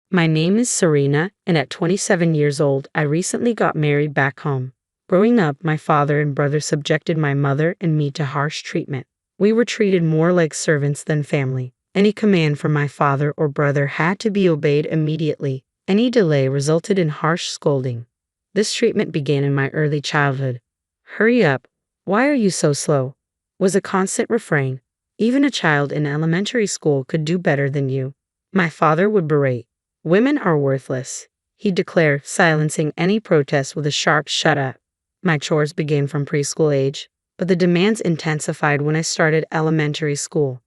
My name is Serena, and at 27 years old, I recently got married back home. Growing up, my father and brother subjected my mother and me to harsh treatment. We were treated more like servants than family. Any command from my father or brother had to be obeyed immediately. Any delay resulted in harsh scolding. This treatment began in my early childhood. "Hurry up. Why are you so slow?" was a constant refrain. Even a child in elementary school could do better than you. My father would berate. "Women are worthless," he declared, silencing any protest with a sharp "shut up." My chores began from preschool age, but the demands intensified when I started elementary school.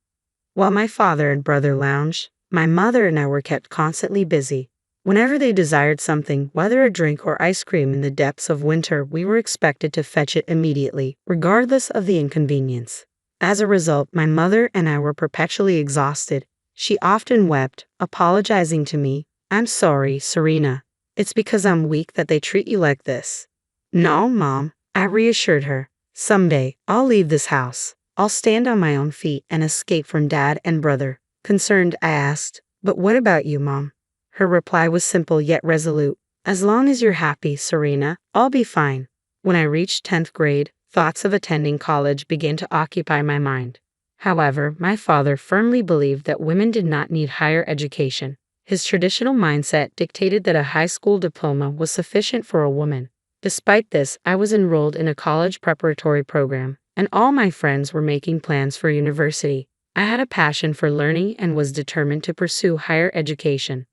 While my father and brother lounged, my mother and I were kept constantly busy. Whenever they desired something, whether a drink or ice cream in the depths of winter, we were expected to fetch it immediately, regardless of the inconvenience. As a result, my mother and I were perpetually exhausted. She often wept, apologizing to me. "I'm sorry, Serena. It's because I'm weak that they treat you like this." "No, Mom," I reassured her. "Someday, I'll leave this house. I'll stand on my own feet and escape from Dad and brother." Concerned, I asked, "But what about you, Mom?" Her reply was simple yet resolute. "As long as you're happy, Serena, I'll be fine." When I reached 10th grade, thoughts of attending college began to occupy my mind. However, my father firmly believed that women did not need higher education. His traditional mindset dictated that a high school diploma was sufficient for a woman. Despite this, I was enrolled in a college preparatory program, and all my friends were making plans for university. I had a passion for learning and was determined to pursue higher education.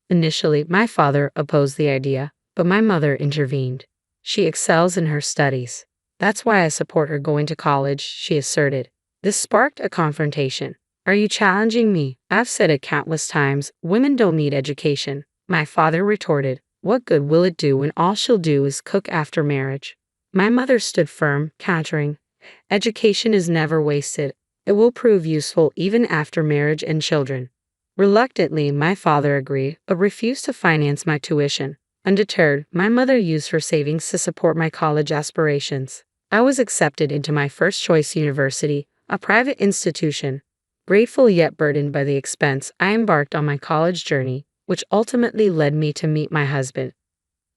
Initially, my father opposed the idea, but my mother intervened. "She excels in her studies. That's why I support her going to college," she asserted. This sparked a confrontation. "Are you challenging me? I've said it countless times, women don't need education." My father retorted, "What good will it do when all she'll do is cook after marriage?" My mother stood firm, countering, "Education is never wasted. It will prove useful even after marriage and children." Reluctantly, my father agreed, but refused to finance my tuition. Undeterred, my mother used her savings to support my college aspirations. I was accepted into my first choice university, a private institution. Grateful yet burdened by the expense, I embarked on my college journey, which ultimately led me to meet my husband.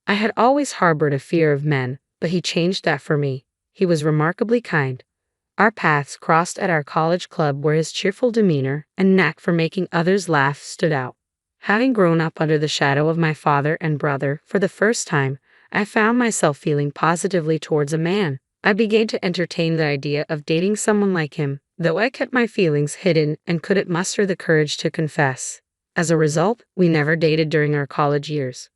I had always harbored a fear of men, but he changed that for me. He was remarkably kind. Our paths crossed at our college club, where his cheerful demeanor and knack for making others laugh stood out. Having grown up under the shadow of my father and brother, for the first time, I found myself feeling positively towards a man. I began to entertain the idea of dating someone like him, though I kept my feelings hidden and couldn't muster the courage to confess. As a result, we never dated during our college years.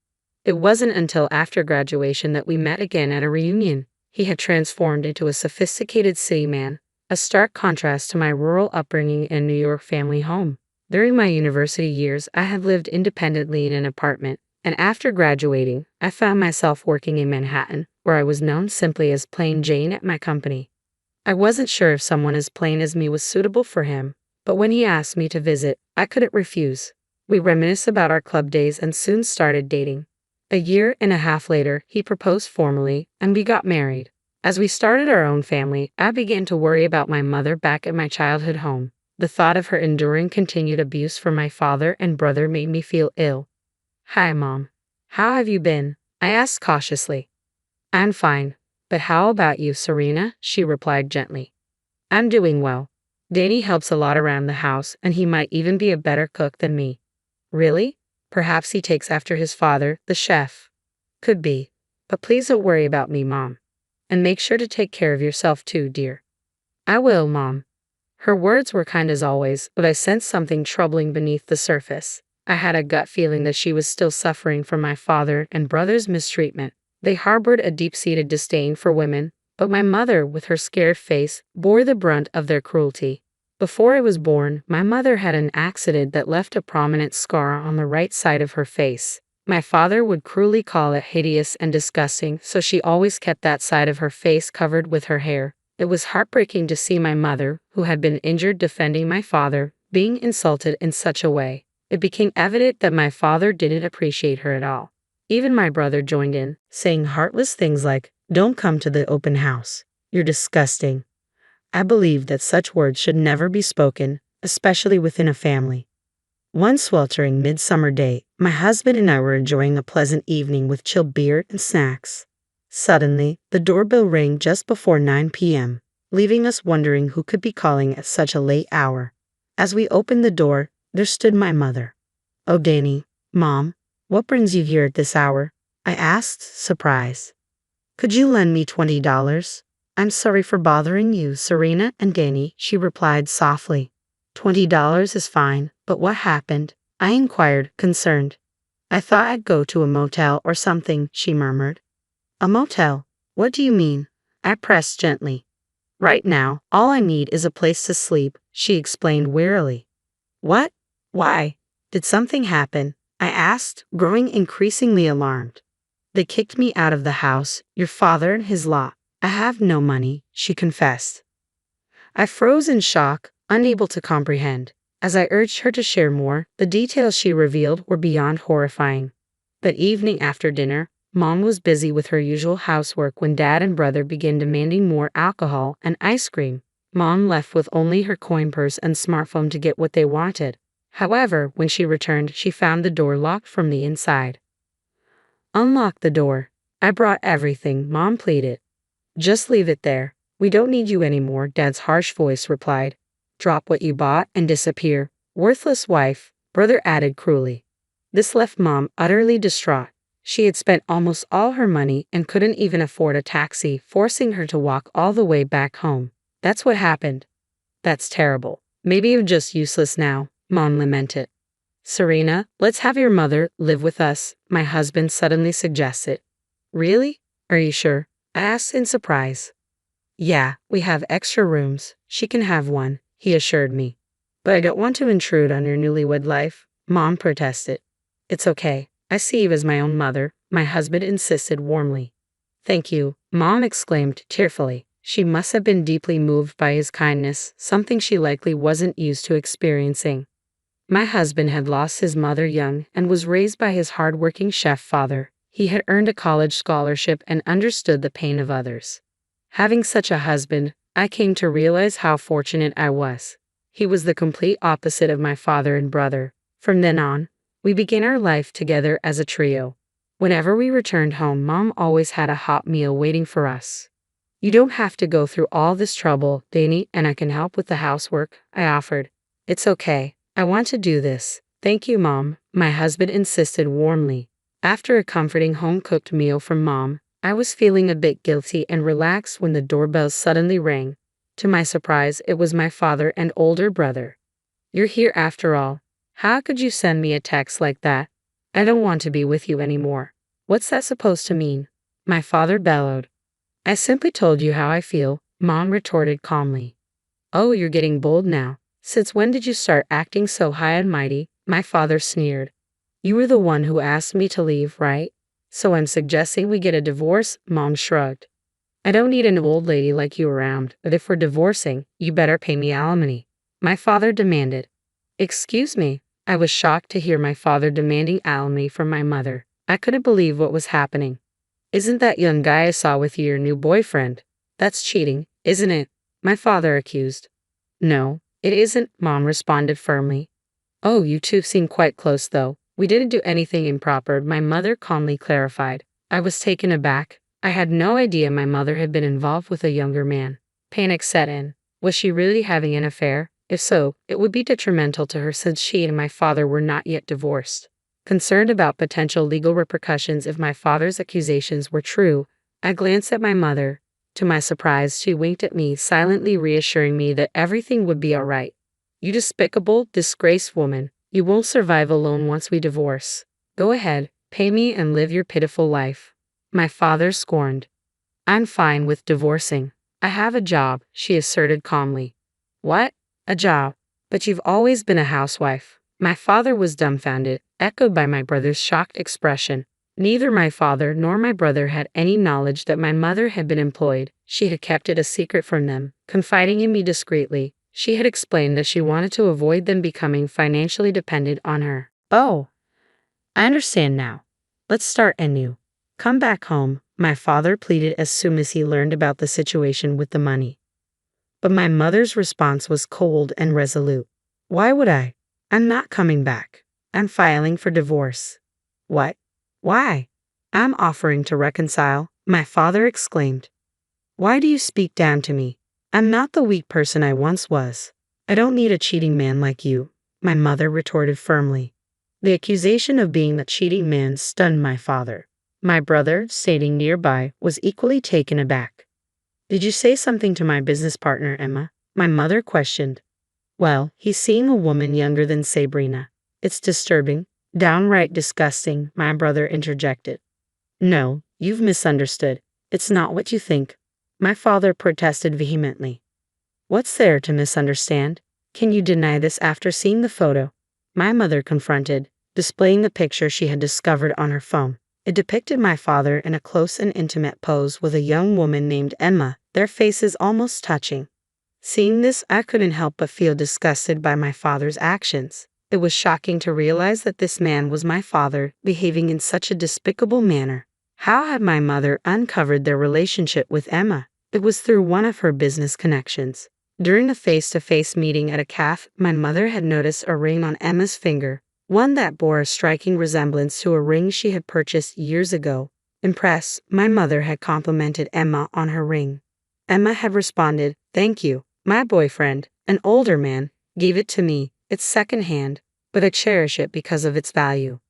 It wasn't until after graduation that we met again at a reunion. He had transformed into a sophisticated city man, a stark contrast to my rural upbringing and New York family home. During my university years, I had lived independently in an apartment, and after graduating, I found myself working in Manhattan, where I was known simply as Plain Jane at my company. I wasn't sure if someone as plain as me was suitable for him, but when he asked me to visit, I couldn't refuse. We reminisced about our club days and soon started dating. A year and a half later, he proposed formally, and we got married. As we started our own family, I began to worry about my mother back at my childhood home. The thought of her enduring continued abuse from my father and brother made me feel ill. "Hi, Mom. How have you been?" I asked cautiously. "I'm fine, but how about you, Serena?" she replied gently. "I'm doing well. Danny helps a lot around the house, and he might even be a better cook than me." "Really? Perhaps he takes after his father, the chef." "Could be. But please don't worry about me, Mom. And make sure to take care of yourself too, dear." "I will, Mom." Her words were kind as always, but I sensed something troubling beneath the surface. I had a gut feeling that she was still suffering from my father and brother's mistreatment. They harbored a deep-seated disdain for women, but my mother, with her scared face, bore the brunt of their cruelty. Before I was born, my mother had an accident that left a prominent scar on the right side of her face. My father would cruelly call it hideous and disgusting, so she always kept that side of her face covered with her hair. It was heartbreaking to see my mother, who had been injured defending my father, being insulted in such a way. It became evident that my father didn't appreciate her at all. Even my brother joined in, saying heartless things like, "Don't come to the open house. You're disgusting." I believe that such words should never be spoken, especially within a family. One sweltering midsummer day, my husband and I were enjoying a pleasant evening with chilled beer and snacks. Suddenly, the doorbell rang just before 9 p.m., leaving us wondering who could be calling at such a late hour. As we opened the door, there stood my mother. "Oh, Danny, Mom, what brings you here at this hour?" I asked, surprised. "Could you lend me $20? I'm sorry for bothering you, Serena and Danny," she replied softly. $20 is fine, but what happened?" I inquired, concerned. "I thought I'd go to a motel or something," she murmured. "A motel? What do you mean?" I pressed gently. "Right now, all I need is a place to sleep," she explained wearily. "What? Why? Did something happen?" I asked, growing increasingly alarmed. "They kicked me out of the house, your father and his lot. I have no money," she confessed. I froze in shock, unable to comprehend. As I urged her to share more, the details she revealed were beyond horrifying. That evening after dinner, Mom was busy with her usual housework when Dad and brother began demanding more alcohol and ice cream. Mom left with only her coin purse and smartphone to get what they wanted. However, when she returned, she found the door locked from the inside. "Unlock the door. I brought everything," Mom pleaded. "Just leave it there. We don't need you anymore," Dad's harsh voice replied. "Drop what you bought and disappear. Worthless wife," brother added cruelly. This left Mom utterly distraught. She had spent almost all her money and couldn't even afford a taxi, forcing her to walk all the way back home. "That's what happened." "That's terrible. Maybe you're just useless now," Mom lamented. "Serena, let's have your mother live with us," my husband suddenly suggested. "Really? Are you sure?" I asked in surprise. "Yeah, we have extra rooms. She can have one," he assured me. "But I don't want to intrude on your newlywed life," Mom protested. "It's okay. I see you as my own mother," my husband insisted warmly. "Thank you," Mom exclaimed tearfully. She must have been deeply moved by his kindness, something she likely wasn't used to experiencing. My husband had lost his mother young and was raised by his hard-working chef father. He had earned a college scholarship and understood the pain of others. Having such a husband, I came to realize how fortunate I was. He was the complete opposite of my father and brother. From then on, we began our life together as a trio. Whenever we returned home, Mom always had a hot meal waiting for us. "You don't have to go through all this trouble, Danny, and I can help with the housework," I offered. "It's okay. I want to do this." "Thank you, Mom," my husband insisted warmly. After a comforting home-cooked meal from Mom, I was feeling a bit guilty and relaxed when the doorbell suddenly rang. To my surprise, it was my father and older brother. "You're here after all. How could you send me a text like that? I don't want to be with you anymore." "What's that supposed to mean?" my father bellowed. "I simply told you how I feel," Mom retorted calmly. "Oh, you're getting bold now. Since when did you start acting so high and mighty?" my father sneered. "You were the one who asked me to leave, right? So I'm suggesting we get a divorce?" Mom shrugged. "I don't need an old lady like you around, but if we're divorcing, you better pay me alimony," my father demanded. "Excuse me?" I was shocked to hear my father demanding alimony from my mother. I couldn't believe what was happening. "Isn't that young guy I saw with your new boyfriend? That's cheating, isn't it?" my father accused. "No, it isn't," Mom responded firmly. "Oh, you two seem quite close though. We didn't do anything improper," my mother calmly clarified. I was taken aback. I had no idea my mother had been involved with a younger man. Panic set in. Was she really having an affair? If so, it would be detrimental to her since she and my father were not yet divorced. Concerned about potential legal repercussions if my father's accusations were true, I glanced at my mother. To my surprise, she winked at me, silently reassuring me that everything would be all right. "You despicable, disgraced woman. You won't survive alone once we divorce. Go ahead, pay me and live your pitiful life," my father scorned. "I'm fine with divorcing. I have a job," she asserted calmly. "What? A job? But you've always been a housewife." My father was dumbfounded, echoed by my brother's shocked expression. Neither my father nor my brother had any knowledge that my mother had been employed. She had kept it a secret from them, confiding in me discreetly. She had explained that she wanted to avoid them becoming financially dependent on her. "Oh, I understand now. Let's start anew. Come back home," my father pleaded as soon as he learned about the situation with the money. But my mother's response was cold and resolute. "Why would I? I'm not coming back. I'm filing for divorce. What? Why? I'm offering to reconcile, my father exclaimed. Why do you speak down to me? I'm not the weak person I once was. I don't need a cheating man like you, my mother retorted firmly. The accusation of being the cheating man stunned my father. My brother, sitting nearby, was equally taken aback. Did you say something to my business partner, Emma? My mother questioned. Well, he's seeing a woman younger than Serena. It's disturbing, downright disgusting, my brother interjected. No, you've misunderstood. It's not what you think. My father protested vehemently. What's there to misunderstand? Can you deny this after seeing the photo? My mother confronted, displaying the picture she had discovered on her phone. It depicted my father in a close and intimate pose with a young woman named Emma, their faces almost touching. Seeing this, I couldn't help but feel disgusted by my father's actions. It was shocking to realize that this man was my father, behaving in such a despicable manner. How had my mother uncovered their relationship with Emma? It was through one of her business connections. During a face-to-face meeting at a cafe, my mother had noticed a ring on Emma's finger, one that bore a striking resemblance to a ring she had purchased years ago. Impressed, my mother had complimented Emma on her ring. Emma had responded, "Thank you. My boyfriend, an older man, gave it to me. It's second-hand, but I cherish it because of its value."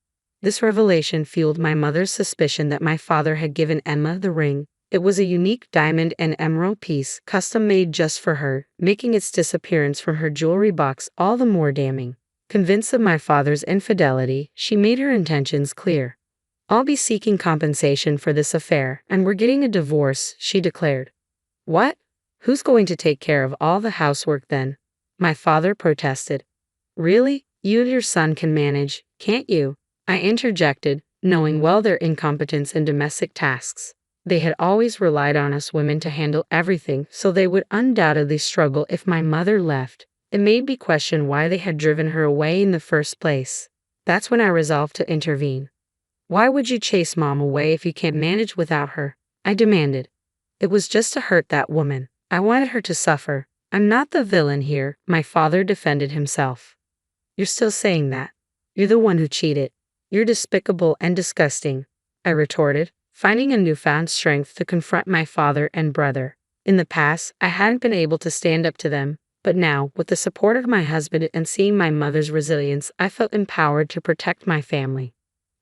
This revelation fueled my mother's suspicion that my father had given Emma the ring. It was a unique diamond and emerald piece, custom-made just for her, making its disappearance from her jewelry box all the more damning. Convinced of my father's infidelity, she made her intentions clear. I'll be seeking compensation for this affair, and we're getting a divorce, she declared. What? Who's going to take care of all the housework then? My father protested. Really? You and your son can manage, can't you? I interjected, knowing well their incompetence in domestic tasks. They had always relied on us women to handle everything, so they would undoubtedly struggle if my mother left. It made me question why they had driven her away in the first place. That's when I resolved to intervene. Why would you chase Mom away if you can't manage without her? I demanded. It was just to hurt that woman. I wanted her to suffer. I'm not the villain here, my father defended himself. You're still saying that. You're the one who cheated. You're despicable and disgusting, I retorted, finding a newfound strength to confront my father and brother. In the past, I hadn't been able to stand up to them, but now, with the support of my husband and seeing my mother's resilience, I felt empowered to protect my family.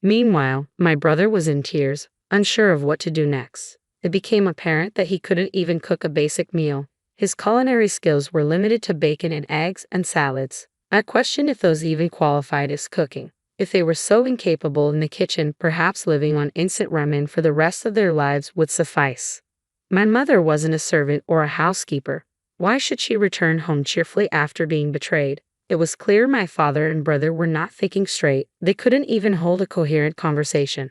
Meanwhile, my brother was in tears, unsure of what to do next. It became apparent that he couldn't even cook a basic meal. His culinary skills were limited to bacon and eggs and salads. I questioned if those even qualified as cooking. If they were so incapable in the kitchen, perhaps living on instant ramen for the rest of their lives would suffice. My mother wasn't a servant or a housekeeper. Why should she return home cheerfully after being betrayed? It was clear my father and brother were not thinking straight. They couldn't even hold a coherent conversation.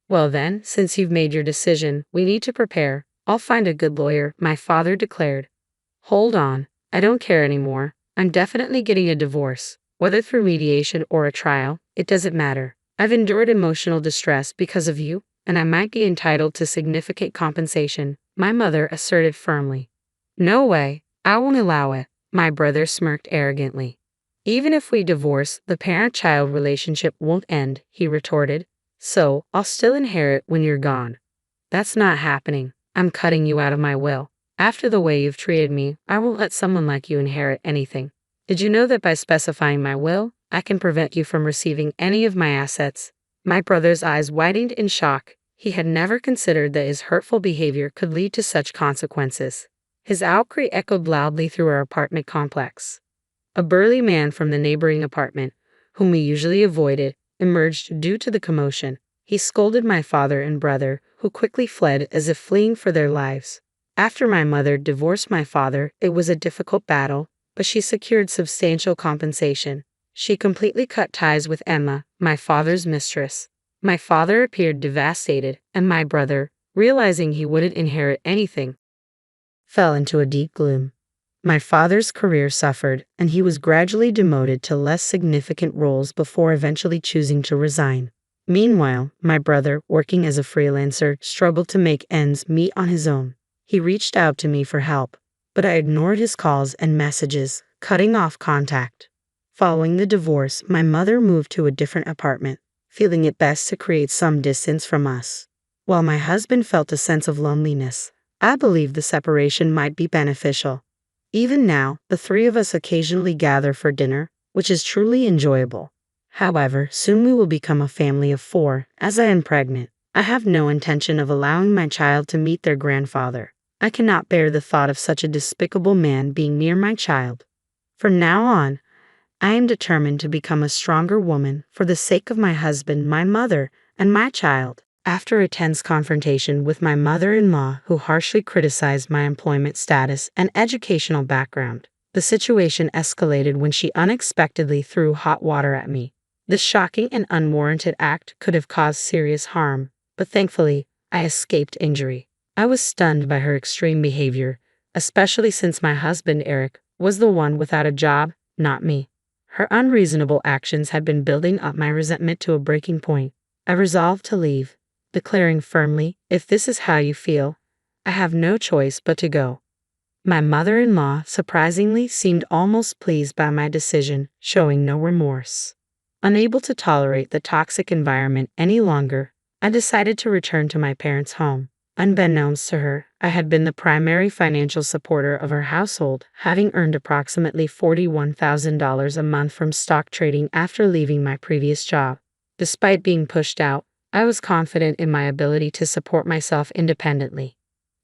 Well then, since you've made your decision, we need to prepare. I'll find a good lawyer, my father declared. Hold on, I don't care anymore. I'm definitely getting a divorce. Whether through mediation or a trial, it doesn't matter. I've endured emotional distress because of you, and I might be entitled to significant compensation, my mother asserted firmly. No way, I won't allow it, my brother smirked arrogantly. Even if we divorce, the parent-child relationship won't end, he retorted. So, I'll still inherit when you're gone. That's not happening. I'm cutting you out of my will. After the way you've treated me, I won't let someone like you inherit anything. Did you know that by specifying my will, I can prevent you from receiving any of my assets? My brother's eyes widened in shock. He had never considered that his hurtful behavior could lead to such consequences. His outcry echoed loudly through our apartment complex. A burly man from the neighboring apartment, whom we usually avoided, emerged due to the commotion. He scolded my father and brother, who quickly fled as if fleeing for their lives. After my mother divorced my father, it was a difficult battle, but she secured substantial compensation. She completely cut ties with Emma, my father's mistress. My father appeared devastated, and my brother, realizing he wouldn't inherit anything, fell into a deep gloom. My father's career suffered, and he was gradually demoted to less significant roles before eventually choosing to resign. Meanwhile, my brother, working as a freelancer, struggled to make ends meet on his own. He reached out to me for help, but I ignored his calls and messages, cutting off contact. Following the divorce, my mother moved to a different apartment, feeling it best to create some distance from us. While my husband felt a sense of loneliness, I believed the separation might be beneficial. Even now, the three of us occasionally gather for dinner, which is truly enjoyable. However, soon we will become a family of 4, as I am pregnant. I have no intention of allowing my child to meet their grandfather. I cannot bear the thought of such a despicable man being near my child. From now on, I am determined to become a stronger woman for the sake of my husband, my mother, and my child. After a tense confrontation with my mother-in-law, who harshly criticized my employment status and educational background, the situation escalated when she unexpectedly threw hot water at me. This shocking and unwarranted act could have caused serious harm, but thankfully, I escaped injury. I was stunned by her extreme behavior, especially since my husband, Eric, was the one without a job, not me. Her unreasonable actions had been building up my resentment to a breaking point. I resolved to leave, declaring firmly, "If this is how you feel, I have no choice but to go." My mother-in-law, surprisingly, seemed almost pleased by my decision, showing no remorse. Unable to tolerate the toxic environment any longer, I decided to return to my parents' home. Unbeknownst to her, I had been the primary financial supporter of her household, having earned approximately $41,000 a month from stock trading after leaving my previous job. Despite being pushed out, I was confident in my ability to support myself independently.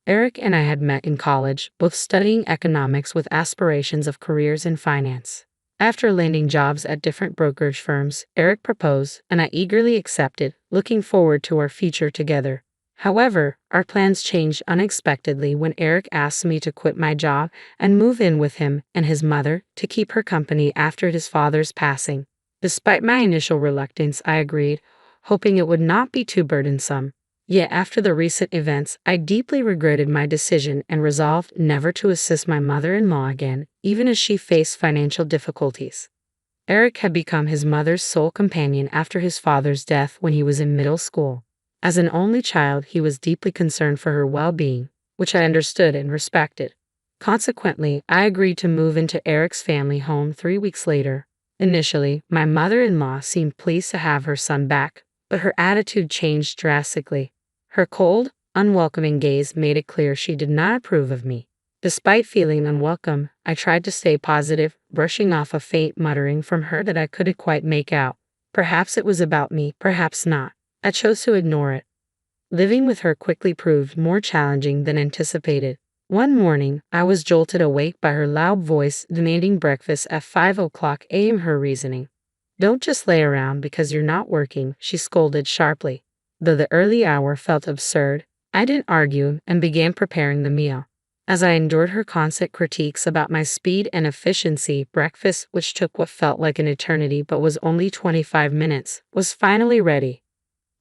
Eric and I had met in college, both studying economics with aspirations of careers in finance. After landing jobs at different brokerage firms, Eric proposed, and I eagerly accepted, looking forward to our future together. However, our plans changed unexpectedly when Eric asked me to quit my job and move in with him and his mother to keep her company after his father's passing. Despite my initial reluctance, I agreed, hoping it would not be too burdensome. Yet after the recent events, I deeply regretted my decision and resolved never to assist my mother-in-law again, even as she faced financial difficulties. Eric had become his mother's sole companion after his father's death when he was in middle school. As an only child, he was deeply concerned for her well-being, which I understood and respected. Consequently, I agreed to move into Eric's family home 3 weeks later. Initially, my mother-in-law seemed pleased to have her son back, but her attitude changed drastically. Her cold, unwelcoming gaze made it clear she did not approve of me. Despite feeling unwelcome, I tried to stay positive, brushing off a faint muttering from her that I couldn't quite make out. Perhaps it was about me, perhaps not. I chose to ignore it. Living with her quickly proved more challenging than anticipated. One morning, I was jolted awake by her loud voice demanding breakfast at 5 a.m. Her reasoning. "Don't just lay around because you're not working," she scolded sharply. Though the early hour felt absurd, I didn't argue and began preparing the meal. As I endured her constant critiques about my speed and efficiency, breakfast, which took what felt like an eternity but was only 25 minutes, was finally ready.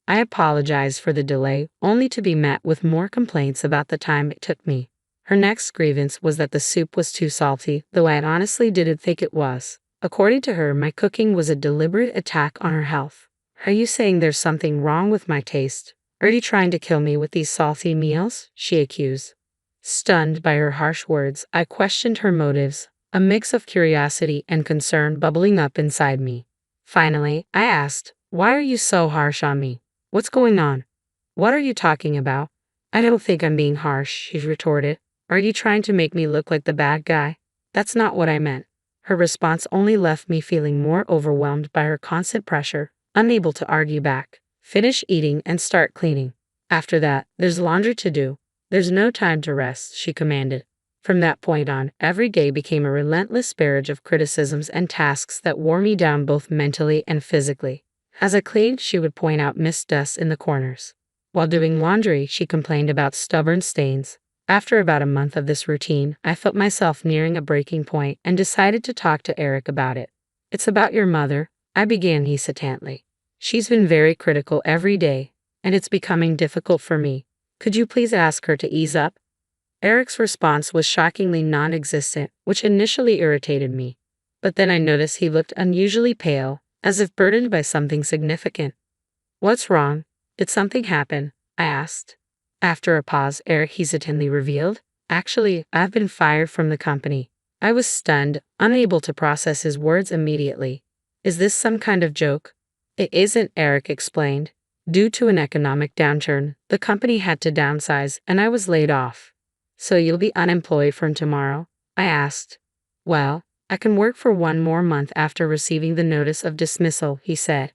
I apologized for the delay, only to be met with more complaints about the time it took me. Her next grievance was that the soup was too salty, though I honestly didn't think it was. According to her, my cooking was a deliberate attack on her health. "Are you saying there's something wrong with my taste? Are you trying to kill me with these salty meals?" she accused. Stunned by her harsh words, I questioned her motives, a mix of curiosity and concern bubbling up inside me. Finally, I asked, "Why are you so harsh on me? What's going on? What are you talking about?" "I don't think I'm being harsh," she retorted. "Are you trying to make me look like the bad guy?" "That's not what I meant." Her response only left me feeling more overwhelmed by her constant pressure, unable to argue back. "Finish eating and start cleaning. After that, there's laundry to do. There's no time to rest," she commanded. From that point on, every day became a relentless barrage of criticisms and tasks that wore me down both mentally and physically. As I cleaned, she would point out mist dust in the corners. While doing laundry, she complained about stubborn stains. After about a month of this routine, I felt myself nearing a breaking point and decided to talk to Eric about it. "It's about your mother," I began hesitantly. "She's been very critical every day, and it's becoming difficult for me. Could you please ask her to ease up?" Eric's response was shockingly non-existent, which initially irritated me. But then I noticed he looked unusually pale, as if burdened by something significant. "What's wrong? Did something happen?" I asked. After a pause, Eric hesitantly revealed, "Actually, I've been fired from the company." I was stunned, unable to process his words immediately. Is this some kind of joke? It isn't, Eric explained. Due to an economic downturn, the company had to downsize and I was laid off. So you'll be unemployed from tomorrow? I asked. Well, I can work for one more month after receiving the notice of dismissal, he said.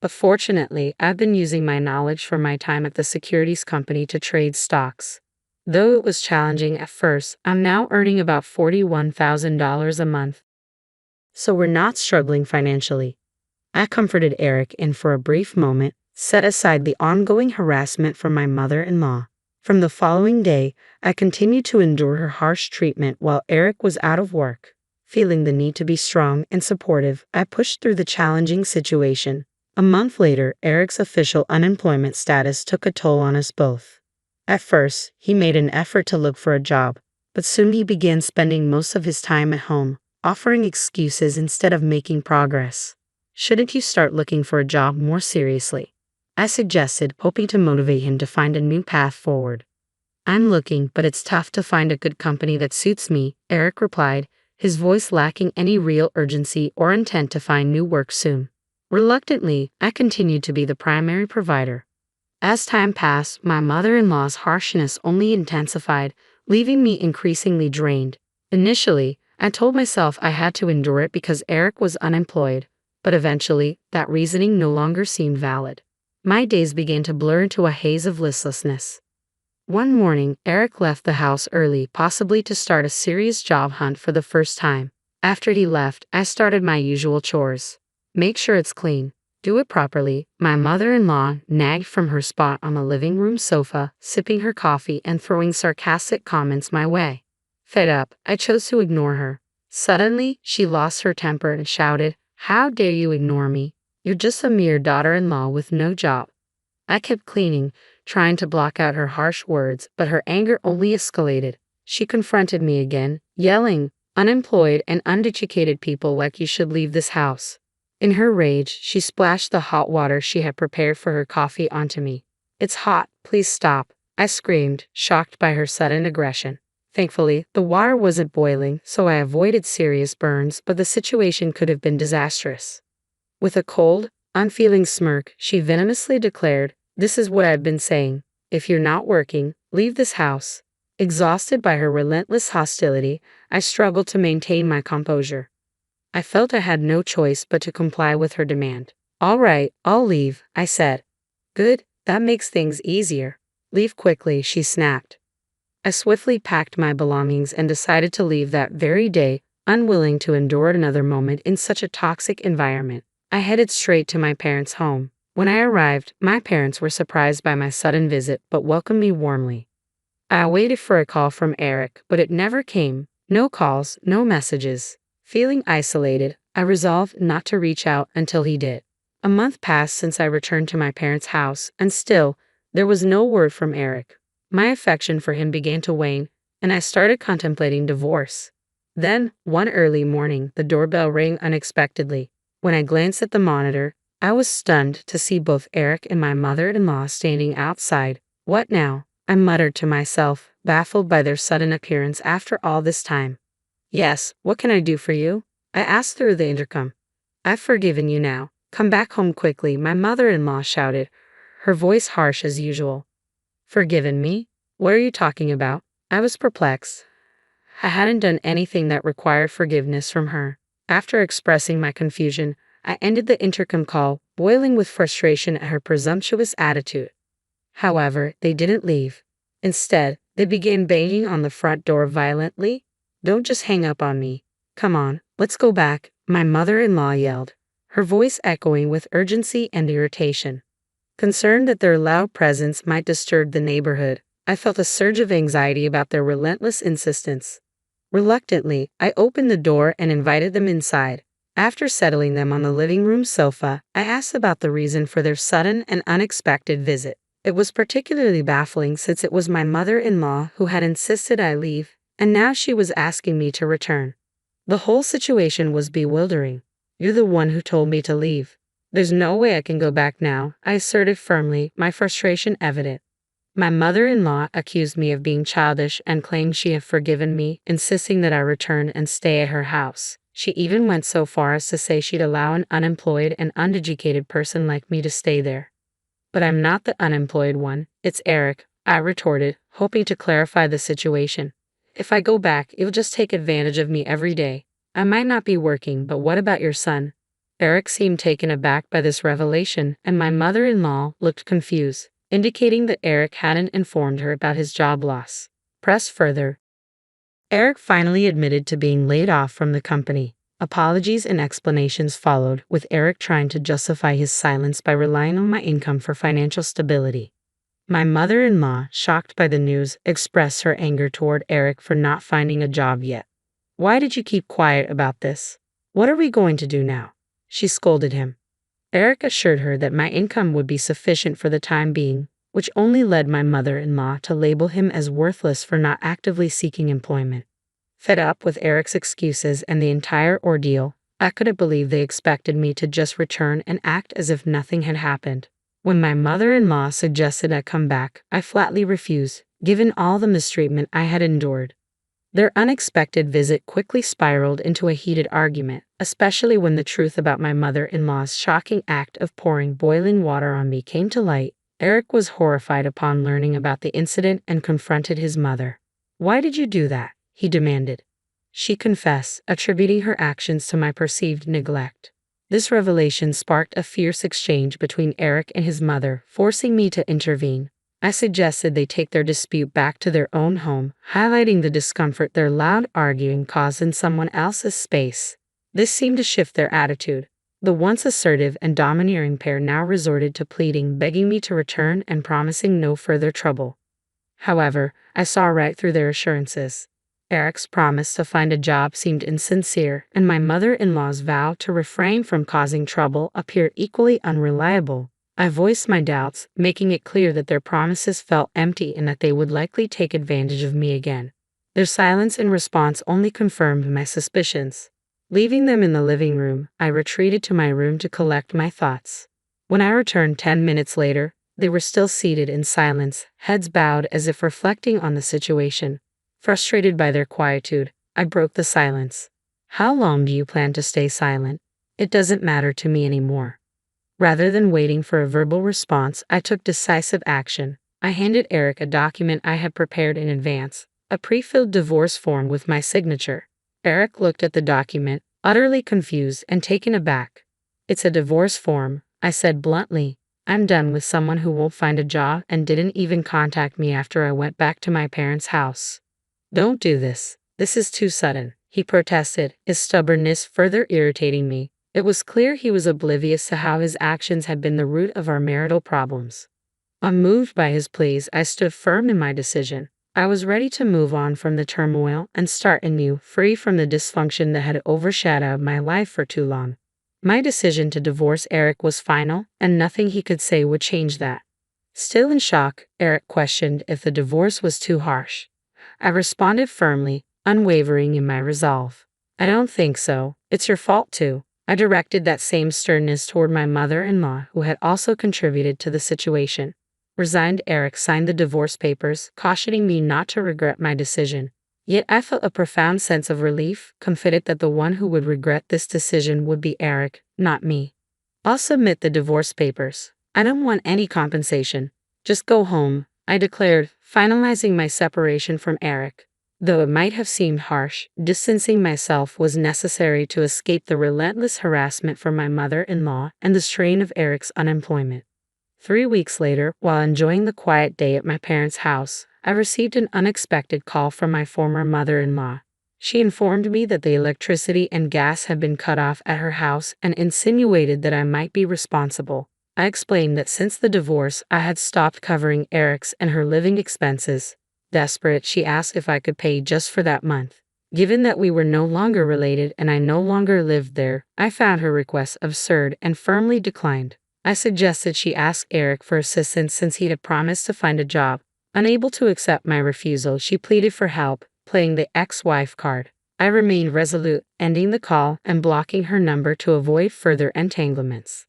But fortunately, I've been using my knowledge from my time at the securities company to trade stocks. Though it was challenging at first, I'm now earning about $41,000 a month. So we're not struggling financially. I comforted Eric and for a brief moment, set aside the ongoing harassment from my mother-in-law. From the following day, I continued to endure her harsh treatment while Eric was out of work. Feeling the need to be strong and supportive, I pushed through the challenging situation. A month later, Eric's official unemployment status took a toll on us both. At first, he made an effort to look for a job, but soon he began spending most of his time at home, offering excuses instead of making progress. Shouldn't you start looking for a job more seriously? I suggested, hoping to motivate him to find a new path forward. I'm looking, but it's tough to find a good company that suits me, Eric replied, his voice lacking any real urgency or intent to find new work soon. Reluctantly, I continued to be the primary provider. As time passed, my mother-in-law's harshness only intensified, leaving me increasingly drained. Initially, I told myself I had to endure it because Eric was unemployed, but eventually, that reasoning no longer seemed valid. My days began to blur into a haze of listlessness. One morning, Eric left the house early, possibly to start a serious job hunt for the first time. After he left, I started my usual chores. Make sure it's clean. Do it properly, my mother-in-law nagged from her spot on the living room sofa, sipping her coffee and throwing sarcastic comments my way. Fed up, I chose to ignore her. Suddenly, she lost her temper and shouted, "How dare you ignore me? You're just a mere daughter-in-law with no job." I kept cleaning, trying to block out her harsh words, but her anger only escalated. She confronted me again, yelling, "Unemployed and uneducated people like you should leave this house." In her rage, she splashed the hot water she had prepared for her coffee onto me. "It's hot, please stop," I screamed, shocked by her sudden aggression. Thankfully, the water wasn't boiling, so I avoided serious burns, but the situation could have been disastrous. With a cold, unfeeling smirk, she venomously declared, "This is what I've been saying. If you're not working, leave this house." Exhausted by her relentless hostility, I struggled to maintain my composure. I felt I had no choice but to comply with her demand. "All right, I'll leave," I said. "Good, that makes things easier. Leave quickly," she snapped. I swiftly packed my belongings and decided to leave that very day, unwilling to endure another moment in such a toxic environment. I headed straight to my parents' home. When I arrived, my parents were surprised by my sudden visit but welcomed me warmly. I waited for a call from Eric, but it never came. No calls, no messages. Feeling isolated, I resolved not to reach out until he did. A month passed since I returned to my parents' house, and still, there was no word from Eric. My affection for him began to wane, and I started contemplating divorce. Then, one early morning, the doorbell rang unexpectedly. When I glanced at the monitor, I was stunned to see both Eric and my mother-in-law standing outside. "What now?" I muttered to myself, baffled by their sudden appearance after all this time. "Yes, what can I do for you?" I asked through the intercom. "I've forgiven you now. Come back home quickly," my mother-in-law shouted, her voice harsh as usual. "Forgiven me? What are you talking about?" I was perplexed. I hadn't done anything that required forgiveness from her. After expressing my confusion, I ended the intercom call, boiling with frustration at her presumptuous attitude. However, they didn't leave. Instead, they began banging on the front door violently. "Don't just hang up on me. Come on, let's go back," my mother-in-law yelled, her voice echoing with urgency and irritation. Concerned that their loud presence might disturb the neighborhood, I felt a surge of anxiety about their relentless insistence. Reluctantly, I opened the door and invited them inside. After settling them on the living room sofa, I asked about the reason for their sudden and unexpected visit. It was particularly baffling since it was my mother-in-law who had insisted I leave, and now she was asking me to return. The whole situation was bewildering. "You're the one who told me to leave. There's no way I can go back now," I asserted firmly, my frustration evident. My mother-in-law accused me of being childish and claimed she had forgiven me, insisting that I return and stay at her house. She even went so far as to say she'd allow an unemployed and uneducated person like me to stay there. But I'm not the unemployed one, it's Eric, I retorted, hoping to clarify the situation. If I go back, he'll just take advantage of me every day. I might not be working, but what about your son? Eric seemed taken aback by this revelation, and my mother-in-law looked confused, indicating that Eric hadn't informed her about his job loss. Press further. Eric finally admitted to being laid off from the company. Apologies and explanations followed, with Eric trying to justify his silence by relying on my income for financial stability. My mother-in-law, shocked by the news, expressed her anger toward Eric for not finding a job yet. Why did you keep quiet about this? What are we going to do now? She scolded him. Eric assured her that my income would be sufficient for the time being, which only led my mother-in-law to label him as worthless for not actively seeking employment. Fed up with Eric's excuses and the entire ordeal, I couldn't believe they expected me to just return and act as if nothing had happened. When my mother-in-law suggested I come back, I flatly refused, given all the mistreatment I had endured. Their unexpected visit quickly spiraled into a heated argument, especially when the truth about my mother-in-law's shocking act of pouring boiling water on me came to light. Eric was horrified upon learning about the incident and confronted his mother. Why did you do that? He demanded. She confessed, attributing her actions to my perceived neglect. This revelation sparked a fierce exchange between Eric and his mother, forcing me to intervene. I suggested they take their dispute back to their own home, highlighting the discomfort their loud arguing caused in someone else's space. This seemed to shift their attitude. The once assertive and domineering pair now resorted to pleading, begging me to return and promising no further trouble. However, I saw right through their assurances. Eric's promise to find a job seemed insincere, and my mother-in-law's vow to refrain from causing trouble appeared equally unreliable. I voiced my doubts, making it clear that their promises felt empty and that they would likely take advantage of me again. Their silence in response only confirmed my suspicions. Leaving them in the living room, I retreated to my room to collect my thoughts. When I returned 10 minutes later, they were still seated in silence, heads bowed as if reflecting on the situation. Frustrated by their quietude, I broke the silence. How long do you plan to stay silent? It doesn't matter to me anymore. Rather than waiting for a verbal response, I took decisive action. I handed Eric a document I had prepared in advance, a pre-filled divorce form with my signature. Eric looked at the document, utterly confused and taken aback. It's a divorce form, I said bluntly. I'm done with someone who won't find a job and didn't even contact me after I went back to my parents' house. Don't do this. This is too sudden, he protested, his stubbornness further irritating me. It was clear he was oblivious to how his actions had been the root of our marital problems. Unmoved by his pleas, I stood firm in my decision. I was ready to move on from the turmoil and start anew, free from the dysfunction that had overshadowed my life for too long. My decision to divorce Eric was final, and nothing he could say would change that. Still in shock, Eric questioned if the divorce was too harsh. I responded firmly, unwavering in my resolve. I don't think so. It's your fault too. I directed that same sternness toward my mother-in-law, who had also contributed to the situation. Resigned, Eric signed the divorce papers, cautioning me not to regret my decision. Yet I felt a profound sense of relief, confident that the one who would regret this decision would be Eric, not me. I'll submit the divorce papers. I don't want any compensation. Just go home, I declared, finalizing my separation from Eric. Though it might have seemed harsh, distancing myself was necessary to escape the relentless harassment from my mother-in-law and the strain of Eric's unemployment. 3 weeks later, while enjoying the quiet day at my parents' house, I received an unexpected call from my former mother-in-law. She informed me that the electricity and gas had been cut off at her house and insinuated that I might be responsible. I explained that since the divorce, I had stopped covering Eric's and her living expenses. Desperate, she asked if I could pay just for that month. Given that we were no longer related and I no longer lived there, I found her request absurd and firmly declined. I suggested she ask Eric for assistance since he had promised to find a job. Unable to accept my refusal, she pleaded for help, playing the ex-wife card. I remained resolute, ending the call and blocking her number to avoid further entanglements.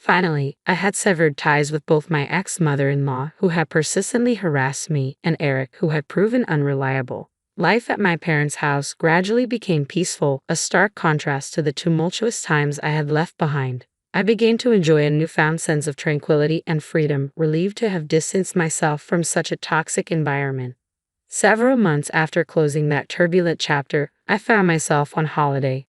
Finally, I had severed ties with both my ex-mother-in-law, who had persistently harassed me, and Eric, who had proven unreliable. Life at my parents' house gradually became peaceful, a stark contrast to the tumultuous times I had left behind. I began to enjoy a newfound sense of tranquility and freedom, relieved to have distanced myself from such a toxic environment. Several months after closing that turbulent chapter, I found myself on holiday,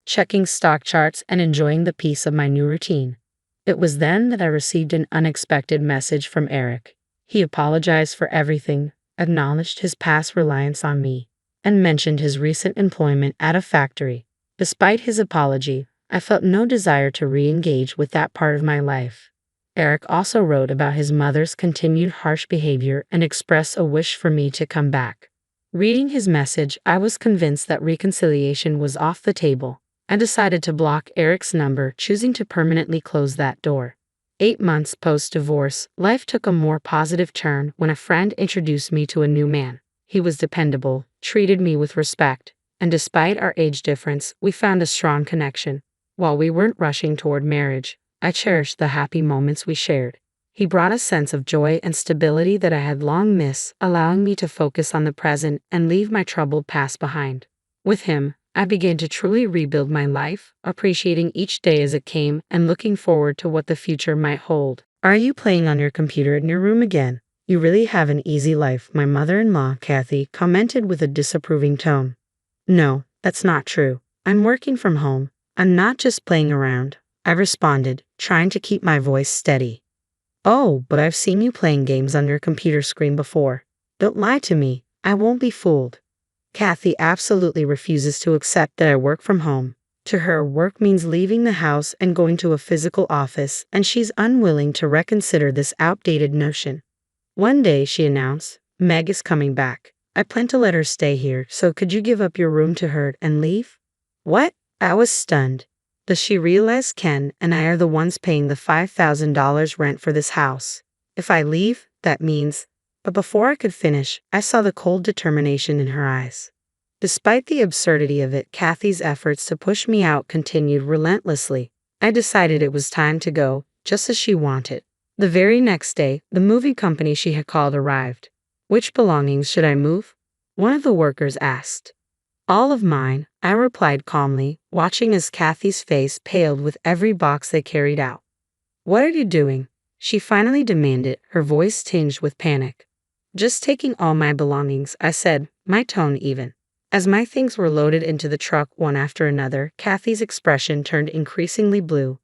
checking stock charts and enjoying the peace of my new routine. It was then that I received an unexpected message from Eric. He apologized for everything, acknowledged his past reliance on me, and mentioned his recent employment at a factory. Despite his apology, I felt no desire to re-engage with that part of my life. Eric also wrote about his mother's continued harsh behavior and expressed a wish for me to come back. Reading his message, I was convinced that reconciliation was off the table. I decided to block Eric's number, choosing to permanently close that door. 8 months post-divorce, life took a more positive turn when a friend introduced me to a new man. He was dependable, treated me with respect, and despite our age difference, we found a strong connection. While we weren't rushing toward marriage, I cherished the happy moments we shared. He brought a sense of joy and stability that I had long missed, allowing me to focus on the present and leave my troubled past behind. With him, I began to truly rebuild my life, appreciating each day as it came and looking forward to what the future might hold. Are you playing on your computer in your room again? You really have an easy life, my mother-in-law, Kathy, commented with a disapproving tone. No, that's not true. I'm working from home. I'm not just playing around, I responded, trying to keep my voice steady. Oh, but I've seen you playing games on your computer screen before. Don't lie to me, I won't be fooled. Kathy absolutely refuses to accept that I work from home. To her, work means leaving the house and going to a physical office, and she's unwilling to reconsider this outdated notion. One day, she announced, Meg is coming back. I plan to let her stay here, so could you give up your room to her and leave? What? I was stunned. Does she realize Ken and I are the ones paying the $5,000 rent for this house? If I leave, that means... But before I could finish, I saw the cold determination in her eyes. Despite the absurdity of it, Kathy's efforts to push me out continued relentlessly. I decided it was time to go, just as she wanted. The very next day, the moving company she had called arrived. Which belongings should I move? One of the workers asked. All of mine, I replied calmly, watching as Kathy's face paled with every box they carried out. What are you doing? She finally demanded, her voice tinged with panic. Just taking all my belongings, I said, my tone even. As my things were loaded into the truck one after another, Kathy's expression turned increasingly blue.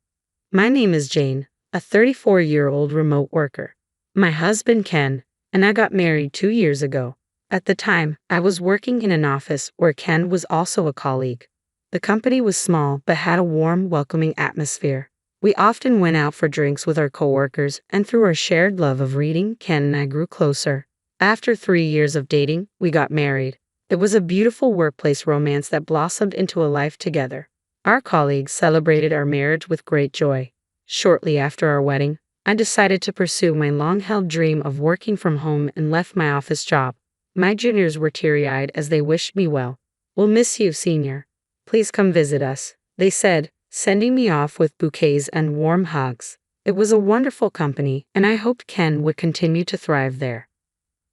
My name is Jane, a 34-year-old remote worker. My husband Ken, and I got married 2 years ago. At the time, I was working in an office where Ken was also a colleague. The company was small but had a warm, welcoming atmosphere. We often went out for drinks with our coworkers, and through our shared love of reading, Ken and I grew closer. After 3 years of dating, we got married. It was a beautiful workplace romance that blossomed into a life together. Our colleagues celebrated our marriage with great joy. Shortly after our wedding, I decided to pursue my long-held dream of working from home and left my office job. My juniors were teary-eyed as they wished me well. We'll miss you, senior. Please come visit us, they said, sending me off with bouquets and warm hugs. It was a wonderful company, and I hoped Ken would continue to thrive there.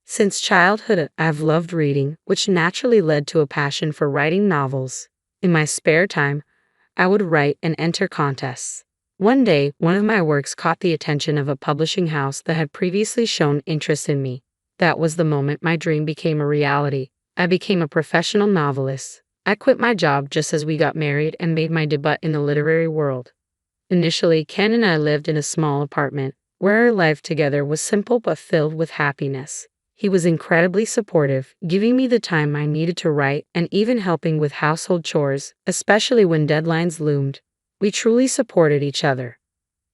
Since childhood, I've loved reading, which naturally led to a passion for writing novels. In my spare time, I would write and enter contests. One day, one of my works caught the attention of a publishing house that had previously shown interest in me. That was the moment my dream became a reality. I became a professional novelist. I quit my job just as we got married and made my debut in the literary world. Initially, Ken and I lived in a small apartment, where our life together was simple but filled with happiness. He was incredibly supportive, giving me the time I needed to write and even helping with household chores, especially when deadlines loomed. We truly supported each other.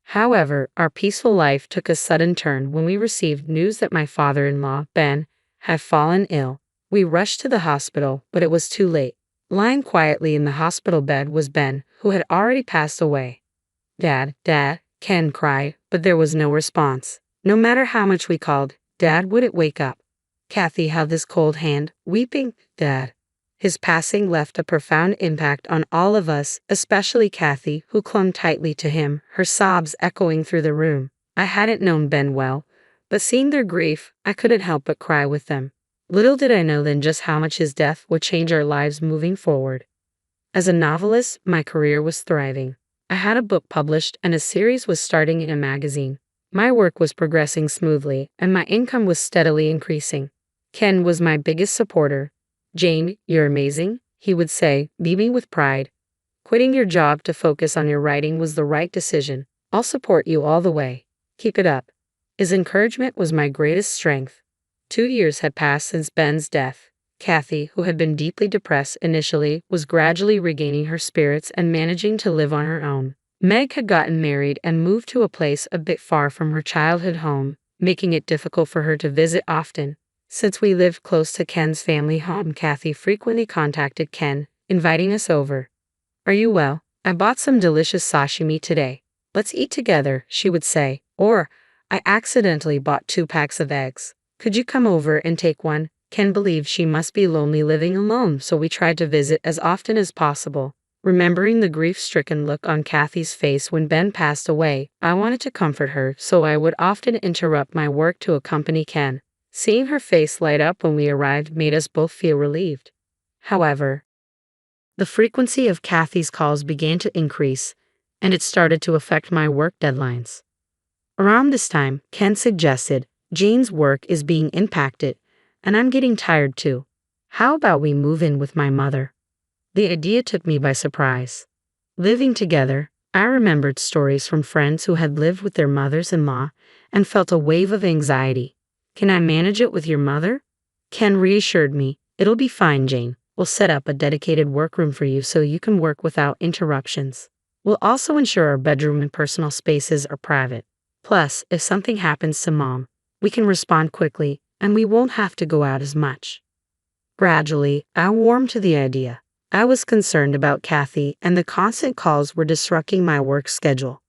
However, our peaceful life took a sudden turn when we received news that my father-in-law, Ben, had fallen ill. We rushed to the hospital, but it was too late. Lying quietly in the hospital bed was Ben, who had already passed away. Dad, Ken cried, but there was no response. No matter how much we called, Dad wouldn't wake up. Kathy held his cold hand, weeping. Dad. His passing left a profound impact on all of us, especially Kathy, who clung tightly to him, her sobs echoing through the room. I hadn't known Ben well, but seeing their grief, I couldn't help but cry with them. Little did I know then just how much his death would change our lives moving forward. As a novelist, my career was thriving. I had a book published and a series was starting in a magazine. My work was progressing smoothly, and my income was steadily increasing. Ken was my biggest supporter. "Jane, you're amazing," he would say, beaming with pride. "Quitting your job to focus on your writing was the right decision. I'll support you all the way. Keep it up." His encouragement was my greatest strength. 2 years had passed since Ben's death. Kathy, who had been deeply depressed initially, was gradually regaining her spirits and managing to live on her own. Meg had gotten married and moved to a place a bit far from her childhood home, making it difficult for her to visit often. Since we lived close to Ken's family home, Kathy frequently contacted Ken, inviting us over. "Are you well? I bought some delicious sashimi today. Let's eat together," she would say. Or, "I accidentally bought 2 packs of eggs. Could you come over and take one?" Ken believed she must be lonely living alone, so we tried to visit as often as possible. Remembering the grief-stricken look on Kathy's face when Ben passed away, I wanted to comfort her, so I would often interrupt my work to accompany Ken. Seeing her face light up when we arrived made us both feel relieved. However, the frequency of Kathy's calls began to increase, and it started to affect my work deadlines. Around this time, Ken suggested, "Jane's work is being impacted, and I'm getting tired too. How about we move in with my mother?" The idea took me by surprise. Living together, I remembered stories from friends who had lived with their mothers-in-law and felt a wave of anxiety. "Can I manage it with your mother?" Ken reassured me, "It'll be fine, Jane. We'll set up a dedicated workroom for you so you can work without interruptions. We'll also ensure our bedroom and personal spaces are private. Plus, if something happens to Mom, we can respond quickly and we won't have to go out as much." Gradually, I warmed to the idea. I was concerned about Kathy, and the constant calls were disrupting my work schedule.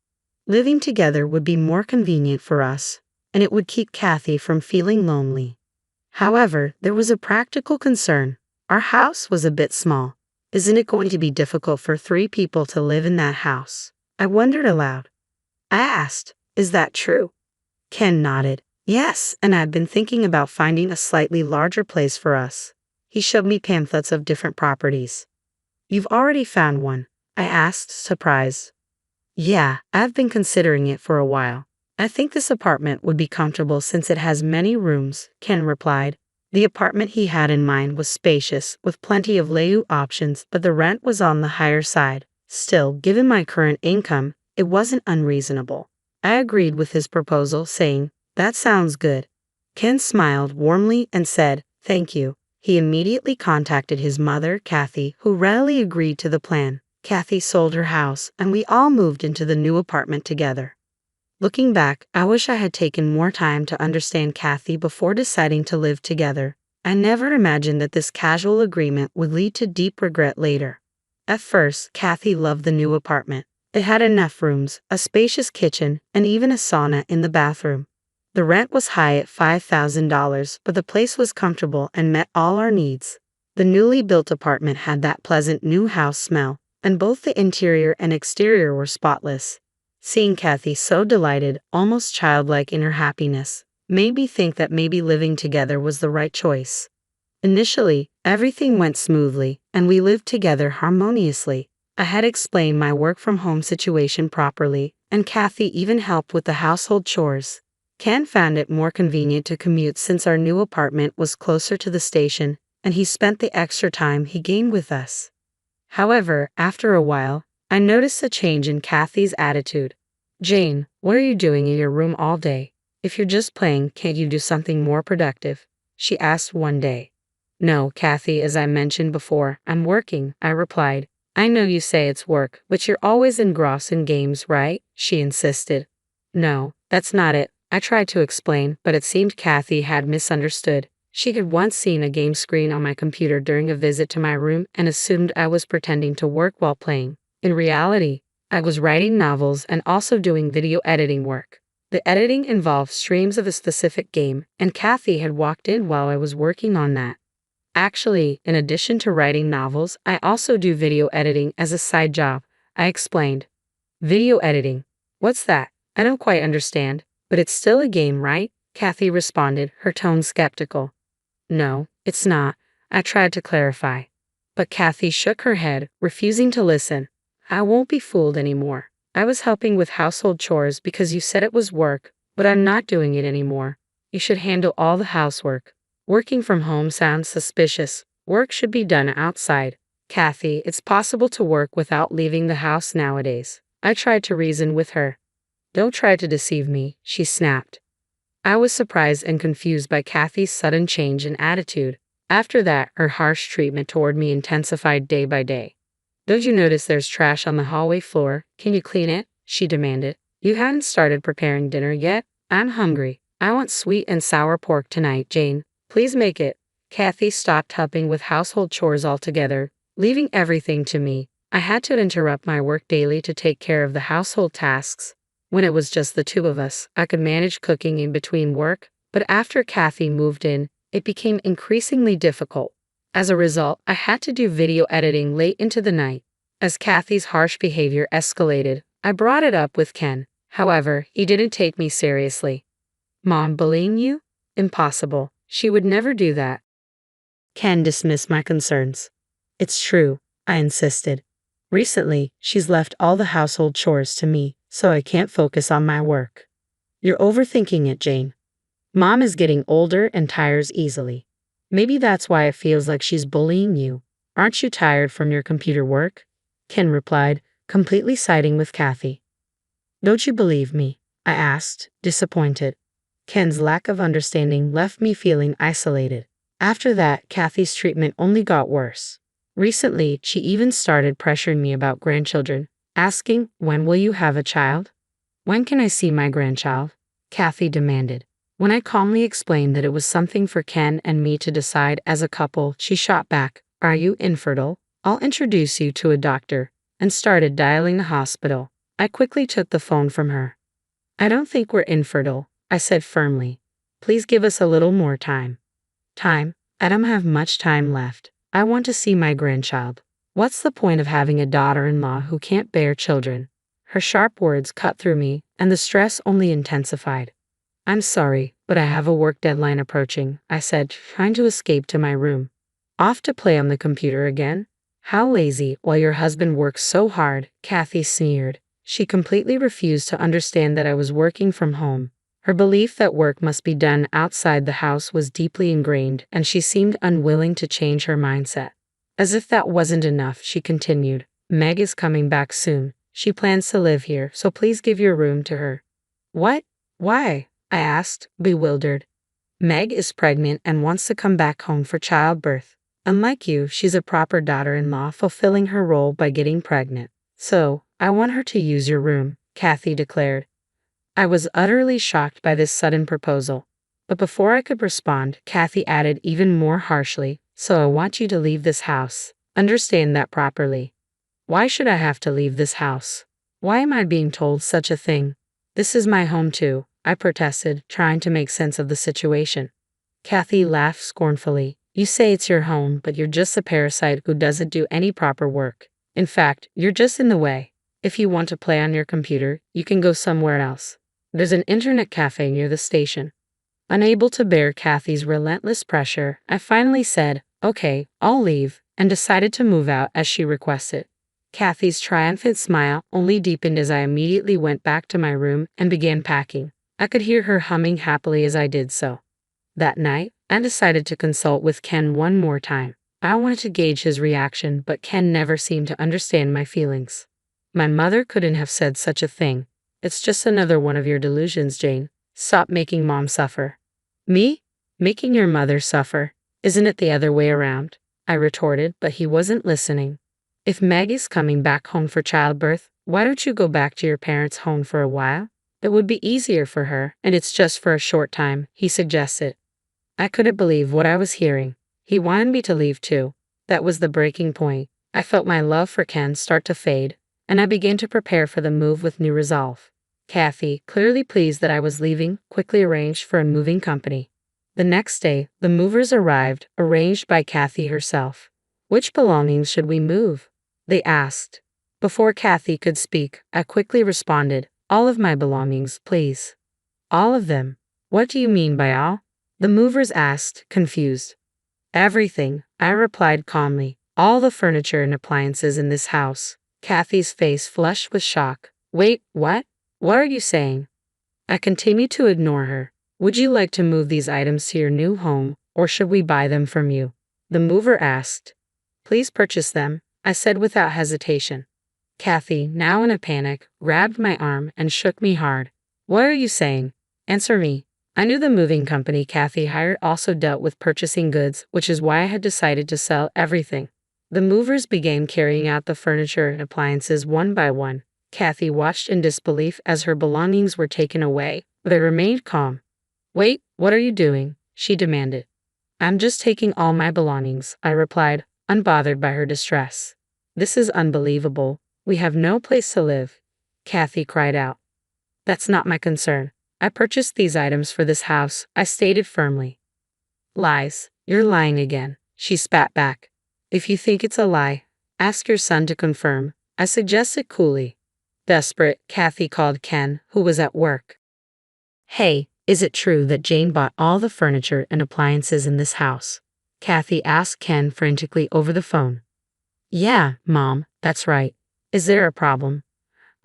Living together would be more convenient for us, and it would keep Kathy from feeling lonely. However, there was a practical concern. Our house was a bit small. Isn't it going to be difficult for 3 people to live in that house? I wondered aloud. I asked, "Is that true?" Ken nodded. "Yes, and I've been thinking about finding a slightly larger place for us." He showed me pamphlets of different properties. "You've already found one?" I asked, surprised. "Yeah, I've been considering it for a while. I think this apartment would be comfortable since it has many rooms," Ken replied. The apartment he had in mind was spacious, with plenty of layout options, but the rent was on the higher side. Still, given my current income, it wasn't unreasonable. I agreed with his proposal, saying, "That sounds good." Ken smiled warmly and said, "Thank you." He immediately contacted his mother, Kathy, who readily agreed to the plan. Kathy sold her house, and we all moved into the new apartment together. Looking back, I wish I had taken more time to understand Kathy before deciding to live together. I never imagined that this casual agreement would lead to deep regret later. At first, Kathy loved the new apartment. It had enough rooms, a spacious kitchen, and even a sauna in the bathroom. The rent was high at $5,000, but the place was comfortable and met all our needs. The newly built apartment had that pleasant new house smell, and both the interior and exterior were spotless. Seeing Kathy so delighted, almost childlike in her happiness, made me think that maybe living together was the right choice. Initially, everything went smoothly, and we lived together harmoniously. I had explained my work-from-home situation properly, and Kathy even helped with the household chores. Ken found it more convenient to commute since our new apartment was closer to the station, and he spent the extra time he gained with us. However, after a while, I noticed a change in Kathy's attitude. "Jane, what are you doing in your room all day? If you're just playing, can't you do something more productive?" she asked one day. "No, Kathy, as I mentioned before, I'm working," I replied. "I know you say it's work, but you're always engrossed in games, right?" she insisted. "No, that's not it," I tried to explain, but it seemed Kathy had misunderstood. She had once seen a game screen on my computer during a visit to my room and assumed I was pretending to work while playing. In reality, I was writing novels and also doing video editing work. The editing involved streams of a specific game, and Kathy had walked in while I was working on that. Actually, in addition to writing novels, I also do video editing as a side job, I explained. Video editing? What's that? I don't quite understand, but it's still a game, right? Kathy responded, her tone skeptical. No, it's not, I tried to clarify. But Kathy shook her head, refusing to listen. I won't be fooled anymore. I was helping with household chores because you said it was work, but I'm not doing it anymore. You should handle all the housework. Working from home sounds suspicious. Work should be done outside. Kathy, it's possible to work without leaving the house nowadays. I tried to reason with her. Don't try to deceive me, she snapped. I was surprised and confused by Kathy's sudden change in attitude. After that, her harsh treatment toward me intensified day by day. Don't you notice there's trash on the hallway floor? Can you clean it? She demanded. You hadn't started preparing dinner yet? I'm hungry. I want sweet and sour pork tonight, Jane. Please make it. Kathy stopped helping with household chores altogether, leaving everything to me. I had to interrupt my work daily to take care of the household tasks. When it was just the two of us, I could manage cooking in between work, but after Kathy moved in, it became increasingly difficult. As a result, I had to do video editing late into the night. As Kathy's harsh behavior escalated, I brought it up with Ken. However, he didn't take me seriously. Mom bullying you? Impossible. She would never do that. Ken dismissed my concerns. It's true, I insisted. Recently, she's left all the household chores to me, so I can't focus on my work. You're overthinking it, Jane. Mom is getting older and tires easily. Maybe that's why it feels like she's bullying you. Aren't you tired from your computer work? Ken replied, completely siding with Kathy. Don't you believe me? I asked, disappointed. Ken's lack of understanding left me feeling isolated. After that, Kathy's treatment only got worse. Recently, she even started pressuring me about grandchildren, asking, when will you have a child? When can I see my grandchild? Kathy demanded. When I calmly explained that it was something for Ken and me to decide as a couple, she shot back, are you infertile? I'll introduce you to a doctor, and started dialing the hospital. I quickly took the phone from her. I don't think we're infertile, I said firmly. Please give us a little more time. Time? I don't have much time left. I want to see my grandchild. What's the point of having a daughter-in-law who can't bear children? Her sharp words cut through me, and the stress only intensified. I'm sorry, but I have a work deadline approaching, I said, trying to escape to my room. Off to play on the computer again? How lazy, while your husband works so hard, Kathy sneered. She completely refused to understand that I was working from home. Her belief that work must be done outside the house was deeply ingrained, and she seemed unwilling to change her mindset. As if that wasn't enough, she continued, Meg is coming back soon. She plans to live here, so please give your room to her. What? Why? I asked, bewildered. Meg is pregnant and wants to come back home for childbirth. Unlike you, she's a proper daughter-in-law fulfilling her role by getting pregnant. So, I want her to use your room, Kathy declared. I was utterly shocked by this sudden proposal. But before I could respond, Kathy added even more harshly, so I want you to leave this house. Understand that properly. Why should I have to leave this house? Why am I being told such a thing? This is my home too, I protested, trying to make sense of the situation. Kathy laughed scornfully. You say it's your home, but you're just a parasite who doesn't do any proper work. In fact, you're just in the way. If you want to play on your computer, you can go somewhere else. There's an internet cafe near the station. Unable to bear Kathy's relentless pressure, I finally said, okay, I'll leave, and decided to move out as she requested. Kathy's triumphant smile only deepened as I immediately went back to my room and began packing. I could hear her humming happily as I did so. That night, I decided to consult with Ken one more time. I wanted to gauge his reaction, but Ken never seemed to understand my feelings. My mother couldn't have said such a thing. It's just another one of your delusions, Jane. Stop making Mom suffer. Me? Making your mother suffer? Isn't it the other way around? I retorted, but he wasn't listening. If Maggie's coming back home for childbirth, why don't you go back to your parents' home for a while? It would be easier for her, and it's just for a short time, he suggested. I couldn't believe what I was hearing. He wanted me to leave too. That was the breaking point. I felt my love for Ken start to fade, and I began to prepare for the move with new resolve. Kathy, clearly pleased that I was leaving, quickly arranged for a moving company. The next day, the movers arrived, arranged by Kathy herself. "Which belongings should we move?" they asked. Before Kathy could speak, I quickly responded, "All of my belongings, please." "All of them? What do you mean by all?" the movers asked, confused. "Everything," I replied calmly. "All the furniture and appliances in this house." Kathy's face flushed with shock. "Wait, what? What are you saying?" I continued to ignore her. "Would you like to move these items to your new home, or should we buy them from you?" the mover asked. "Please purchase them," I said without hesitation. Kathy, now in a panic, grabbed my arm and shook me hard. "What are you saying? Answer me." I knew the moving company Kathy hired also dealt with purchasing goods, which is why I had decided to sell everything. The movers began carrying out the furniture and appliances one by one. Kathy watched in disbelief as her belongings were taken away, but I remained calm. "Wait, what are you doing?" she demanded. "I'm just taking all my belongings," I replied, unbothered by her distress. "This is unbelievable. We have no place to live," Kathy cried out. "That's not my concern. I purchased these items for this house," I stated firmly. "Lies. You're lying again," she spat back. "If you think it's a lie, ask your son to confirm," I suggested coolly. Desperate, Kathy called Ken, who was at work. "Hey, is it true that Jane bought all the furniture and appliances in this house?" Kathy asked Ken frantically over the phone. "Yeah, Mom, that's right. Is there a problem?"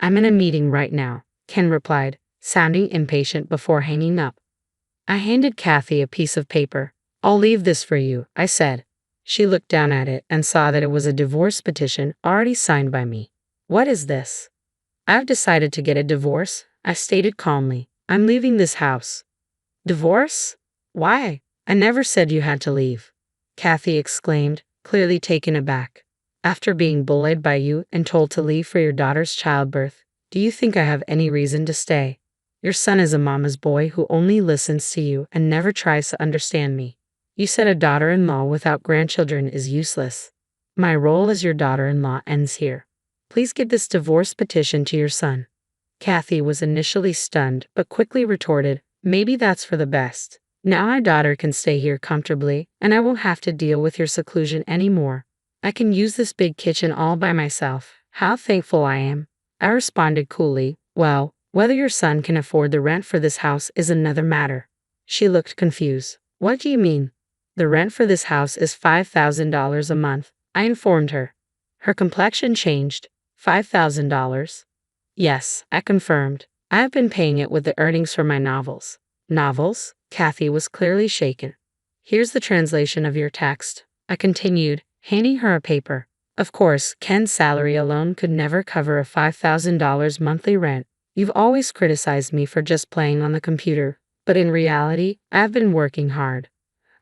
"I'm in a meeting right now," Ken replied, sounding impatient before hanging up. I handed Kathy a piece of paper. "I'll leave this for you," I said. She looked down at it and saw that it was a divorce petition already signed by me. "What is this?" "I've decided to get a divorce," I stated calmly. "I'm leaving this house." "Divorce? Why? I never said you had to leave," Kathy exclaimed, clearly taken aback. "After being bullied by you and told to leave for your daughter's childbirth, do you think I have any reason to stay? Your son is a mama's boy who only listens to you and never tries to understand me. You said a daughter-in-law without grandchildren is useless. My role as your daughter-in-law ends here. Please give this divorce petition to your son." Kathy was initially stunned, but quickly retorted, "Maybe that's for the best. Now my daughter can stay here comfortably, and I won't have to deal with your seclusion anymore. I can use this big kitchen all by myself. How thankful I am." I responded coolly, "Well, whether your son can afford the rent for this house is another matter." She looked confused. "What do you mean?" "The rent for this house is $5,000 a month," I informed her. Her complexion changed. $5,000? "Yes," I confirmed. "I have been paying it with the earnings from my novels." "Novels?" Kathy was clearly shaken. "Here's the translation of your text," I continued, handing her a paper. Of course, Ken's salary alone could never cover a $5,000 monthly rent. "You've always criticized me for just playing on the computer, but in reality, I've been working hard.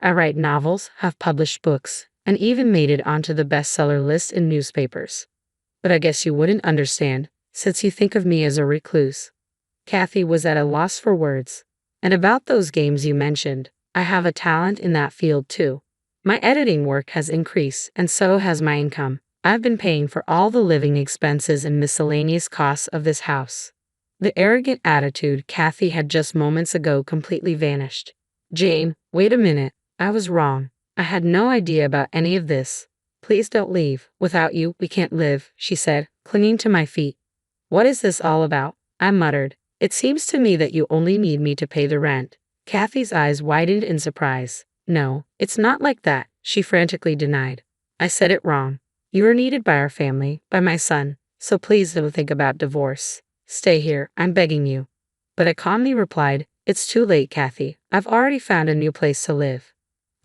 I write novels, have published books, and even made it onto the bestseller list in newspapers. But I guess you wouldn't understand, since you think of me as a recluse." Kathy was at a loss for words. "And about those games you mentioned, I have a talent in that field too. My editing work has increased, and so has my income. I've been paying for all the living expenses and miscellaneous costs of this house." The arrogant attitude Kathy had just moments ago completely vanished. "Jane, wait a minute. I was wrong. I had no idea about any of this. Please don't leave. Without you, we can't live," she said, clinging to my feet. "What is this all about?" I muttered. "It seems to me that you only need me to pay the rent." Kathy's eyes widened in surprise. "No, it's not like that," she frantically denied. "I said it wrong. You are needed by our family, by my son, so please don't think about divorce. Stay here, I'm begging you." But I calmly replied, "It's too late, Kathy. I've already found a new place to live.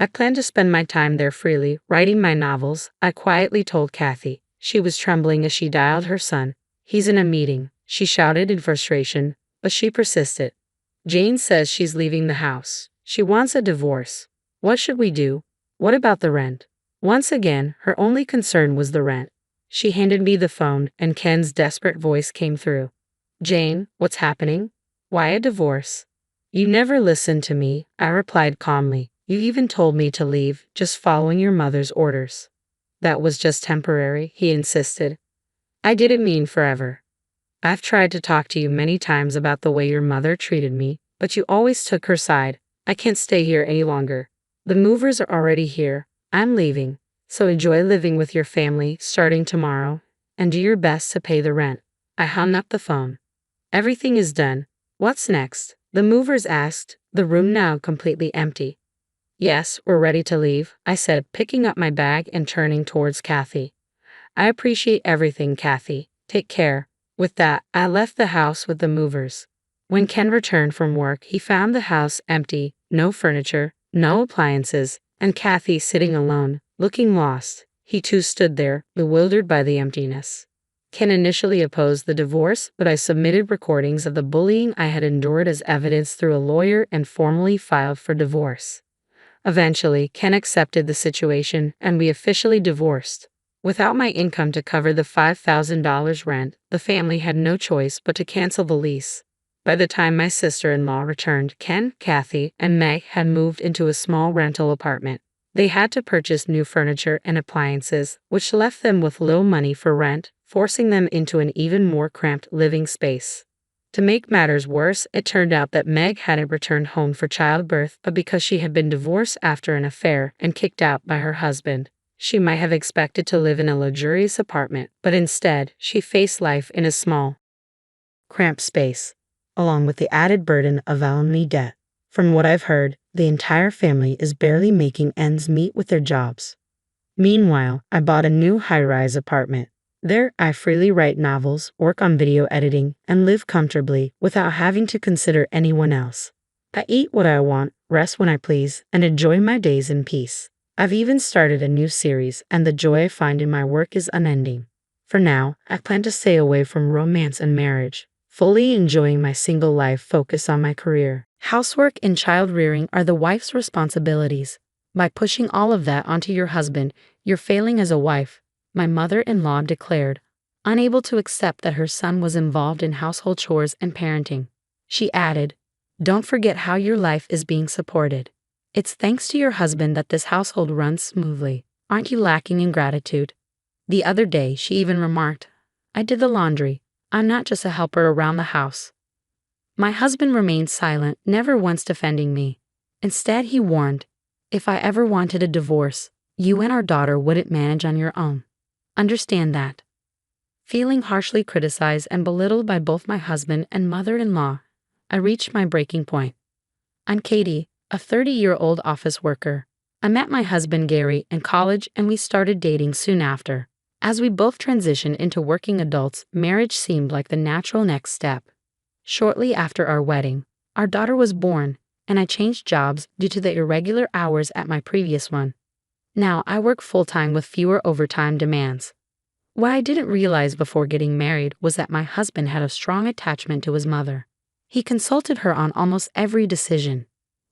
I plan to spend my time there freely, writing my novels," I quietly told Kathy. She was trembling as she dialed her son. "He's in a meeting," she shouted in frustration, but she persisted. "Jane says she's leaving the house. She wants a divorce. What should we do? What about the rent?" Once again, her only concern was the rent. She handed me the phone, and Ken's desperate voice came through. "Jane, what's happening? Why a divorce?" "You never listened to me," I replied calmly. "You even told me to leave, just following your mother's orders." "That was just temporary," he insisted. "I didn't mean forever. I've tried to talk to you many times about the way your mother treated me, but you always took her side. I can't stay here any longer. The movers are already here. I'm leaving. So enjoy living with your family starting tomorrow, and do your best to pay the rent. I hung up the phone. Everything is done. What's next? The movers asked, the room now completely empty. Yes, we're ready to leave, I said, picking up my bag and turning towards Kathy. I appreciate everything, Kathy. Take care. With that, I left the house with the movers. When Ken returned from work, he found the house empty, no furniture, no appliances, and Kathy sitting alone, looking lost. He too stood there, bewildered by the emptiness. Ken initially opposed the divorce, but I submitted recordings of the bullying I had endured as evidence through a lawyer and formally filed for divorce. Eventually, Ken accepted the situation, and we officially divorced. Without my income to cover the $5,000 rent, the family had no choice but to cancel the lease. By the time my sister-in-law returned, Ken, Kathy, and Meg had moved into a small rental apartment. They had to purchase new furniture and appliances, which left them with little money for rent, forcing them into an even more cramped living space. To make matters worse, it turned out that Meg hadn't returned home for childbirth, but because she had been divorced after an affair and kicked out by her husband. She might have expected to live in a luxurious apartment, but instead, she faced life in a small, cramped space, along with the added burden of alimony debt. From what I've heard, the entire family is barely making ends meet with their jobs. Meanwhile, I bought a new high-rise apartment. There, I freely write novels, work on video editing, and live comfortably without having to consider anyone else. I eat what I want, rest when I please, and enjoy my days in peace. I've even started a new series, and the joy I find in my work is unending. For now, I plan to stay away from romance and marriage, fully enjoying my single life focused on my career. Housework and child rearing are the wife's responsibilities. By pushing all of that onto your husband, you're failing as a wife, my mother-in-law declared, unable to accept that her son was involved in household chores and parenting. She added, "Don't forget how your life is being supported. It's thanks to your husband that this household runs smoothly. Aren't you lacking in gratitude?" The other day, she even remarked, "I did the laundry. I'm not just a helper around the house." My husband remained silent, never once defending me. Instead, he warned, "If I ever wanted a divorce, you and our daughter wouldn't manage on your own. Understand that." Feeling harshly criticized and belittled by both my husband and mother-in-law, I reached my breaking point. I'm Katie, a 30-year-old office worker. I met my husband Gary in college and we started dating soon after. As we both transitioned into working adults, marriage seemed like the natural next step. Shortly after our wedding, our daughter was born, and I changed jobs due to the irregular hours at my previous one. Now I work full-time with fewer overtime demands. What I didn't realize before getting married was that my husband had a strong attachment to his mother. He consulted her on almost every decision.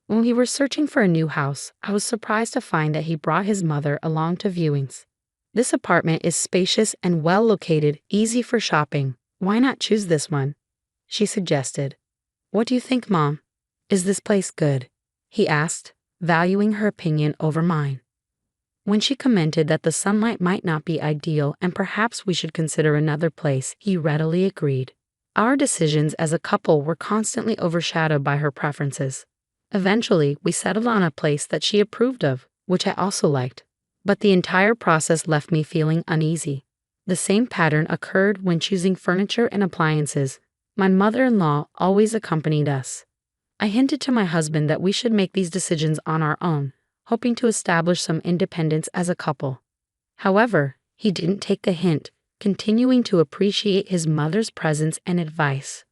When we were searching for a new house, I was surprised to find that he brought his mother along to viewings. "This apartment is spacious and well located, easy for shopping. Why not choose this one?" she suggested. "What do you think, Mom? Is this place good?" he asked, valuing her opinion over mine. When she commented that the sunlight might not be ideal and perhaps we should consider another place, he readily agreed. Our decisions as a couple were constantly overshadowed by her preferences. Eventually, we settled on a place that she approved of, which I also liked. But the entire process left me feeling uneasy. The same pattern occurred when choosing furniture and appliances. My mother-in-law always accompanied us. I hinted to my husband that we should make these decisions on our own, hoping to establish some independence as a couple. However, he didn't take the hint, continuing to appreciate his mother's presence and advice.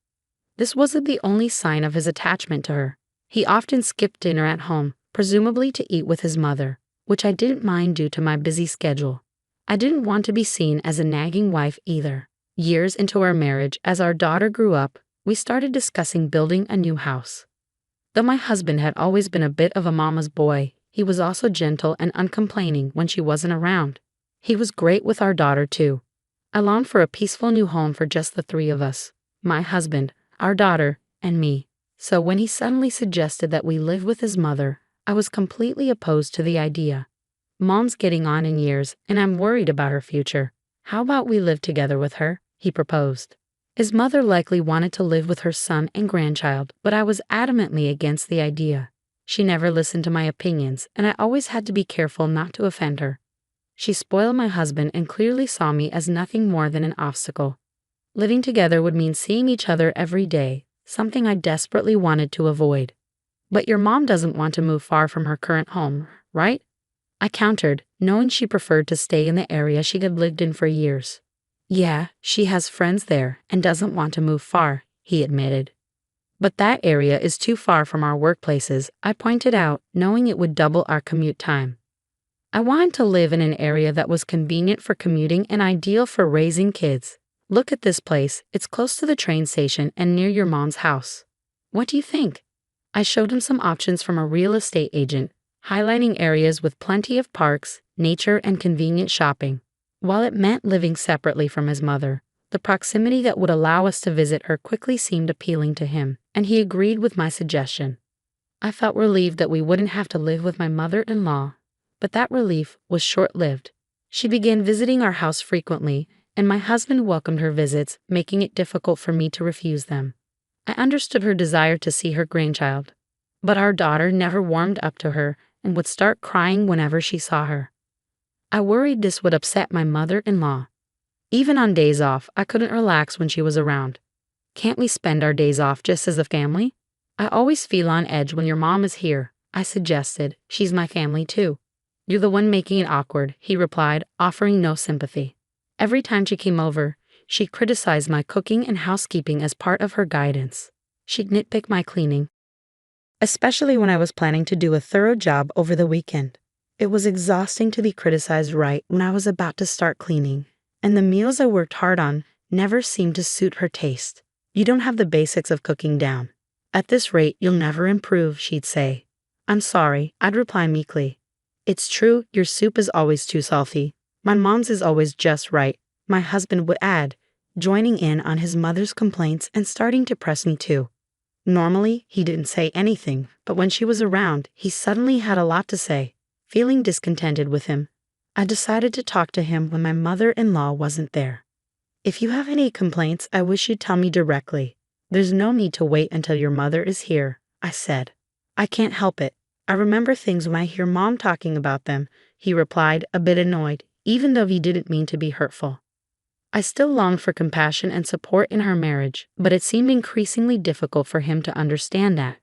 This wasn't the only sign of his attachment to her. He often skipped dinner at home, presumably to eat with his mother, which I didn't mind due to my busy schedule. I didn't want to be seen as a nagging wife either. Years into our marriage, as our daughter grew up, we started discussing building a new house. Though my husband had always been a bit of a mama's boy, he was also gentle and uncomplaining when she wasn't around. He was great with our daughter too. I longed for a peaceful new home for just the three of us, my husband, our daughter, and me. So when he suddenly suggested that we live with his mother, I was completely opposed to the idea. Mom's getting on in years, and I'm worried about her future. How about we live together with her? He proposed. His mother likely wanted to live with her son and grandchild, but I was adamantly against the idea. She never listened to my opinions, and I always had to be careful not to offend her. She spoiled my husband and clearly saw me as nothing more than an obstacle. Living together would mean seeing each other every day, something I desperately wanted to avoid. But your mom doesn't want to move far from her current home, right? I countered, knowing she preferred to stay in the area she had lived in for years. Yeah, she has friends there and doesn't want to move far, he admitted. But that area is too far from our workplaces, I pointed out, knowing it would double our commute time. I wanted to live in an area that was convenient for commuting and ideal for raising kids. Look at this place, it's close to the train station and near your mom's house. What do you think? I showed him some options from a real estate agent, highlighting areas with plenty of parks, nature, and convenient shopping. While it meant living separately from his mother, the proximity that would allow us to visit her quickly seemed appealing to him, and he agreed with my suggestion. I felt relieved that we wouldn't have to live with my mother-in-law, but that relief was short-lived. She began visiting our house frequently, and my husband welcomed her visits, making it difficult for me to refuse them. I understood her desire to see her grandchild, but our daughter never warmed up to her and would start crying whenever she saw her. I worried this would upset my mother-in-law. Even on days off, I couldn't relax when she was around. Can't we spend our days off just as a family? I always feel on edge when your mom is here, I suggested. She's my family too. You're the one making it awkward, he replied, offering no sympathy. Every time she came over, she criticized my cooking and housekeeping as part of her guidance. She'd nitpick my cleaning, especially when I was planning to do a thorough job over the weekend. It was exhausting to be criticized right when I was about to start cleaning, and the meals I worked hard on never seemed to suit her taste. You don't have the basics of cooking down. At this rate, you'll never improve, she'd say. I'm sorry, I'd reply meekly. It's true, your soup is always too salty. My mom's is always just right, my husband would add, joining in on his mother's complaints and starting to press me too. Normally, he didn't say anything, but when she was around, he suddenly had a lot to say. Feeling discontented with him, I decided to talk to him when my mother-in-law wasn't there. If you have any complaints, I wish you'd tell me directly. There's no need to wait until your mother is here, I said. I can't help it. I remember things when I hear Mom talking about them, he replied, a bit annoyed, even though he didn't mean to be hurtful. I still longed for compassion and support in her marriage, but it seemed increasingly difficult for him to understand that.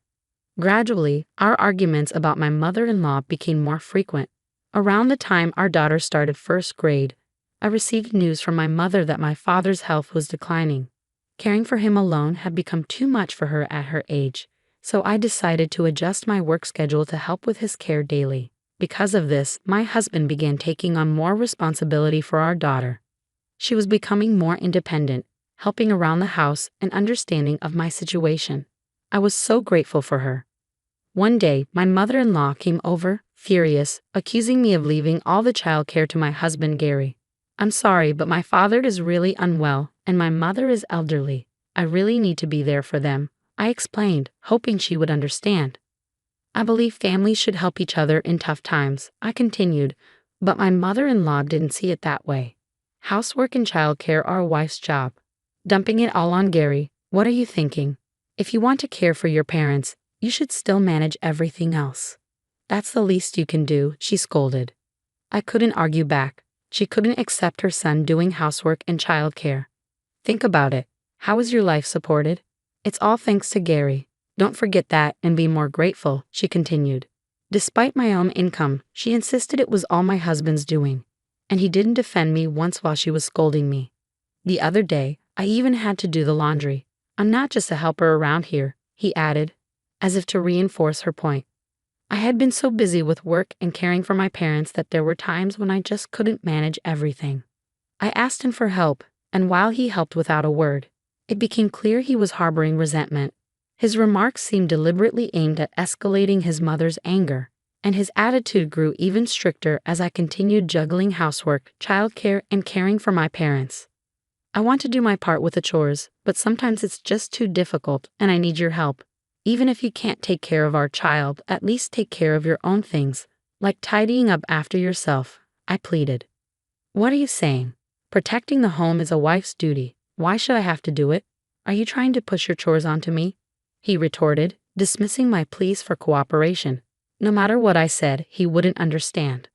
Gradually, our arguments about my mother-in-law became more frequent. Around the time our daughter started first grade, I received news from my mother that my father's health was declining. Caring for him alone had become too much for her at her age, so I decided to adjust my work schedule to help with his care daily. Because of this, my husband began taking on more responsibility for our daughter. She was becoming more independent, helping around the house and understanding of my situation. I was so grateful for her. One day, my mother-in-law came over, furious, accusing me of leaving all the childcare to my husband Gary. I'm sorry, but my father is really unwell, and my mother is elderly. I really need to be there for them, I explained, hoping she would understand. I believe families should help each other in tough times, I continued, but my mother-in-law didn't see it that way. Housework and childcare are a wife's job. Dumping it all on Gary, what are you thinking? If you want to care for your parents, you should still manage everything else. That's the least you can do, she scolded. I couldn't argue back. She couldn't accept her son doing housework and childcare. Think about it. How is your life supported? It's all thanks to Gary. Don't forget that and be more grateful, she continued. Despite my own income, she insisted it was all my husband's doing, and he didn't defend me once while she was scolding me. The other day, I even had to do the laundry. I'm not just a helper around here, he added, as if to reinforce her point. I had been so busy with work and caring for my parents that there were times when I just couldn't manage everything. I asked him for help, and while he helped without a word, it became clear he was harboring resentment. His remarks seemed deliberately aimed at escalating his mother's anger, and his attitude grew even stricter as I continued juggling housework, childcare, and caring for my parents. I want to do my part with the chores, but sometimes it's just too difficult, and I need your help. Even if you can't take care of our child, at least take care of your own things, like tidying up after yourself, I pleaded. What are you saying? Protecting the home is a wife's duty. Why should I have to do it? Are you trying to push your chores onto me? He retorted, dismissing my pleas for cooperation. No matter what I said, he wouldn't understand.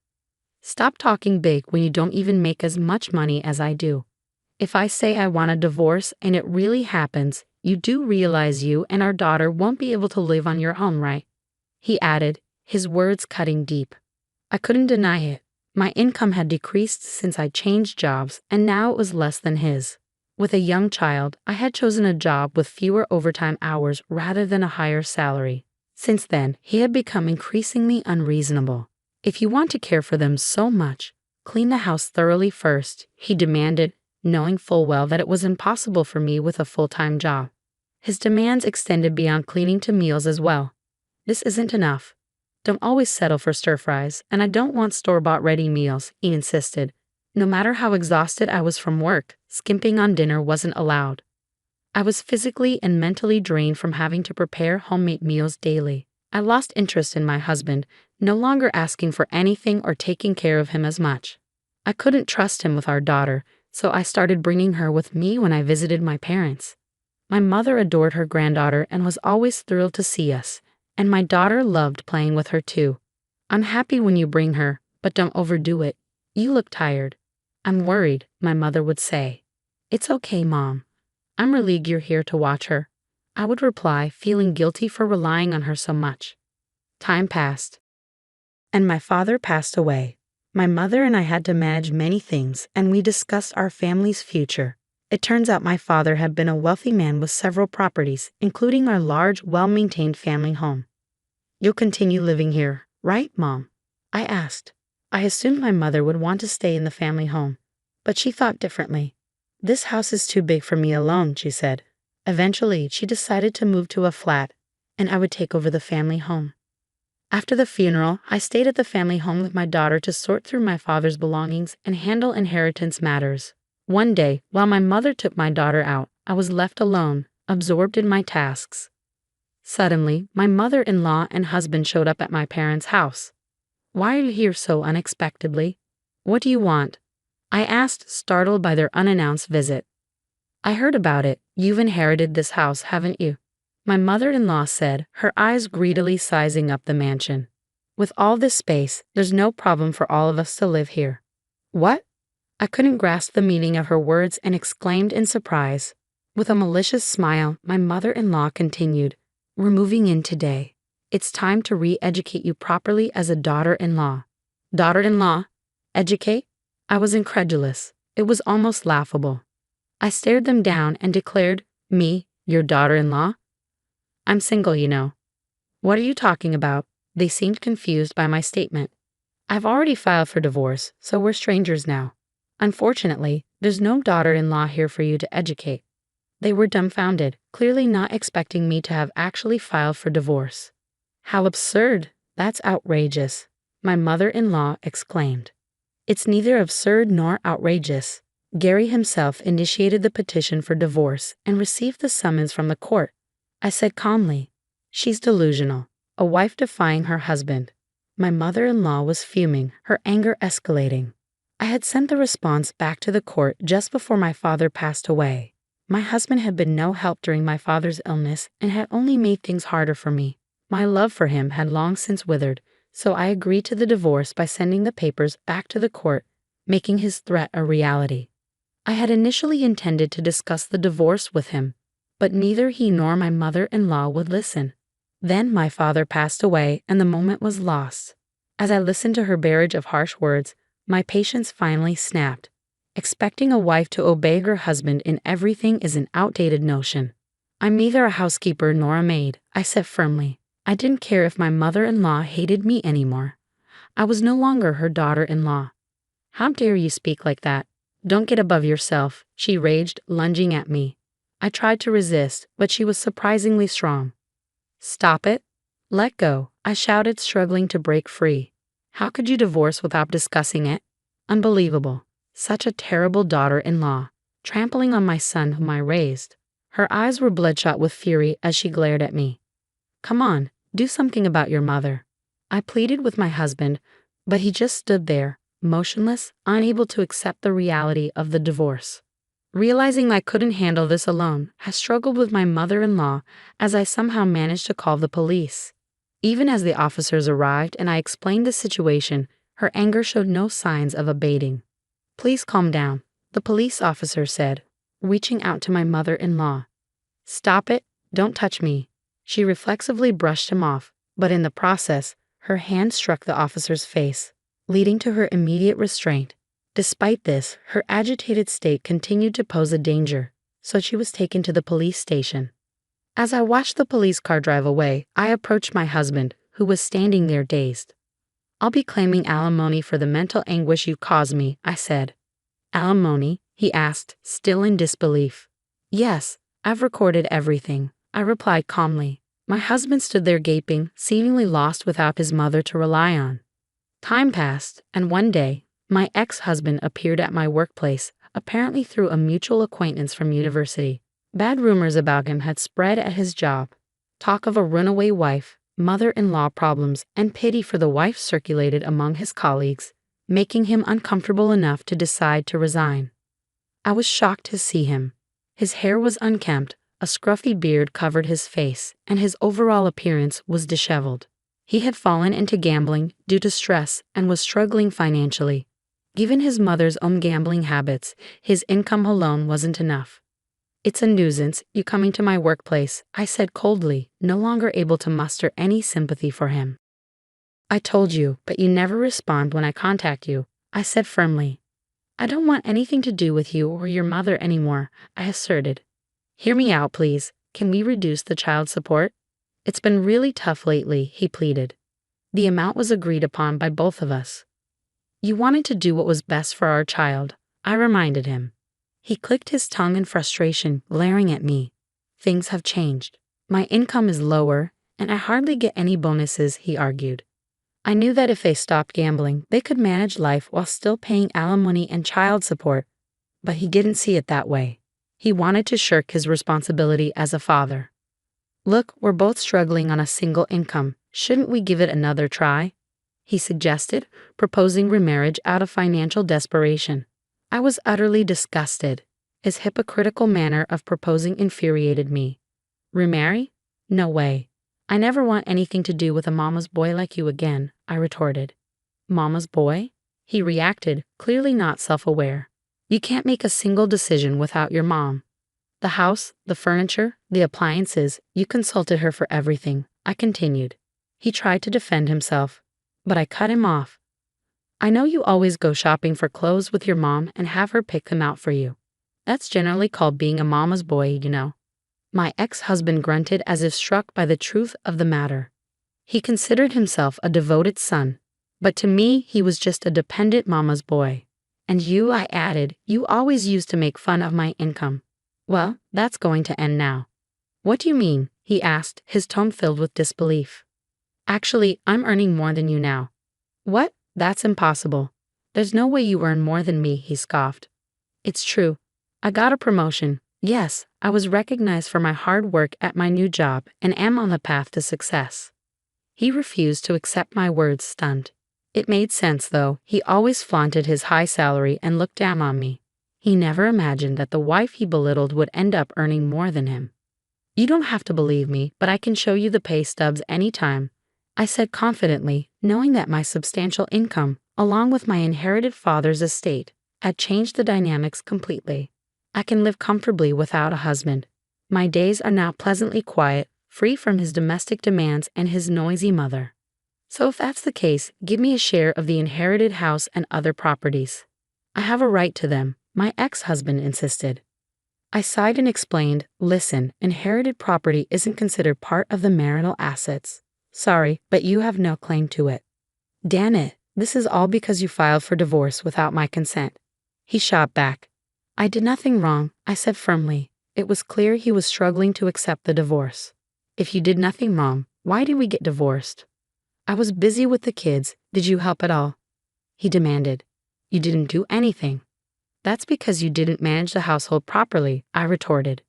Stop talking big when you don't even make as much money as I do. If I say I want a divorce and it really happens, you do realize you and our daughter won't be able to live on your own, right? He added, his words cutting deep. I couldn't deny it. My income had decreased since I changed jobs, and now it was less than his. With a young child, I had chosen a job with fewer overtime hours rather than a higher salary. Since then, he had become increasingly unreasonable. If you want to care for them so much, clean the house thoroughly first, he demanded, knowing full well that it was impossible for me with a full-time job. His demands extended beyond cleaning to meals as well. This isn't enough. Don't always settle for stir-fries, and I don't want store-bought ready meals, he insisted. No matter how exhausted I was from work, skimping on dinner wasn't allowed. I was physically and mentally drained from having to prepare homemade meals daily. I lost interest in my husband, no longer asking for anything or taking care of him as much. I couldn't trust him with our daughter, so I started bringing her with me when I visited my parents. My mother adored her granddaughter and was always thrilled to see us, and my daughter loved playing with her too. I'm happy when you bring her, but don't overdo it. You look tired. I'm worried, my mother would say. It's okay, Mom. I'm relieved you're here to watch her, I would reply, feeling guilty for relying on her so much. Time passed, and my father passed away. My mother and I had to manage many things, and we discussed our family's future. It turns out my father had been a wealthy man with several properties, including our large, well-maintained family home. You'll continue living here, right, Mom? I asked. I assumed my mother would want to stay in the family home, but she thought differently. This house is too big for me alone, she said. Eventually, she decided to move to a flat, and I would take over the family home. After the funeral, I stayed at the family home with my daughter to sort through my father's belongings and handle inheritance matters. One day, while my mother took my daughter out, I was left alone, absorbed in my tasks. Suddenly, my mother-in-law and husband showed up at my parents' house. Why are you here so unexpectedly? What do you want? I asked, startled by their unannounced visit. I heard about it. You've inherited this house, haven't you? My mother-in-law said, her eyes greedily sizing up the mansion. With all this space, there's no problem for all of us to live here. What? I couldn't grasp the meaning of her words and exclaimed in surprise. With a malicious smile, my mother-in-law continued, We're moving in today. It's time to re-educate you properly as a daughter-in-law. Daughter-in-law? Educate? I was incredulous. It was almost laughable. I stared them down and declared, Me, your daughter-in-law? I'm single, you know. What are you talking about? They seemed confused by my statement. I've already filed for divorce, so we're strangers now. Unfortunately, there's no daughter-in-law here for you to educate. They were dumbfounded, clearly not expecting me to have actually filed for divorce. How absurd! That's outrageous, my mother-in-law exclaimed. It's neither absurd nor outrageous. Gary himself initiated the petition for divorce and received the summons from the court. I said calmly, She's delusional, a wife defying her husband. My mother-in-law was fuming, her anger escalating. I had sent the response back to the court just before my father passed away. My husband had been no help during my father's illness and had only made things harder for me. My love for him had long since withered, so I agreed to the divorce by sending the papers back to the court, making his threat a reality. I had initially intended to discuss the divorce with him, but neither he nor my mother-in-law would listen. Then my father passed away and the moment was lost. As I listened to her barrage of harsh words, my patience finally snapped. Expecting a wife to obey her husband in everything is an outdated notion. I'm neither a housekeeper nor a maid, I said firmly. I didn't care if my mother-in-law hated me anymore. I was no longer her daughter-in-law. How dare you speak like that? Don't get above yourself, she raged, lunging at me. I tried to resist, but she was surprisingly strong. Stop it. Let go, I shouted, struggling to break free. How could you divorce without discussing it? Unbelievable. Such a terrible daughter-in-law, trampling on my son whom I raised. Her eyes were bloodshot with fury as she glared at me. Come on, do something about your mother. I pleaded with my husband, but he just stood there, motionless, unable to accept the reality of the divorce. Realizing I couldn't handle this alone, I struggled with my mother-in-law as I somehow managed to call the police. Even as the officers arrived and I explained the situation, her anger showed no signs of abating. "Please calm down," the police officer said, reaching out to my mother-in-law. "Stop it, don't touch me." She reflexively brushed him off, but in the process, her hand struck the officer's face, leading to her immediate restraint. Despite this, her agitated state continued to pose a danger, so she was taken to the police station. As I watched the police car drive away, I approached my husband, who was standing there dazed. "I'll be claiming alimony for the mental anguish you caused me," I said. "Alimony?" he asked, still in disbelief. "Yes, I've recorded everything," I replied calmly. My husband stood there gaping, seemingly lost without his mother to rely on. Time passed, and one day, my ex-husband appeared at my workplace, apparently through a mutual acquaintance from university. Bad rumors about him had spread at his job. Talk of a runaway wife, mother-in-law problems, and pity for the wife circulated among his colleagues, making him uncomfortable enough to decide to resign. I was shocked to see him. His hair was unkempt, a scruffy beard covered his face, and his overall appearance was disheveled. He had fallen into gambling due to stress and was struggling financially. Given his mother's own gambling habits, his income alone wasn't enough. "It's a nuisance, you coming to my workplace," I said coldly, no longer able to muster any sympathy for him. "I told you, but you never respond when I contact you," I said firmly. "I don't want anything to do with you or your mother anymore," I asserted. "Hear me out, please. Can we reduce the child support? It's been really tough lately," he pleaded. The amount was agreed upon by both of us. "You wanted to do what was best for our child," I reminded him. He clicked his tongue in frustration, glaring at me. "Things have changed. My income is lower, and I hardly get any bonuses," he argued. I knew that if they stopped gambling, they could manage life while still paying alimony and child support, but he didn't see it that way. He wanted to shirk his responsibility as a father. "Look, we're both struggling on a single income. Shouldn't we give it another try?" he suggested, proposing remarriage out of financial desperation. I was utterly disgusted. His hypocritical manner of proposing infuriated me. "Remarry? No way. I never want anything to do with a mama's boy like you again," I retorted. "Mama's boy?" he reacted, clearly not self-aware. "You can't make a single decision without your mom. The house, the furniture, the appliances, you consulted her for everything," I continued. He tried to defend himself, but I cut him off. "I know you always go shopping for clothes with your mom and have her pick them out for you. That's generally called being a mama's boy, you know." My ex-husband grunted as if struck by the truth of the matter. He considered himself a devoted son, but to me he was just a dependent mama's boy. "And you," I added, "you always used to make fun of my income. Well, that's going to end now." "What do you mean?" he asked, his tone filled with disbelief. "Actually, I'm earning more than you now." "What? That's impossible. There's no way you earn more than me," he scoffed. "It's true. I got a promotion. Yes, I was recognized for my hard work at my new job and am on the path to success." He refused to accept my words, stunned. It made sense, though. He always flaunted his high salary and looked down on me. He never imagined that the wife he belittled would end up earning more than him. "You don't have to believe me, but I can show you the pay stubs anytime," I said confidently, knowing that my substantial income, along with my inherited father's estate, had changed the dynamics completely. I can live comfortably without a husband. My days are now pleasantly quiet, free from his domestic demands and his noisy mother. "So if that's the case, give me a share of the inherited house and other properties." "I have a right to them," my ex-husband insisted. I sighed and explained, "Listen, inherited property isn't considered part of the marital assets. Sorry, but you have no claim to it." "Damn it, this is all because you filed for divorce without my consent," he shot back. "I did nothing wrong," I said firmly. It was clear he was struggling to accept the divorce. "If you did nothing wrong, why did we get divorced?" "I was busy with the kids. Did you help at all?" he demanded. "You didn't do anything." "That's because you didn't manage the household properly," I retorted.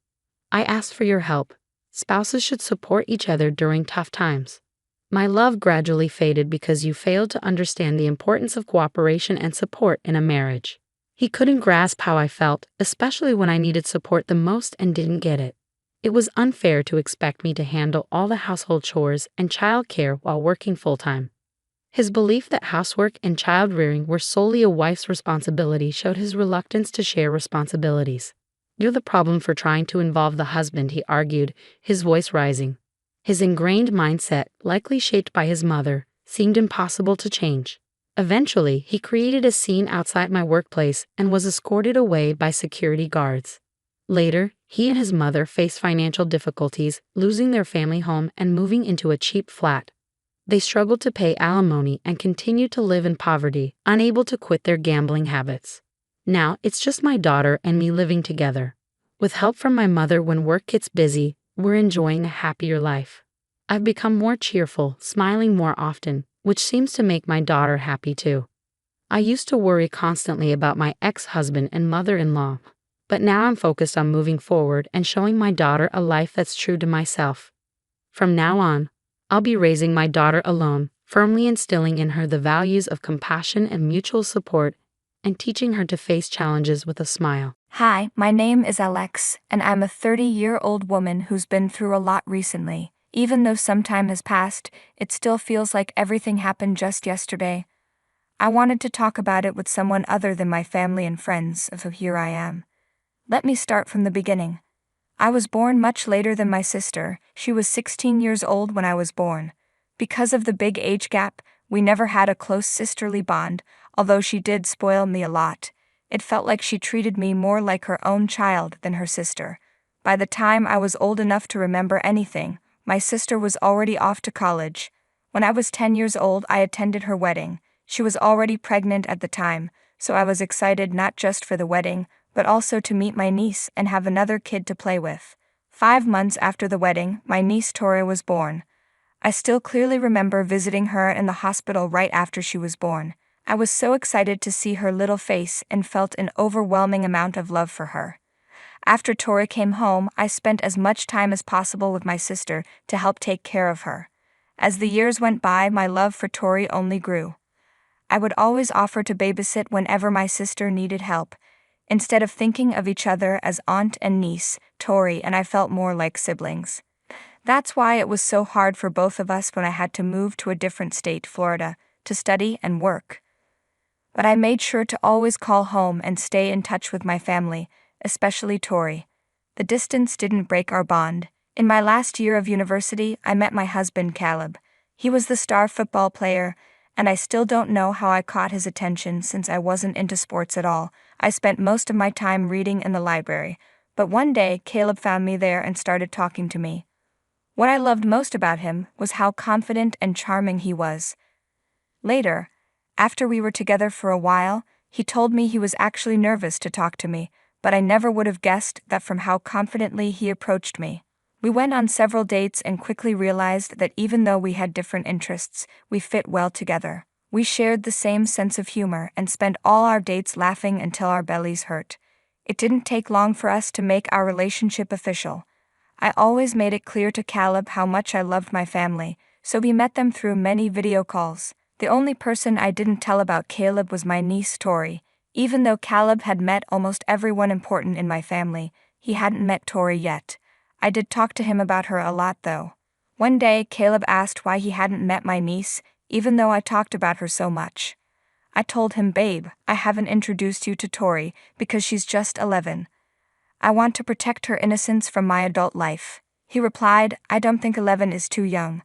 "I asked for your help. Spouses should support each other during tough times. My love gradually faded because you failed to understand the importance of cooperation and support in a marriage." He couldn't grasp how I felt, especially when I needed support the most and didn't get it. It was unfair to expect me to handle all the household chores and childcare while working full-time. His belief that housework and child-rearing were solely a wife's responsibility showed his reluctance to share responsibilities. "You're the problem for trying to involve the husband," he argued, his voice rising. His ingrained mindset, likely shaped by his mother, seemed impossible to change. Eventually, he created a scene outside my workplace and was escorted away by security guards. Later, he and his mother faced financial difficulties, losing their family home and moving into a cheap flat. They struggled to pay alimony and continued to live in poverty, unable to quit their gambling habits. Now, it's just my daughter and me living together. With help from my mother when work gets busy, we're enjoying a happier life. I've become more cheerful, smiling more often, which seems to make my daughter happy too. I used to worry constantly about my ex-husband and mother-in-law, but now I'm focused on moving forward and showing my daughter a life that's true to myself. From now on, I'll be raising my daughter alone, firmly instilling in her the values of compassion and mutual support, and teaching her to face challenges with a smile." Hi, my name is Alex, and I'm a 30-year-old woman who's been through a lot recently. Even though some time has passed, it still feels like everything happened just yesterday. I wanted to talk about it with someone other than my family and friends, so here I am. Let me start from the beginning. I was born much later than my sister. She was 16 years old when I was born. Because of the big age gap, we never had a close sisterly bond, although she did spoil me a lot. It felt like she treated me more like her own child than her sister. By the time I was old enough to remember anything, my sister was already off to college. When I was 10 years old, I attended her wedding. She was already pregnant at the time, so I was excited not just for the wedding, but also to meet my niece and have another kid to play with. 5 months after the wedding, my niece Tori was born. I still clearly remember visiting her in the hospital right after she was born. I was so excited to see her little face and felt an overwhelming amount of love for her. After Tori came home, I spent as much time as possible with my sister to help take care of her. As the years went by, my love for Tori only grew. I would always offer to babysit whenever my sister needed help. Instead of thinking of each other as aunt and niece, Tori and I felt more like siblings. That's why it was so hard for both of us when I had to move to a different state, Florida, to study and work. But I made sure to always call home and stay in touch with my family, especially Tori. The distance didn't break our bond. In my last year of university, I met my husband, Caleb. He was the star football player, and I still don't know how I caught his attention since I wasn't into sports at all. I spent most of my time reading in the library, but one day Caleb found me there and started talking to me. What I loved most about him was how confident and charming he was. Later, after we were together for a while, he told me he was actually nervous to talk to me, but I never would have guessed that from how confidently he approached me. We went on several dates and quickly realized that even though we had different interests, we fit well together. We shared the same sense of humor and spent all our dates laughing until our bellies hurt. It didn't take long for us to make our relationship official. I always made it clear to Caleb how much I loved my family, so we met them through many video calls. The only person I didn't tell about Caleb was my niece Tori. Even though Caleb had met almost everyone important in my family, he hadn't met Tori yet. I did talk to him about her a lot though. One day, Caleb asked why he hadn't met my niece, even though I talked about her so much. I told him, "Babe, I haven't introduced you to Tori because she's just 11. I want to protect her innocence from my adult life." He replied, "I don't think 11 is too young.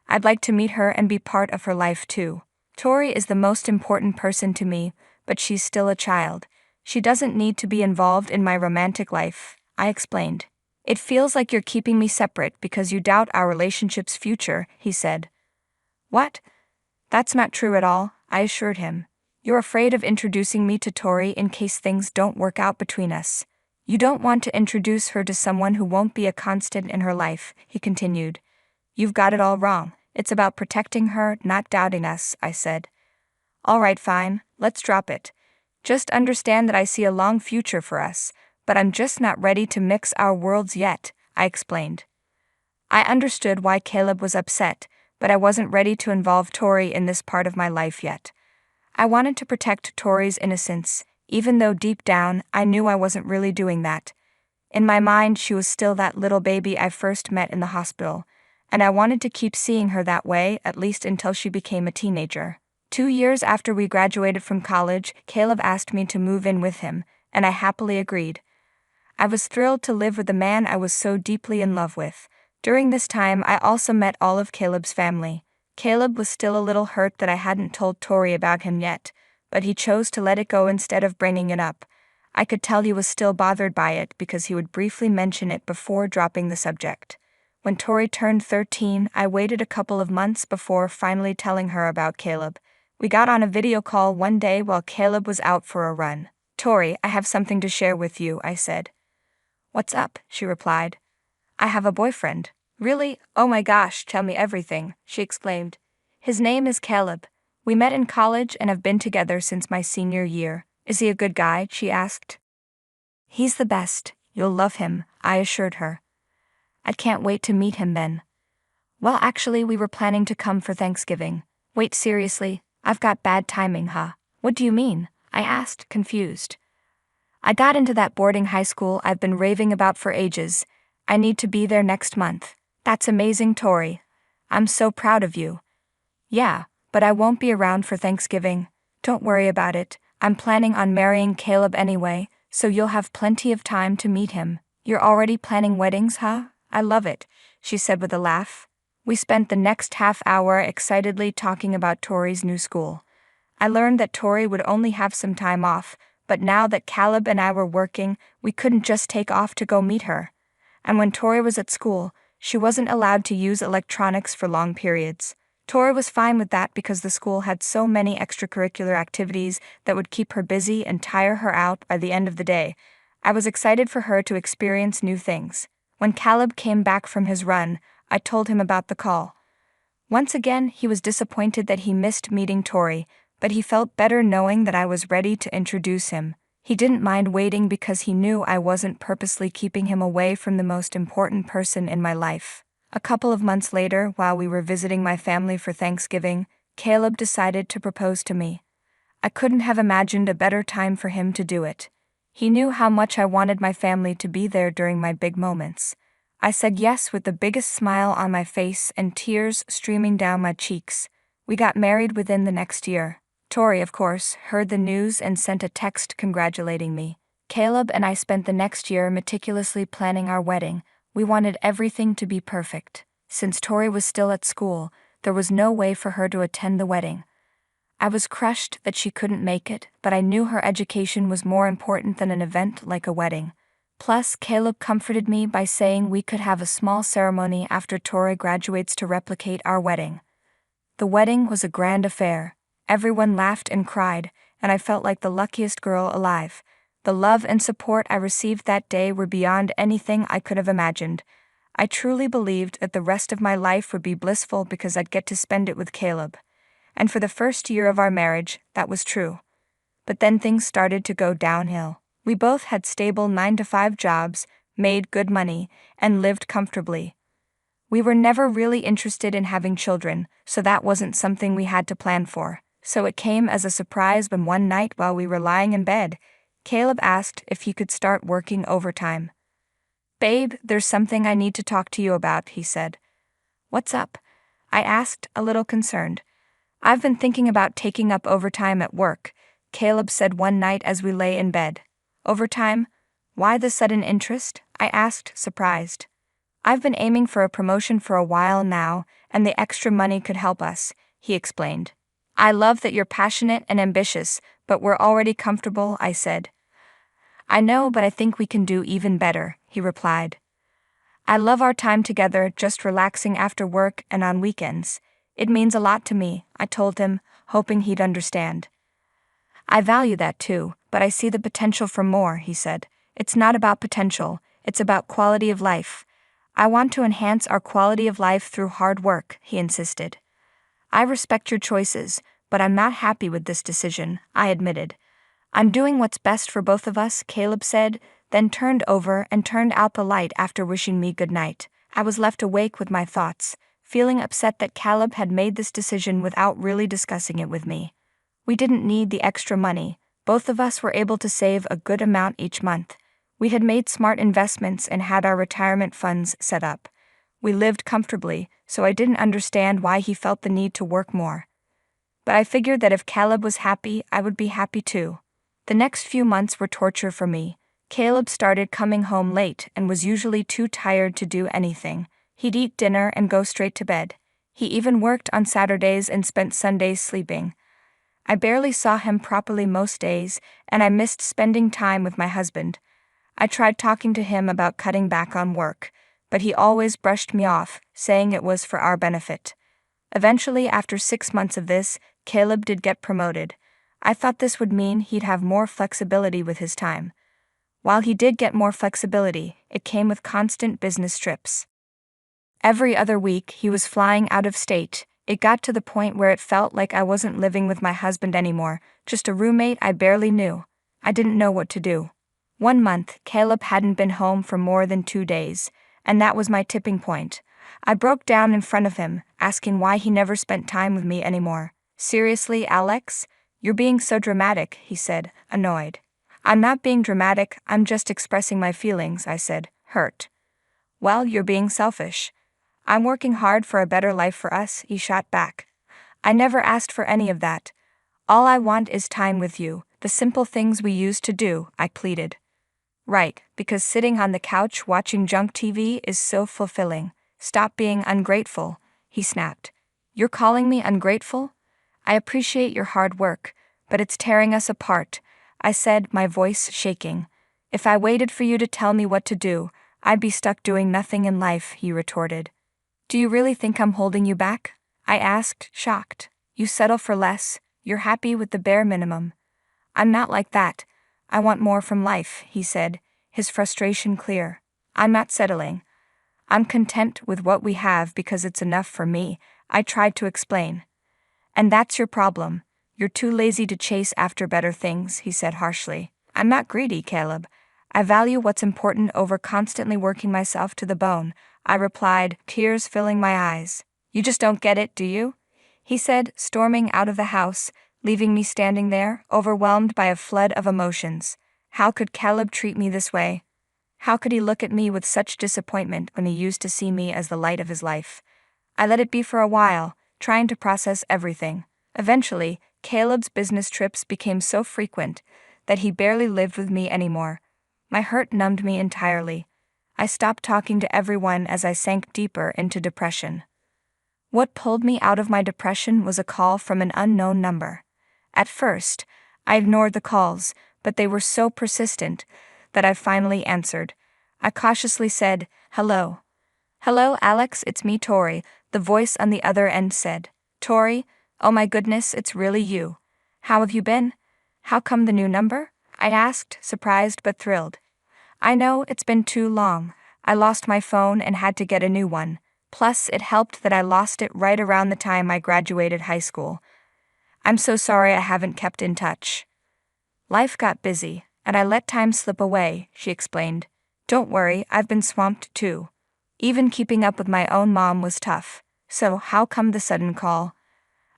I'd like to meet her and be part of her life too. Tori is the most important person to me, but she's still a child. She doesn't need to be involved in my romantic life," I explained. "It feels like you're keeping me separate because you doubt our relationship's future," he said. "What? That's not true at all," I assured him. "You're afraid of introducing me to Tori in case things don't work out between us. You don't want to introduce her to someone who won't be a constant in her life," he continued. "You've got it all wrong. It's about protecting her, not doubting us," I said. "All right, fine, let's drop it. Just understand that I see a long future for us, but I'm just not ready to mix our worlds yet," I explained. I understood why Caleb was upset, but I wasn't ready to involve Tori in this part of my life yet. I wanted to protect Tori's innocence, even though deep down I knew I wasn't really doing that. In my mind, she was still that little baby I first met in the hospital, and I wanted to keep seeing her that way, at least until she became a teenager. 2 years after we graduated from college, Caleb asked me to move in with him, and I happily agreed. I was thrilled to live with the man I was so deeply in love with. During this time, I also met all of Caleb's family. Caleb was still a little hurt that I hadn't told Tori about him yet, but he chose to let it go instead of bringing it up. I could tell he was still bothered by it because he would briefly mention it before dropping the subject. When Tori turned 13, I waited a couple of months before finally telling her about Caleb. We got on a video call one day while Caleb was out for a run. "Tori, I have something to share with you," I said. "What's up?" she replied. "I have a boyfriend." "Really? Oh my gosh, tell me everything," she exclaimed. "His name is Caleb. We met in college and have been together since my senior year. Is he a good guy?" she asked. "He's the best. You'll love him," I assured her. "I can't wait to meet him then." "Well, actually, we were planning to come for Thanksgiving." "Wait, seriously? I've got bad timing, huh?" "What do you mean?" I asked, confused. "I got into that boarding high school I've been raving about for ages. I need to be there next month." "That's amazing, Tori. I'm so proud of you." "Yeah, but I won't be around for Thanksgiving." "Don't worry about it. I'm planning on marrying Caleb anyway, so you'll have plenty of time to meet him." "You're already planning weddings, huh? I love it," she said with a laugh. We spent the next half hour excitedly talking about Tori's new school. I learned that Tori would only have some time off, but now that Caleb and I were working, we couldn't just take off to go meet her. And when Tori was at school, she wasn't allowed to use electronics for long periods. Tori was fine with that because the school had so many extracurricular activities that would keep her busy and tire her out by the end of the day. I was excited for her to experience new things. When Caleb came back from his run, I told him about the call. Once again, he was disappointed that he missed meeting Tori, but he felt better knowing that I was ready to introduce him. He didn't mind waiting because he knew I wasn't purposely keeping him away from the most important person in my life. A couple of months later, while we were visiting my family for Thanksgiving, Caleb decided to propose to me. I couldn't have imagined a better time for him to do it. He knew how much I wanted my family to be there during my big moments. I said yes with the biggest smile on my face and tears streaming down my cheeks. We got married within the next year. Tori, of course, heard the news and sent a text congratulating me. Caleb and I spent the next year meticulously planning our wedding. We wanted everything to be perfect. Since Tori was still at school, there was no way for her to attend the wedding. I was crushed that she couldn't make it, but I knew her education was more important than an event like a wedding. Plus, Caleb comforted me by saying we could have a small ceremony after Tori graduates to replicate our wedding. The wedding was a grand affair. Everyone laughed and cried, and I felt like the luckiest girl alive. The love and support I received that day were beyond anything I could have imagined. I truly believed that the rest of my life would be blissful because I'd get to spend it with Caleb. And for the first year of our marriage, that was true. But then things started to go downhill. We both had stable 9-to-5 jobs, made good money, and lived comfortably. We were never really interested in having children, so that wasn't something we had to plan for. So it came as a surprise when one night while we were lying in bed, Caleb asked if he could start working overtime. "Babe, there's something I need to talk to you about," he said. "What's up?" I asked, a little concerned. "I've been thinking about taking up overtime at work," Caleb said one night as we lay in bed. "Overtime? Why the sudden interest?" I asked, surprised. "I've been aiming for a promotion for a while now, and the extra money could help us," he explained. "I love that you're passionate and ambitious, but we're already comfortable," I said. "I know, but I think we can do even better," he replied. "I love our time together, just relaxing after work and on weekends. It means a lot to me," I told him, hoping he'd understand. "I value that too, but I see the potential for more," he said. "It's not about potential, it's about quality of life. I want to enhance our quality of life through hard work," he insisted. "I respect your choices, but I'm not happy with this decision," I admitted. "I'm doing what's best for both of us," Caleb said, then turned over and turned out the light after wishing me good night. I was left awake with my thoughts, feeling upset that Caleb had made this decision without really discussing it with me. We didn't need the extra money, Both of us were able to save a good amount each month. We had made smart investments and had our retirement funds set up. We lived comfortably, so I didn't understand why he felt the need to work more. But I figured that if Caleb was happy, I would be happy too. The next few months were torture for me. Caleb started coming home late and was usually too tired to do anything. He'd eat dinner and go straight to bed. He even worked on Saturdays and spent Sundays sleeping. I barely saw him properly most days, and I missed spending time with my husband. I tried talking to him about cutting back on work, but he always brushed me off, saying it was for our benefit. Eventually, after 6 months of this, Caleb did get promoted. I thought this would mean he'd have more flexibility with his time. While he did get more flexibility, it came with constant business trips. Every other week, he was flying out of state. It got to the point where it felt like I wasn't living with my husband anymore, just a roommate I barely knew. I didn't know what to do. One month, Caleb hadn't been home for more than 2 days, and that was my tipping point. I broke down in front of him, asking why he never spent time with me anymore. "Seriously, Alex? You're being so dramatic," he said, annoyed. "I'm not being dramatic, I'm just expressing my feelings," I said, hurt. "Well, you're being selfish." "I'm working hard for a better life for us," he shot back. "I never asked for any of that. All I want is time with you, the simple things we used to do," I pleaded. "Right, because sitting on the couch watching junk TV is so fulfilling. Stop being ungrateful," he snapped. "You're calling me ungrateful? I appreciate your hard work, but it's tearing us apart," I said, my voice shaking. "If I waited for you to tell me what to do, I'd be stuck doing nothing in life," he retorted. "Do you really think I'm holding you back?" I asked, shocked. "You settle for less, you're happy with the bare minimum." "I'm not like that. I want more from life," he said, his frustration clear. "I'm not settling. I'm content with what we have because it's enough for me," I tried to explain. "And that's your problem. You're too lazy to chase after better things," he said harshly. "I'm not greedy, Caleb. I value what's important over constantly working myself to the bone," I replied, tears filling my eyes. "You just don't get it, do you?" he said, storming out of the house, leaving me standing there, overwhelmed by a flood of emotions. How could Caleb treat me this way? How could he look at me with such disappointment when he used to see me as the light of his life? I let it be for a while, trying to process everything. Eventually, Caleb's business trips became so frequent that he barely lived with me anymore. My hurt numbed me entirely. I stopped talking to everyone as I sank deeper into depression. What pulled me out of my depression was a call from an unknown number. At first, I ignored the calls, but they were so persistent that I finally answered. I cautiously said, "Hello." "Hello, Alex, it's me, Tori," the voice on the other end said. "Tori? Oh my goodness, it's really you. How have you been? How come the new number?" I asked, surprised but thrilled. "I know, it's been too long. I lost my phone and had to get a new one. Plus, it helped that I lost it right around the time I graduated high school. I'm so sorry I haven't kept in touch." "Life got busy, and I let time slip away," she explained. "Don't worry, I've been swamped too. Even keeping up with my own mom was tough. So, how come the sudden call?"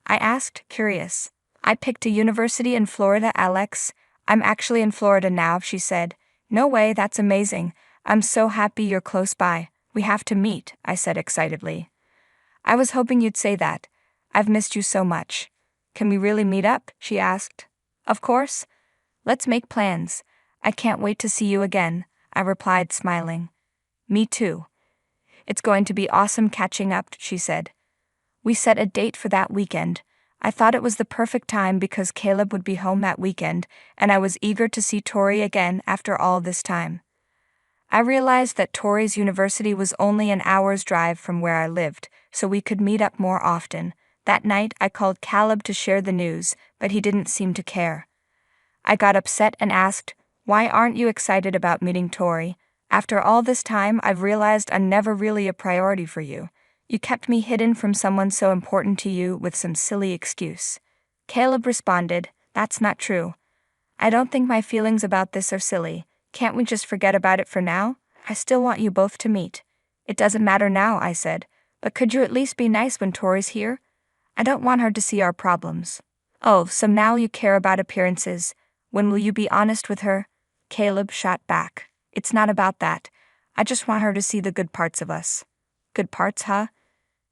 I asked, curious. "I picked a university in Florida, Alex. I'm actually in Florida now," she said. "No way, that's amazing. I'm so happy you're close by. We have to meet," I said excitedly. "I was hoping you'd say that. I've missed you so much." "Can we really meet up?" she asked. "Of course. Let's make plans. I can't wait to see you again," I replied, smiling. "Me too. It's going to be awesome catching up," she said. We set a date for that weekend. I thought it was the perfect time because Caleb would be home that weekend, and I was eager to see Tori again after all this time. I realized that Tori's university was only an hour's drive from where I lived, so we could meet up more often. That night, I called Caleb to share the news, but he didn't seem to care. I got upset and asked, "Why aren't you excited about meeting Tori? After all this time, I've realized I'm never really a priority for you. You kept me hidden from someone so important to you with some silly excuse." Caleb responded, "That's not true. I don't think my feelings about this are silly. Can't we just forget about it for now? I still want you both to meet." "It doesn't matter now," I said, "but could you at least be nice when Tori's here? I don't want her to see our problems." "Oh, so now you care about appearances. When will you be honest with her? Caleb shot back. It's not about that. I just want her to see the good parts of us. Good parts, huh?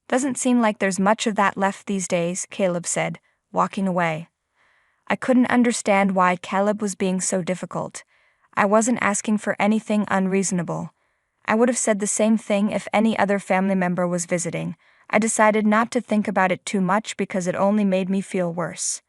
Doesn't seem like there's much of that left these days, Caleb said, walking away. I couldn't understand why Caleb was being so difficult. I wasn't asking for anything unreasonable. I would have said the same thing if any other family member was visiting. I decided not to think about it too much because it only made me feel worse.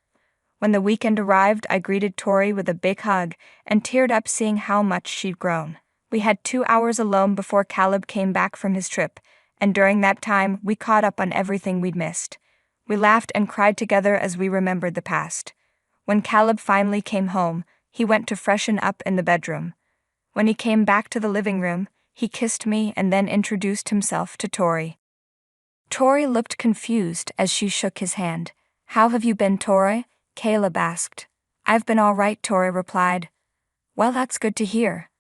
When the weekend arrived, I greeted Tori with a big hug and teared up seeing how much she'd grown. We had 2 hours alone before Caleb came back from his trip, and during that time, we caught up on everything we'd missed. We laughed and cried together as we remembered the past. When Caleb finally came home, he went to freshen up in the bedroom. When he came back to the living room, he kissed me and then introduced himself to Tori. Tori looked confused as she shook his hand. How have you been, Tori? Caleb asked. I've been all right, Tori replied. Well, that's good to hear.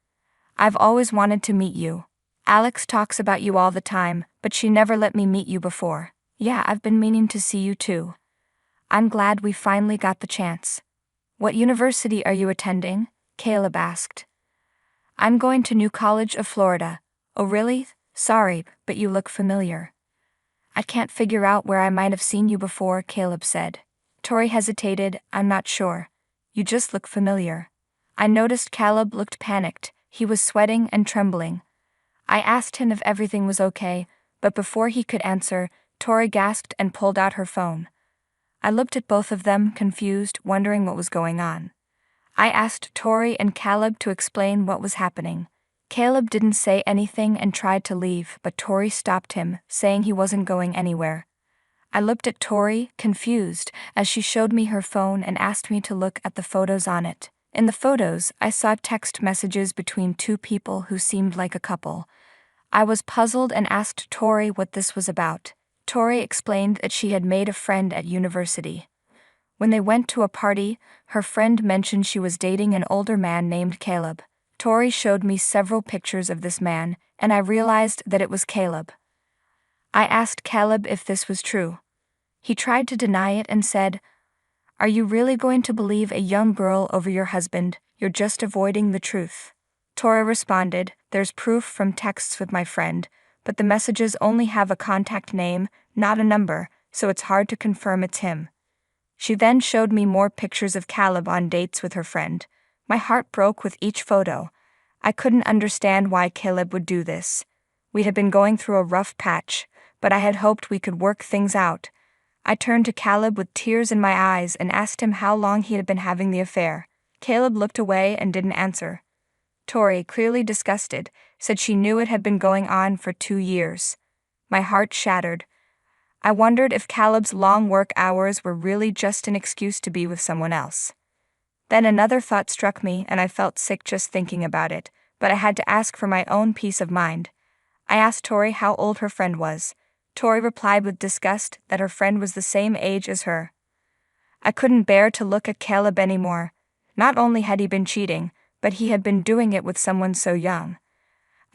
I've always wanted to meet you. Alex talks about you all the time, but she never let me meet you before. Yeah, I've been meaning to see you too. I'm glad we finally got the chance. What university are you attending? Caleb asked. I'm going to New College of Florida. Oh really? Sorry, but you look familiar. I can't figure out where I might have seen you before, Caleb said. Tori hesitated. I'm not sure. You just look familiar. I noticed Caleb looked panicked. He was sweating and trembling. I asked him if everything was okay, but before he could answer, Tori gasped and pulled out her phone. I looked at both of them, confused, wondering what was going on. I asked Tori and Caleb to explain what was happening. Caleb didn't say anything and tried to leave, but Tori stopped him, saying he wasn't going anywhere. I looked at Tori, confused, as she showed me her phone and asked me to look at the photos on it. In the photos, I saw text messages between two people who seemed like a couple. I was puzzled and asked Tori what this was about. Tori explained that she had made a friend at university. When they went to a party, her friend mentioned she was dating an older man named Caleb. Tori showed me several pictures of this man, and I realized that it was Caleb. I asked Caleb if this was true. He tried to deny it and said, Are you really going to believe a young girl over your husband? You're just avoiding the truth. Tori responded, There's proof from texts with my friend, but the messages only have a contact name, not a number, so it's hard to confirm it's him. She then showed me more pictures of Caleb on dates with her friend. My heart broke with each photo. I couldn't understand why Caleb would do this. We had been going through a rough patch, but I had hoped we could work things out. I turned to Caleb with tears in my eyes and asked him how long he had been having the affair. Caleb looked away and didn't answer. Tori, clearly disgusted, said she knew it had been going on for 2 years. My heart shattered. I wondered if Caleb's long work hours were really just an excuse to be with someone else. Then another thought struck me and I felt sick just thinking about it, but I had to ask for my own peace of mind. I asked Tori how old her friend was. Tori replied with disgust that her friend was the same age as her. I couldn't bear to look at Caleb anymore. Not only had he been cheating, but he had been doing it with someone so young.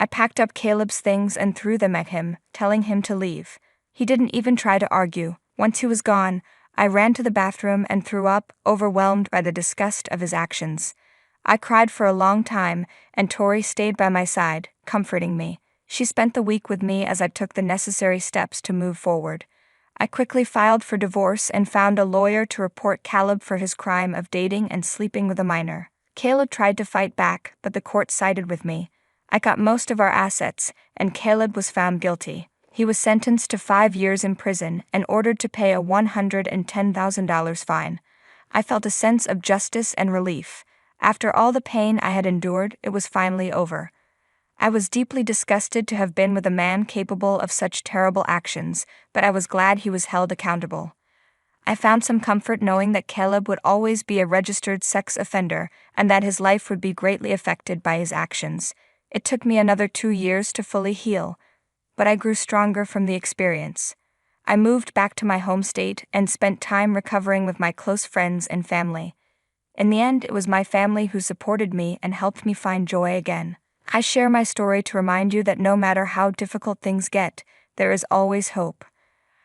I packed up Caleb's things and threw them at him, telling him to leave. He didn't even try to argue. Once he was gone, I ran to the bathroom and threw up, overwhelmed by the disgust of his actions. I cried for a long time, and Tori stayed by my side, comforting me. She spent the week with me as I took the necessary steps to move forward. I quickly filed for divorce and found a lawyer to report Caleb for his crime of dating and sleeping with a minor. Caleb tried to fight back, but the court sided with me. I got most of our assets, and Caleb was found guilty. He was sentenced to 5 years in prison and ordered to pay a $110,000 fine. I felt a sense of justice and relief. After all the pain I had endured, it was finally over. I was deeply disgusted to have been with a man capable of such terrible actions, but I was glad he was held accountable. I found some comfort knowing that Caleb would always be a registered sex offender and that his life would be greatly affected by his actions. It took me another 2 years to fully heal, but I grew stronger from the experience. I moved back to my home state and spent time recovering with my close friends and family. In the end, it was my family who supported me and helped me find joy again. I share my story to remind you that no matter how difficult things get, there is always hope.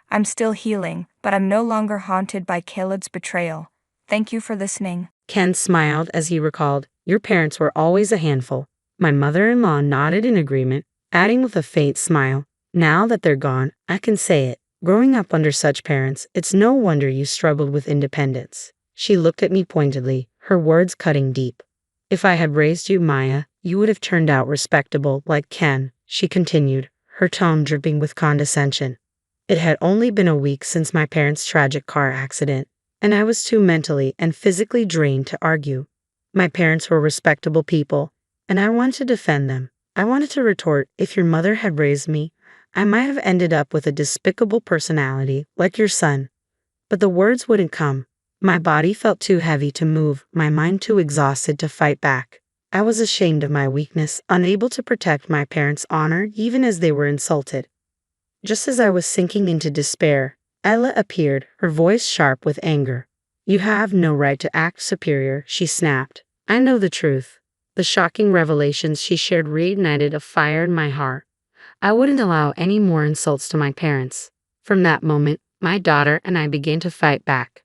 I'm still healing, but I'm no longer haunted by Caleb's betrayal. Thank you for listening. Ken smiled as he recalled, "Your parents were always a handful." My mother-in-law nodded in agreement, adding with a faint smile, "Now that they're gone, I can say it. Growing up under such parents, it's no wonder you struggled with independence." She looked at me pointedly, her words cutting deep. "If I had raised you, Maya, you would have turned out respectable like Ken," she continued, her tone dripping with condescension. It had only been a week since my parents' tragic car accident, and I was too mentally and physically drained to argue. My parents were respectable people, and I wanted to defend them. I wanted to retort, "If your mother had raised me, I might have ended up with a despicable personality like your son." But the words wouldn't come. My body felt too heavy to move, my mind too exhausted to fight back. I was ashamed of my weakness, unable to protect my parents' honor even as they were insulted. Just as I was sinking into despair, Ella appeared, her voice sharp with anger. "You have no right to act superior," she snapped. "I know the truth." The shocking revelations she shared reignited a fire in my heart. I wouldn't allow any more insults to my parents. From that moment, my daughter and I began to fight back.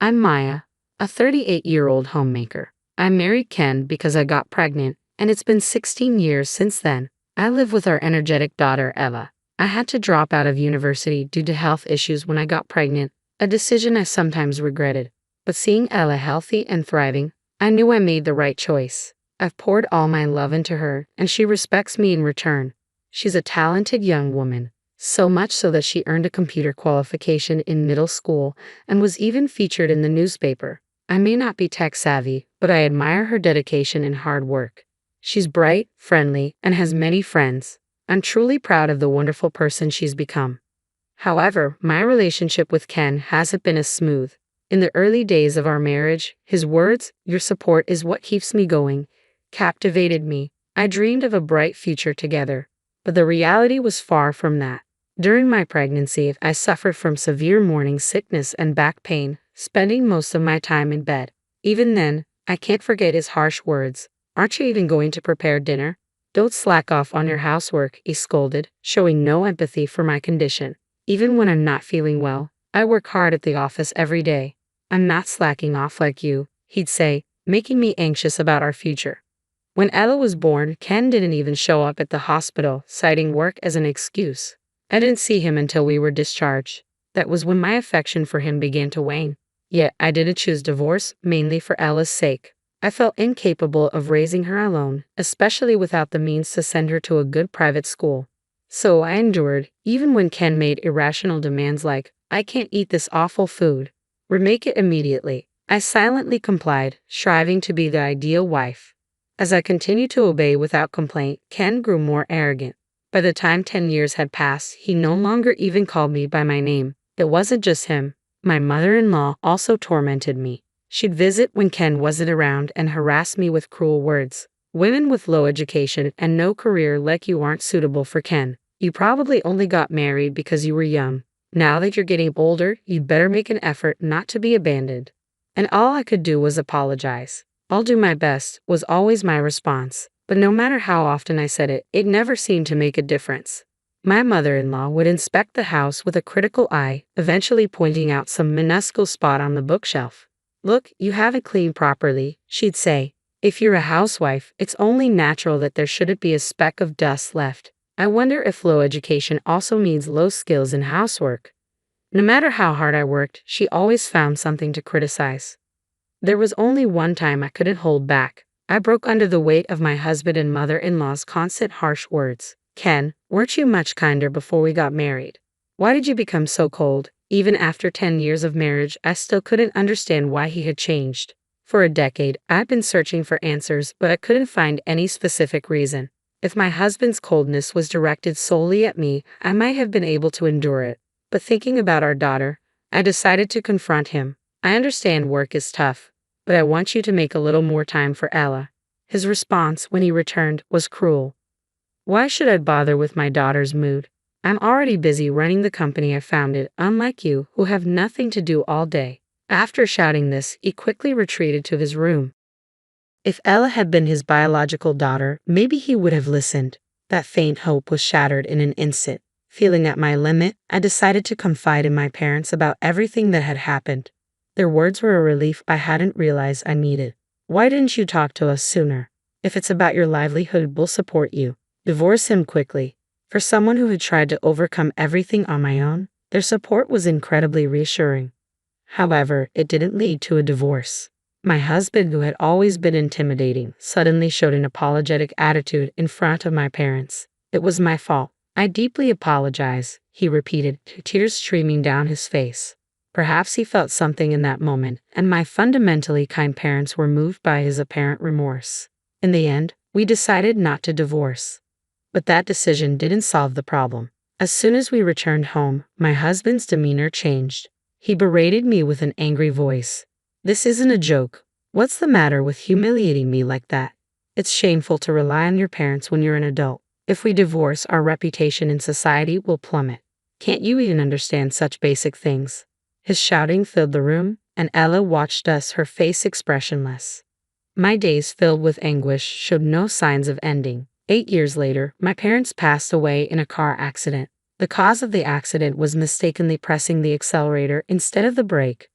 I'm Maya, a 38-year-old homemaker. I married Ken because I got pregnant, and it's been 16 years since then. I live with our energetic daughter, Ella. I had to drop out of university due to health issues when I got pregnant, a decision I sometimes regretted. But seeing Ella healthy and thriving, I knew I made the right choice. I've poured all my love into her, and she respects me in return. She's a talented young woman, so much so that she earned a computer qualification in middle school and was even featured in the newspaper. I may not be tech savvy, but I admire her dedication and hard work. She's bright, friendly, and has many friends. I'm truly proud of the wonderful person she's become. However, my relationship with Ken hasn't been as smooth. In the early days of our marriage, his words, "Your support is what keeps me going," captivated me. I dreamed of a bright future together, but the reality was far from that. During my pregnancy, I suffered from severe morning sickness and back pain, spending most of my time in bed. Even then, I can't forget his harsh words. "Aren't you even going to prepare dinner? Don't slack off on your housework," he scolded, showing no empathy for my condition. "Even when I'm not feeling well, I work hard at the office every day. I'm not slacking off like you," he'd say, making me anxious about our future. When Ella was born, Ken didn't even show up at the hospital, citing work as an excuse. I didn't see him until we were discharged. That was when my affection for him began to wane. Yet I didn't choose divorce, mainly for Ella's sake. I felt incapable of raising her alone, especially without the means to send her to a good private school. So I endured, even when Ken made irrational demands like, "I can't eat this awful food. Remake it immediately." I silently complied, striving to be the ideal wife. As I continued to obey without complaint, Ken grew more arrogant. By the time 10 years had passed, he no longer even called me by my name. It wasn't just him. My mother-in-law also tormented me. She'd visit when Ken wasn't around and harass me with cruel words. "Women with low education and no career like you aren't suitable for Ken. You probably only got married because you were young. Now that you're getting older, you'd better make an effort not to be abandoned." And all I could do was apologize. "I'll do my best," was always my response. But no matter how often I said it, it never seemed to make a difference. My mother-in-law would inspect the house with a critical eye, eventually pointing out some minuscule spot on the bookshelf. "Look, you haven't cleaned properly," she'd say. "If you're a housewife, it's only natural that there shouldn't be a speck of dust left." I wonder if low education also means low skills in housework. No matter how hard I worked, she always found something to criticize. There was only one time I couldn't hold back. I broke under the weight of my husband and mother-in-law's constant harsh words. "Ken, weren't you much kinder before we got married? Why did you become so cold?" Even after 10 years of marriage, I still couldn't understand why he had changed. For a decade, I'd been searching for answers, but I couldn't find any specific reason. If my husband's coldness was directed solely at me, I might have been able to endure it. But thinking about our daughter, I decided to confront him. "I understand work is tough, but I want you to make a little more time for Ella." His response, when he returned, was cruel. "Why should I bother with my daughter's mood? I'm already busy running the company I founded, unlike you, who have nothing to do all day." After shouting this, he quickly retreated to his room. If Ella had been his biological daughter, maybe he would have listened. That faint hope was shattered in an instant. Feeling at my limit, I decided to confide in my parents about everything that had happened. Their words were a relief I hadn't realized I needed. Why didn't you talk to us sooner? If it's about your livelihood, we'll support you. Divorce him quickly. For someone who had tried to overcome everything on my own, their support was incredibly reassuring. However, it didn't lead to a divorce. My husband, who had always been intimidating, suddenly showed an apologetic attitude in front of my parents. It was my fault. I deeply apologize, he repeated, tears streaming down his face. Perhaps he felt something in that moment, and my fundamentally kind parents were moved by his apparent remorse. In the end, we decided not to divorce. But that decision didn't solve the problem. As soon as we returned home, my husband's demeanor changed. He berated me with an angry voice. This isn't a joke. What's the matter with humiliating me like that? It's shameful to rely on your parents when you're an adult. If we divorce, our reputation in society will plummet. Can't you even understand such basic things? His shouting filled the room, and Ella watched us, her face expressionless. My days filled with anguish showed no signs of ending. 8 years later, my parents passed away in a car accident. The cause of the accident was mistakenly pressing the accelerator instead of the brake.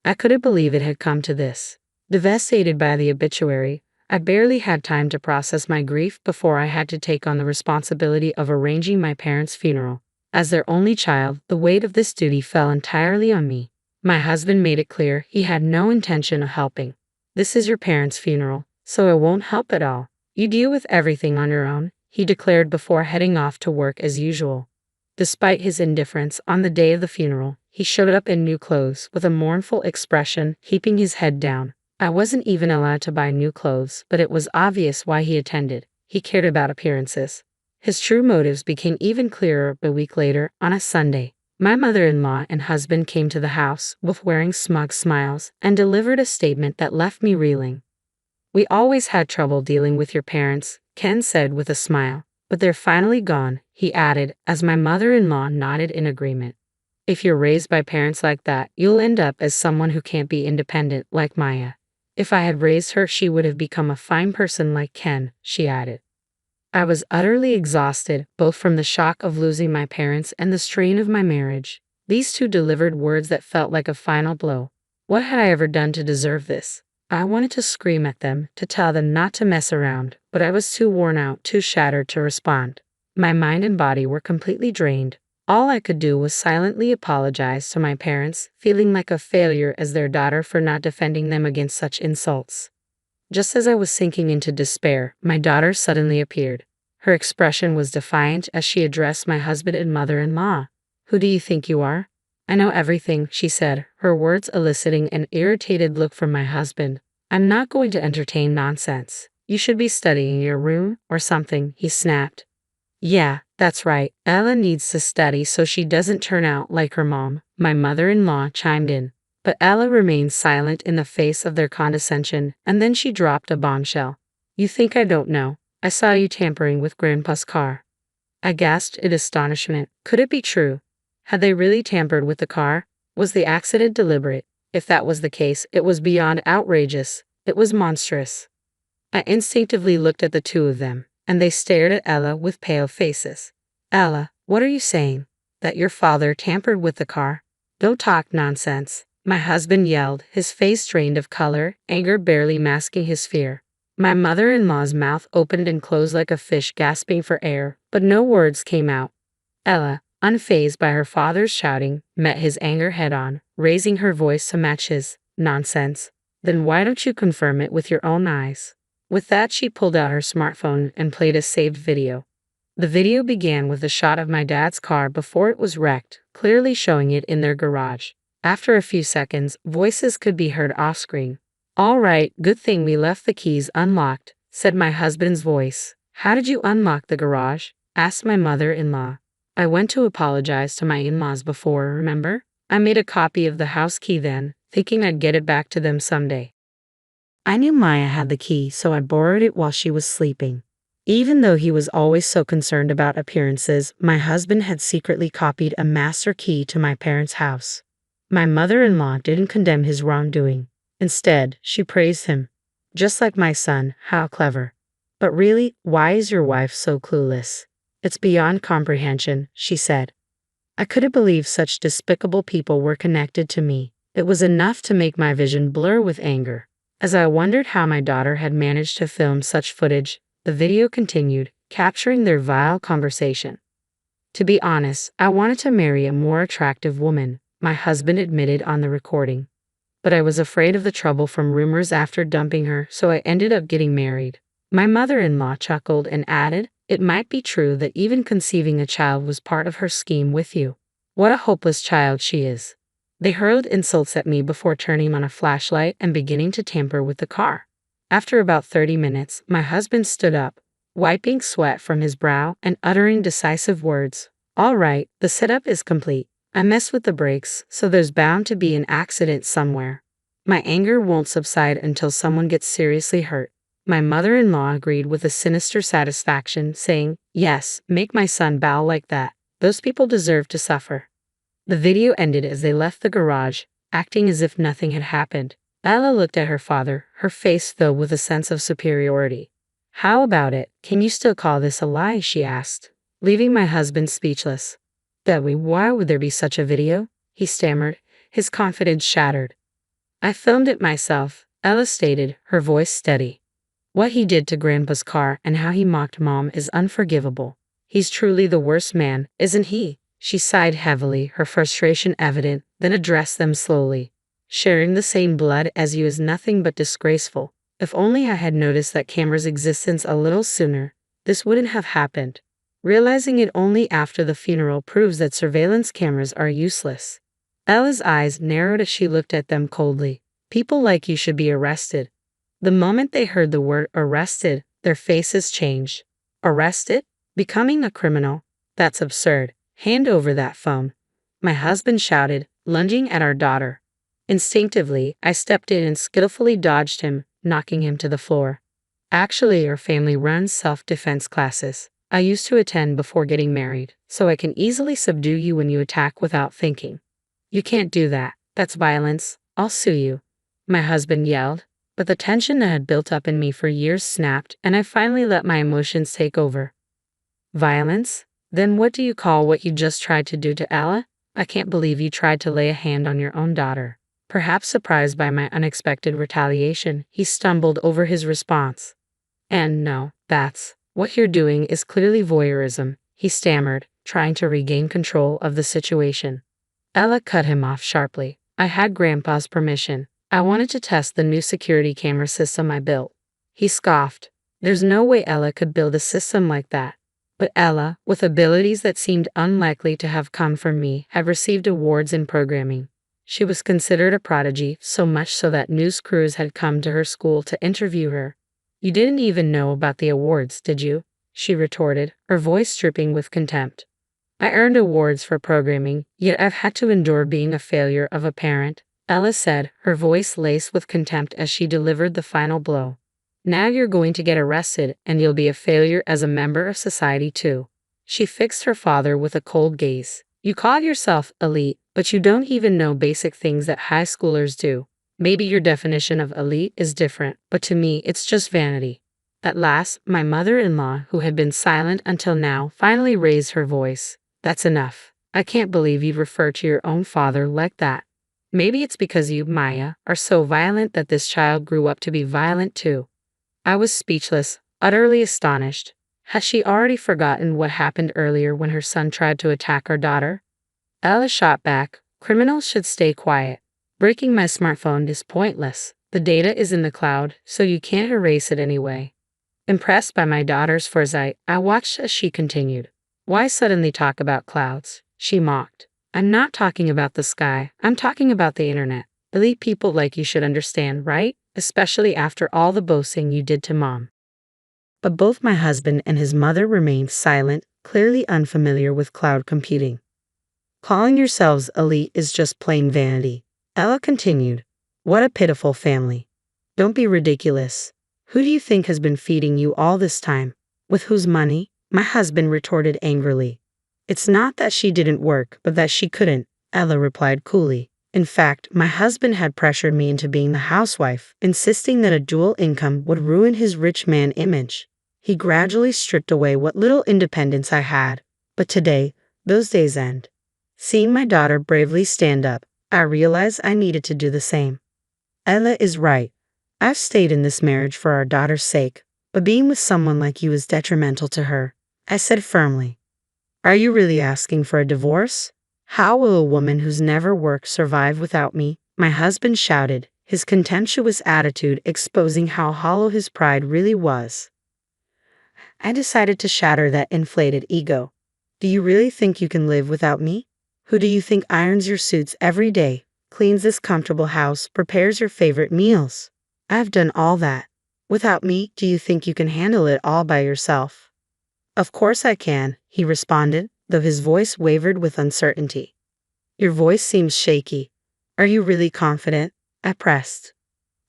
I couldn't believe it had come to this. Devastated by the obituary, I barely had time to process my grief before I had to take on the responsibility of arranging my parents' funeral. As their only child, the weight of this duty fell entirely on me. My husband made it clear he had no intention of helping. This is your parents' funeral, so it won't help at all. You deal with everything on your own, he declared before heading off to work as usual. Despite his indifference, on the day of the funeral, he showed up in new clothes with a mournful expression, keeping his head down. I wasn't even allowed to buy new clothes, but it was obvious why he attended. He cared about appearances. His true motives became even clearer a week later, on a Sunday. My mother-in-law and husband came to the house, both wearing smug smiles, and delivered a statement that left me reeling. We always had trouble dealing with your parents, Ken said with a smile. But they're finally gone, he added, as my mother-in-law nodded in agreement. If you're raised by parents like that, you'll end up as someone who can't be independent, like Maya. If I had raised her, she would have become a fine person like Ken, she added. I was utterly exhausted, both from the shock of losing my parents and the strain of my marriage. These two delivered words that felt like a final blow. What had I ever done to deserve this? I wanted to scream at them, to tell them not to mess around, but I was too worn out, too shattered to respond. My mind and body were completely drained. All I could do was silently apologize to my parents, feeling like a failure as their daughter for not defending them against such insults. Just as I was sinking into despair, my daughter suddenly appeared. Her expression was defiant as she addressed my husband and mother-in-law. Who do you think you are? I know everything, she said, her words eliciting an irritated look from my husband. I'm not going to entertain nonsense. You should be studying in your room or something, he snapped. Yeah, that's right. Ella needs to study so she doesn't turn out like her mom, my mother-in-law chimed in. But Ella remained silent in the face of their condescension, and then she dropped a bombshell. You think I don't know? I saw you tampering with Grandpa's car. I gasped in astonishment. Could it be true? Had they really tampered with the car? Was the accident deliberate? If that was the case, it was beyond outrageous. It was monstrous. I instinctively looked at the two of them, and they stared at Ella with pale faces. Ella, what are you saying? That your father tampered with the car? Don't talk nonsense, my husband yelled, his face drained of color, anger barely masking his fear. My mother-in-law's mouth opened and closed like a fish gasping for air, but no words came out. Ella, unfazed by her father's shouting, met his anger head-on, raising her voice to match his. Nonsense. Then why don't you confirm it with your own eyes? With that, she pulled out her smartphone and played a saved video. The video began with a shot of my dad's car before it was wrecked, clearly showing it in their garage. After a few seconds, voices could be heard off-screen. All right, good thing we left the keys unlocked, said my husband's voice. How did you unlock the garage? Asked my mother-in-law. I went to apologize to my in-laws before, remember? I made a copy of the house key then, thinking I'd get it back to them someday. I knew Maya had the key, so I borrowed it while she was sleeping. Even though he was always so concerned about appearances, my husband had secretly copied a master key to my parents' house. My mother-in-law didn't condemn his wrongdoing. Instead, she praised him. Just like my son, how clever. But really, why is your wife so clueless? It's beyond comprehension, she said. I couldn't believe such despicable people were connected to me. It was enough to make my vision blur with anger. As I wondered how my daughter had managed to film such footage, the video continued, capturing their vile conversation. To be honest, I wanted to marry a more attractive woman, my husband admitted on the recording. But I was afraid of the trouble from rumors after dumping her, so I ended up getting married. My mother-in-law chuckled and added, "It might be true that even conceiving a child was part of her scheme with you. What a hopeless child she is." They hurled insults at me before turning on a flashlight and beginning to tamper with the car. After about 30 minutes, my husband stood up, wiping sweat from his brow and uttering decisive words. "All right, the setup is complete. I messed with the brakes, so there's bound to be an accident somewhere. My anger won't subside until someone gets seriously hurt." My mother-in-law agreed with a sinister satisfaction, saying, "Yes, make my son bow like that. Those people deserve to suffer." The video ended as they left the garage, acting as if nothing had happened. Ella looked at her father, her face filled with a sense of superiority. "How about it? Can you still call this a lie?" she asked, leaving my husband speechless. "Debbie, why would there be such a video?" he stammered, his confidence shattered. "I filmed it myself," Ella stated, her voice steady. "What he did to Grandpa's car and how he mocked Mom is unforgivable. He's truly the worst man, isn't he?" She sighed heavily, her frustration evident, then addressed them slowly. "Sharing the same blood as you is nothing but disgraceful. If only I had noticed that camera's existence a little sooner, this wouldn't have happened. Realizing it only after the funeral proves that surveillance cameras are useless." Ella's eyes narrowed as she looked at them coldly. "People like you should be arrested." The moment they heard the word arrested, their faces changed. "Arrested? Becoming a criminal? That's absurd. Hand over that phone," my husband shouted, lunging at our daughter. Instinctively, I stepped in and skillfully dodged him, knocking him to the floor. "Actually, our family runs self-defense classes. I used to attend before getting married, so I can easily subdue you when you attack without thinking." "You can't do that. That's violence. I'll sue you," my husband yelled. But the tension that had built up in me for years snapped, and I finally let my emotions take over. "Violence? Then what do you call what you just tried to do to Ella? I can't believe you tried to lay a hand on your own daughter." Perhaps surprised by my unexpected retaliation, he stumbled over his response. "And no, what you're doing is clearly voyeurism," he stammered, trying to regain control of the situation. Ella cut him off sharply. "I had Grandpa's permission. I wanted to test the new security camera system I built." He scoffed. There's no way Ella could build a system like that. But Ella, with abilities that seemed unlikely to have come from me, had received awards in programming. She was considered a prodigy, so much so that news crews had come to her school to interview her. "You didn't even know about the awards, did you?" she retorted, her voice dripping with contempt. "I earned awards for programming, yet I've had to endure being a failure of a parent," Ella said, her voice laced with contempt as she delivered the final blow. "Now you're going to get arrested, and you'll be a failure as a member of society too." She fixed her father with a cold gaze. "You call yourself elite, but you don't even know basic things that high schoolers do. Maybe your definition of elite is different, but to me it's just vanity." At last, my mother-in-law, who had been silent until now, finally raised her voice. "That's enough. I can't believe you'd refer to your own father like that. Maybe it's because you, Maya, are so violent that this child grew up to be violent too." I was speechless, utterly astonished. Had she already forgotten what happened earlier when her son tried to attack our daughter? Ella shot back, "Criminals should stay quiet. Breaking my smartphone is pointless. The data is in the cloud, so you can't erase it anyway." Impressed by my daughter's foresight, I watched as she continued. "Why suddenly talk about clouds?" she mocked. "I'm not talking about the sky. I'm talking about the internet. Elite people like you should understand, right? Especially after all the boasting you did to Mom." But both my husband and his mother remained silent, clearly unfamiliar with cloud computing. "Calling yourselves elite is just plain vanity," Ella continued. "What a pitiful family. Don't be ridiculous. Who do you think has been feeding you all this time? With whose money?" my husband retorted angrily. "It's not that she didn't work, but that she couldn't," Ella replied coolly. In fact, my husband had pressured me into being the housewife, insisting that a dual income would ruin his rich man image. He gradually stripped away what little independence I had. But today, those days end. Seeing my daughter bravely stand up, I realized I needed to do the same. Ella is right. I've stayed in this marriage for our daughter's sake, but being with someone like you is detrimental to her, I said firmly. Are you really asking for a divorce? How will a woman who's never worked survive without me? My husband shouted, his contemptuous attitude exposing how hollow his pride really was. I decided to shatter that inflated ego. Do you really think you can live without me? Who do you think irons your suits every day, cleans this comfortable house, prepares your favorite meals? I've done all that. Without me, do you think you can handle it all by yourself? Of course I can, he responded, though his voice wavered with uncertainty. Your voice seems shaky. Are you really confident? I pressed.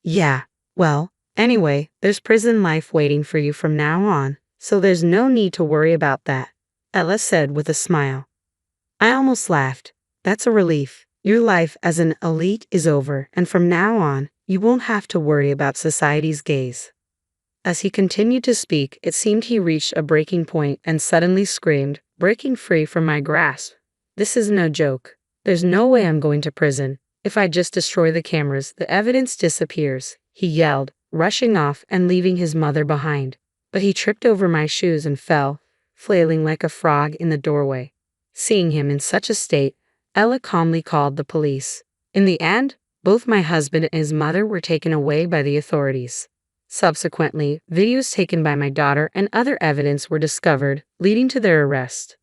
Yeah, well, anyway, there's prison life waiting for you from now on, so there's no need to worry about that, Ella said with a smile. I almost laughed. That's a relief. Your life as an elite is over, and from now on, you won't have to worry about society's gaze. As he continued to speak, it seemed he reached a breaking point and suddenly screamed, breaking free from my grasp. This is no joke. There's no way I'm going to prison. If I just destroy the cameras, the evidence disappears, he yelled, rushing off and leaving his mother behind. But he tripped over my shoes and fell, flailing like a frog in the doorway. Seeing him in such a state, Ella calmly called the police. In the end, both my husband and his mother were taken away by the authorities. Subsequently, videos taken by my daughter and other evidence were discovered, leading to their arrest.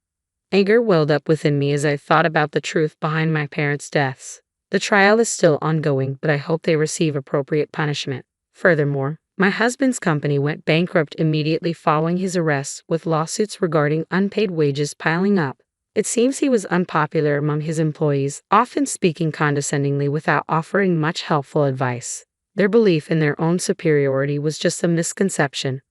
Anger welled up within me as I thought about the truth behind my parents' deaths. The trial is still ongoing, but I hope they receive appropriate punishment. Furthermore, my husband's company went bankrupt immediately following his arrest, with lawsuits regarding unpaid wages piling up. It seems he was unpopular among his employees, often speaking condescendingly without offering much helpful advice. Their belief in their own superiority was just a misconception.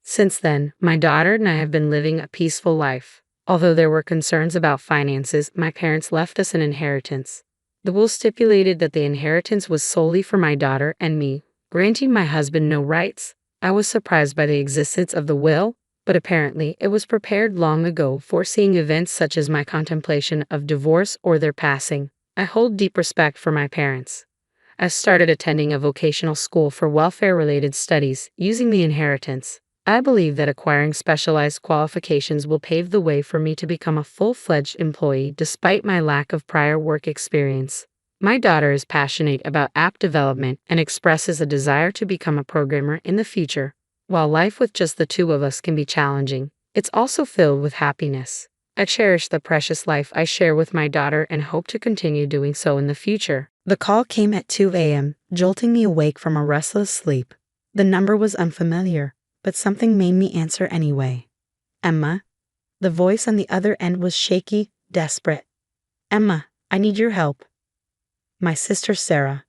Since then, my daughter and I have been living a peaceful life. Although there were concerns about finances, my parents left us an inheritance. The will stipulated that the inheritance was solely for my daughter and me, granting my husband no rights. I was surprised by the existence of the will, but apparently it was prepared long ago, foreseeing events such as my contemplation of divorce or their passing. I hold deep respect for my parents. I started attending a vocational school for welfare-related studies, using the inheritance. I believe that acquiring specialized qualifications will pave the way for me to become a full-fledged employee despite my lack of prior work experience. My daughter is passionate about app development and expresses a desire to become a programmer in the future. While life with just the two of us can be challenging, it's also filled with happiness. I cherish the precious life I share with my daughter and hope to continue doing so in the future. The call came at 2 a.m., jolting me awake from a restless sleep. The number was unfamiliar, but something made me answer anyway. Emma? The voice on the other end was shaky, desperate. Emma, I need your help. My sister Sarah.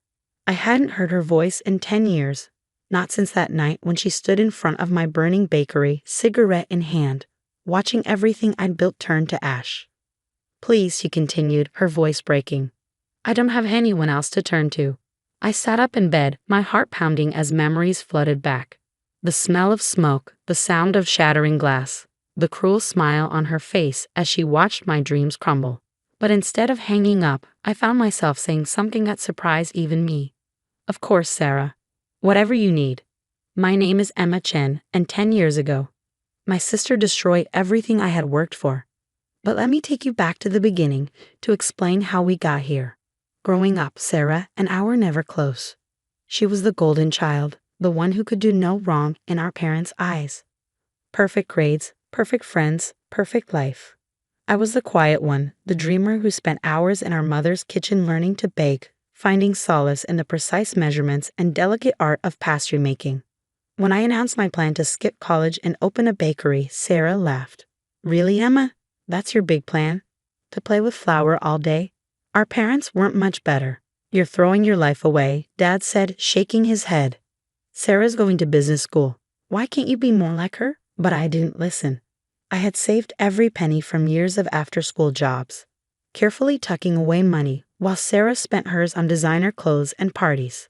I hadn't heard her voice in 10 years. Not since that night when she stood in front of my burning bakery, cigarette in hand, watching everything I'd built turn to ash. Please, she continued, her voice breaking. I don't have anyone else to turn to. I sat up in bed, my heart pounding as memories flooded back. The smell of smoke, the sound of shattering glass, the cruel smile on her face as she watched my dreams crumble. But instead of hanging up, I found myself saying something that surprised even me. Of course, Sarah. Whatever you need. My name is Emma Chen, and 10 years ago, my sister destroyed everything I had worked for. But let me take you back to the beginning to explain how we got here. Growing up, Sarah and I were never close. She was the golden child, the one who could do no wrong in our parents' eyes. Perfect grades, perfect friends, perfect life. I was the quiet one, the dreamer who spent hours in our mother's kitchen learning to bake, finding solace in the precise measurements and delicate art of pastry making. When I announced my plan to skip college and open a bakery, Sarah laughed. Really, Emma? That's your big plan? To play with flour all day? Our parents weren't much better. You're throwing your life away, Dad said, shaking his head. Sarah's going to business school. Why can't you be more like her? But I didn't listen. I had saved every penny from years of after-school jobs, carefully tucking away money, while Sarah spent hers on designer clothes and parties.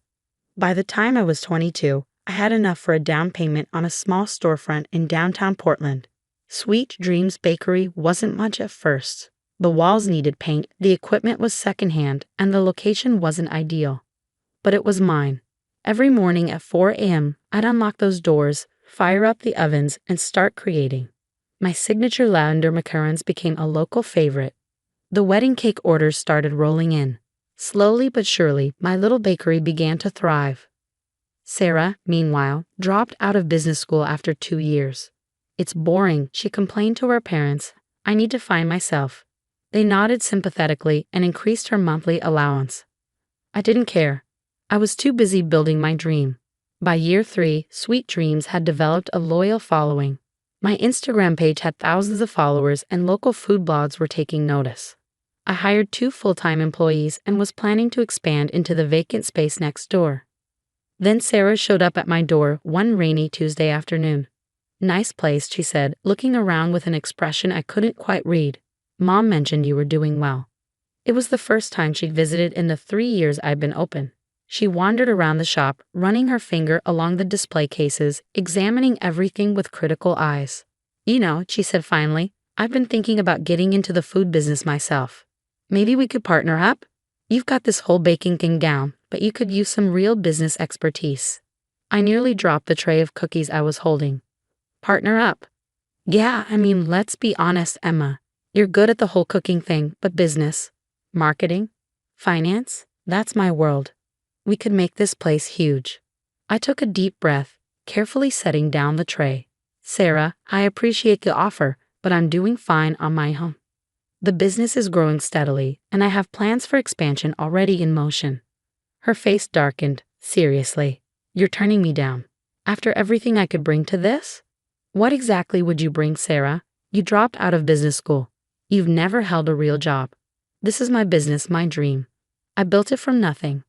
By the time I was 22, I had enough for a down payment on a small storefront in downtown Portland. Sweet Dreams Bakery wasn't much at first, The walls needed paint, the equipment was secondhand, and the location wasn't ideal. But it was mine. Every morning at 4 a.m., I'd unlock those doors, fire up the ovens, and start creating. My signature lavender macarons became a local favorite. The wedding cake orders started rolling in. Slowly but surely, my little bakery began to thrive. Sarah, meanwhile, dropped out of business school after 2 years. "It's boring," she complained to her parents. "I need to find myself." They nodded sympathetically and increased her monthly allowance. I didn't care. I was too busy building my dream. By year 3, Sweet Dreams had developed a loyal following. My Instagram page had thousands of followers and local food blogs were taking notice. I hired 2 full-time employees and was planning to expand into the vacant space next door. Then Sarah showed up at my door one rainy Tuesday afternoon. "Nice place," she said, looking around with an expression I couldn't quite read. "Mom mentioned you were doing well." It was the first time she'd visited in the 3 years I'd been open. She wandered around the shop, running her finger along the display cases, examining everything with critical eyes. "You know," she said finally, "I've been thinking about getting into the food business myself. Maybe we could partner up? You've got this whole baking thing down, but you could use some real business expertise." I nearly dropped the tray of cookies I was holding. "Partner up?" "Yeah, I mean, let's be honest, Emma. You're good at the whole cooking thing, but business, marketing, finance, that's my world. We could make this place huge." I took a deep breath, carefully setting down the tray. "Sarah, I appreciate the offer, but I'm doing fine on my own. The business is growing steadily, and I have plans for expansion already in motion." Her face darkened. "Seriously, you're turning me down? After everything I could bring to this?" "What exactly would you bring, Sarah? You dropped out of business school. You've never held a real job. This is my business, my dream. I built it from nothing."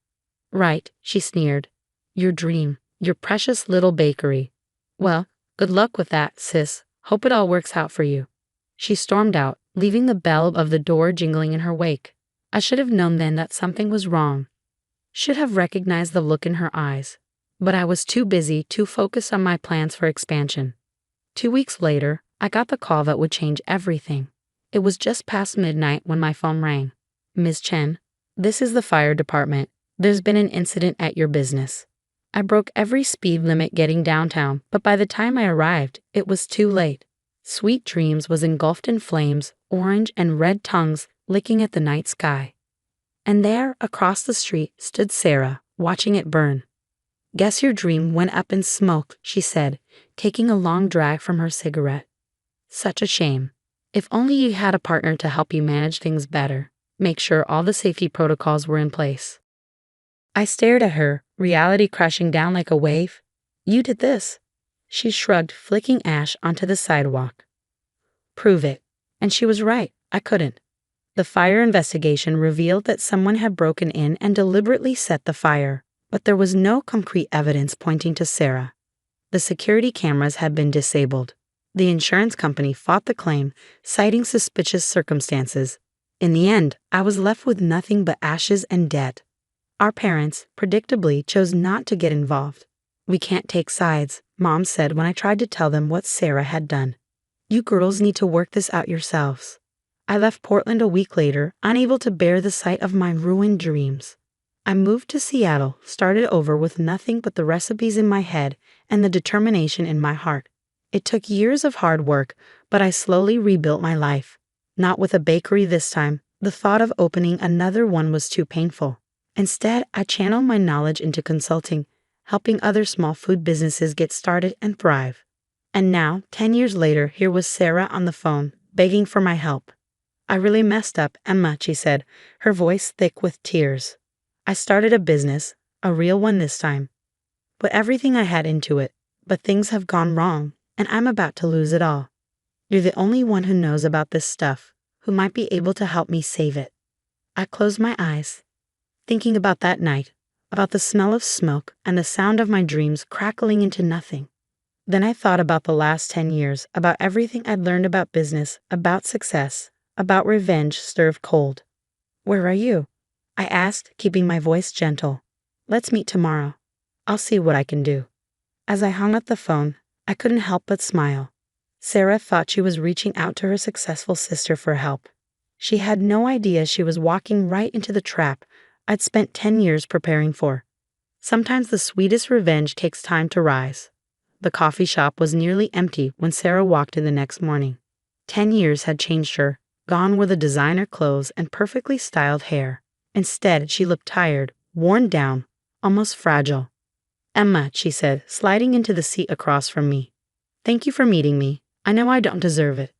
"Right," she sneered. "Your dream, your precious little bakery. Well, good luck with that, sis. Hope it all works out for you." She stormed out, leaving the bell of the door jingling in her wake. I should have known then that something was wrong. Should have recognized the look in her eyes. But I was too busy, too focused on my plans for expansion. 2 weeks later, I got the call that would change everything. It was just past midnight when my phone rang. "Ms. Chen, this is the fire department. There's been an incident at your business." I broke every speed limit getting downtown, but by the time I arrived, it was too late. Sweet Dreams was engulfed in flames, orange and red tongues licking at the night sky. And there, across the street, stood Sarah, watching it burn. "Guess your dream went up in smoke," she said, taking a long drag from her cigarette. "Such a shame. If only you had a partner to help you manage things better, make sure all the safety protocols were in place." I stared at her, reality crashing down like a wave. "You did this." She shrugged, flicking ash onto the sidewalk. "Prove it." And she was right, I couldn't. The fire investigation revealed that someone had broken in and deliberately set the fire, but there was no concrete evidence pointing to Sarah. The security cameras had been disabled. The insurance company fought the claim, citing suspicious circumstances. In the end, I was left with nothing but ashes and debt. Our parents, predictably, chose not to get involved. "We can't take sides," Mom said when I tried to tell them what Sarah had done. "You girls need to work this out yourselves." I left Portland a week later, unable to bear the sight of my ruined dreams. I moved to Seattle, started over with nothing but the recipes in my head and the determination in my heart. It took years of hard work, but I slowly rebuilt my life. Not with a bakery this time. The thought of opening another one was too painful. Instead, I channeled my knowledge into consulting, helping other small food businesses get started and thrive. And now, 10 years later, here was Sarah on the phone, begging for my help. "I really messed up, Emma," she said, her voice thick with tears. "I started a business, a real one this time. Put everything I had into it, but things have gone wrong, and I'm about to lose it all. You're the only one who knows about this stuff, who might be able to help me save it." I closed my eyes, thinking about that night, about the smell of smoke and the sound of my dreams crackling into nothing. Then I thought about the last 10 years, about everything I'd learned about business, about success, about revenge served cold. "Where are you?" I asked, keeping my voice gentle. "Let's meet tomorrow. I'll see what I can do." As I hung up the phone, I couldn't help but smile. Sarah thought she was reaching out to her successful sister for help. She had no idea she was walking right into the trap I'd spent 10 years preparing for. Sometimes the sweetest revenge takes time to rise. The coffee shop was nearly empty when Sarah walked in the next morning. 10 years had changed her. Gone were the designer clothes and perfectly styled hair. Instead, she looked tired, worn down, almost fragile. "Emma," she said, sliding into the seat across from me. "Thank you for meeting me. I know I don't deserve it."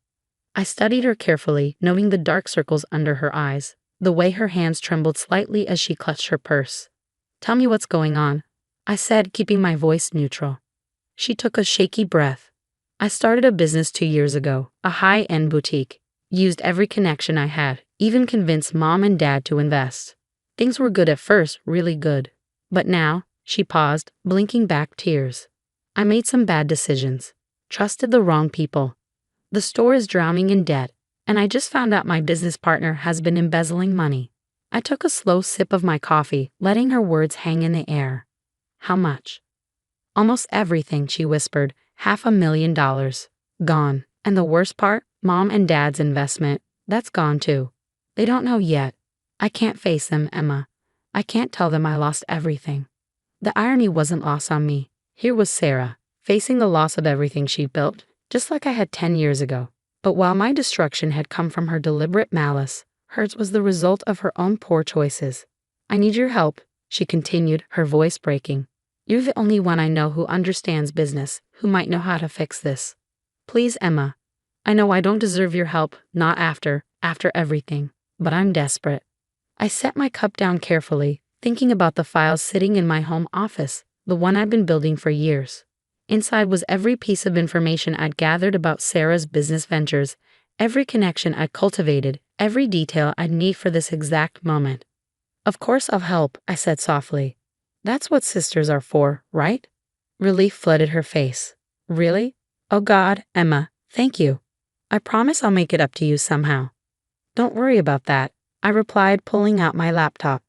I studied her carefully, noting the dark circles under her eyes, the way her hands trembled slightly as she clutched her purse. "Tell me what's going on," I said, keeping my voice neutral. She took a shaky breath. "I started a business 2 years ago, a high-end boutique. Used every connection I had, even convinced Mom and Dad to invest. Things were good at first, really good. But now," she paused, blinking back tears. "I made some bad decisions. Trusted the wrong people. The store is drowning in debt, and I just found out my business partner has been embezzling money." I took a slow sip of my coffee, letting her words hang in the air. "How much?" "Almost everything," she whispered. $500,000. Gone. And the worst part, Mom and Dad's investment, that's gone too. They don't know yet. I can't face them, Emma. I can't tell them I lost everything." The irony wasn't lost on me. Here was Sarah, facing the loss of everything she built, just like I had 10 years ago. But while my destruction had come from her deliberate malice, hers was the result of her own poor choices. "I need your help," she continued, her voice breaking. "You're the only one I know who understands business, who might know how to fix this. Please, Emma. I know I don't deserve your help, not after everything, but I'm desperate." I set my cup down carefully, thinking about the files sitting in my home office, the one I'd been building for years. Inside was every piece of information I'd gathered about Sarah's business ventures, every connection I'd cultivated, every detail I'd need for this exact moment. "Of course I'll help," I said softly. "That's what sisters are for, right?" Relief flooded her face. "Really? Oh God, Emma, thank you. I promise I'll make it up to you somehow." "Don't worry about that," I replied, pulling out my laptop.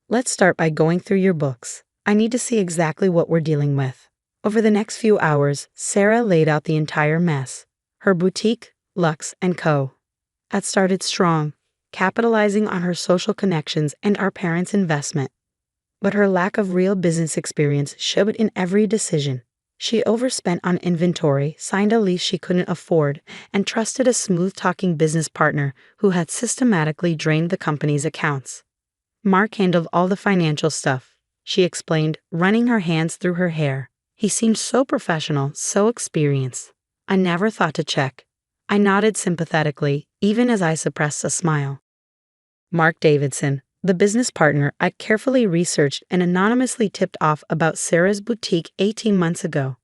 "Let's start by going through your books. I need to see exactly what we're dealing with." Over the next few hours, Sarah laid out the entire mess. Her boutique, Lux & Co. Had started strong, capitalizing on her social connections and our parents' investment. But her lack of real business experience showed in every decision. She overspent on inventory, signed a lease she couldn't afford, and trusted a smooth-talking business partner who had systematically drained the company's accounts. "Mark handled all the financial stuff," she explained, running her hands through her hair. "He seemed so professional, so experienced. I never thought to check." I nodded sympathetically, even as I suppressed a smile. Mark Davidson, the business partner I carefully researched and anonymously tipped off about Sarah's boutique 18 months ago.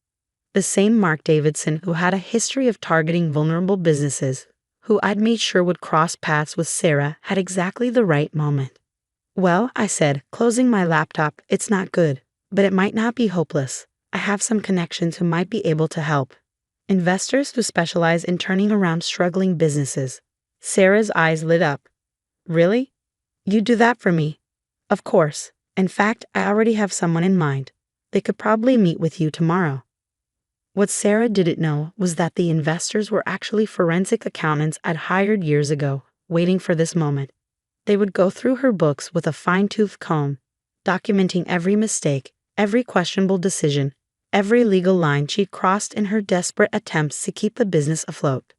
The same Mark Davidson who had a history of targeting vulnerable businesses, who I'd made sure would cross paths with Sarah, had exactly the right moment. "Well," I said, closing my laptop, "it's not good, but it might not be hopeless. I have some connections who might be able to help. Investors who specialize in turning around struggling businesses." Sarah's eyes lit up. "Really? You do that for me?" "Of course. In fact, I already have someone in mind. They could probably meet with you tomorrow." What Sarah didn't know was that the investors were actually forensic accountants I'd hired years ago, waiting for this moment. They would go through her books with a fine-tooth comb, documenting every mistake, every questionable decision, every legal line she crossed in her desperate attempts to keep the business afloat.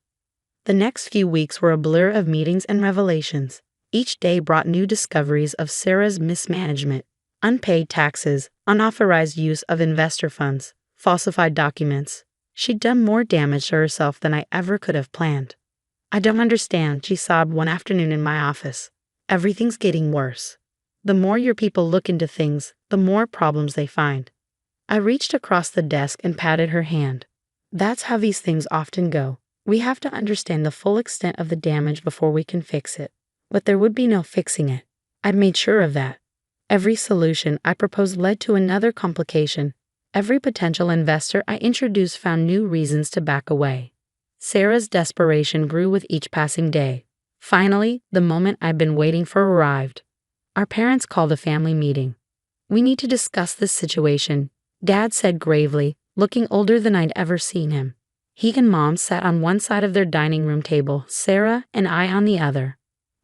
The next few weeks were a blur of meetings and revelations. Each day brought new discoveries of Sarah's mismanagement, unpaid taxes, unauthorized use of investor funds, falsified documents. She'd done more damage to herself than I ever could have planned. "I don't understand," she sobbed one afternoon in my office. "Everything's getting worse. The more your people look into things, the more problems they find." I reached across the desk and patted her hand. "That's how these things often go. We have to understand the full extent of the damage before we can fix it. But there would be no fixing it. I'd made sure of that. Every solution I proposed led to another complication. Every potential investor I introduced found new reasons to back away." Sarah's desperation grew with each passing day. Finally, the moment I'd been waiting for arrived. Our parents called a family meeting. "We need to discuss this situation," Dad said gravely, looking older than I'd ever seen him. He and Mom sat on one side of their dining room table, Sarah and I on the other.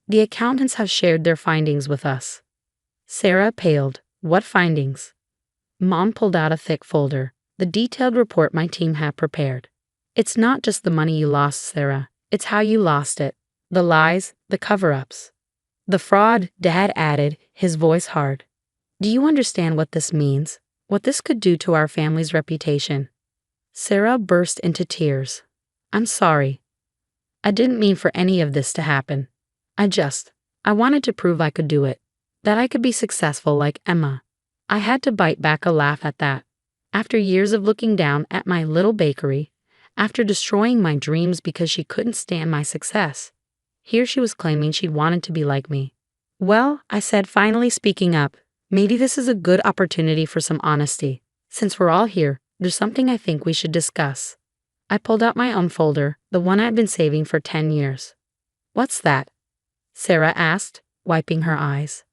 The accountants have shared their findings with us. Sarah paled. What findings? Mom pulled out a thick folder, the detailed report my team had prepared. It's not just the money you lost, Sarah. It's how you lost it. The lies, the cover-ups. The fraud, Dad added, his voice hard. Do you understand what this means? What this could do to our family's reputation? Sarah burst into tears. I'm sorry. I didn't mean for any of this to happen. I wanted to prove I could do it. That I could be successful like Emma. I had to bite back a laugh at that. After years of looking down at my little bakery, after destroying my dreams because she couldn't stand my success, here she was claiming she wanted to be like me. Well, I said, finally speaking up, maybe this is a good opportunity for some honesty. Since we're all here, there's something I think we should discuss. I pulled out my own folder, the one I'd been saving for 10 years. What's that? Sarah asked, wiping her eyes.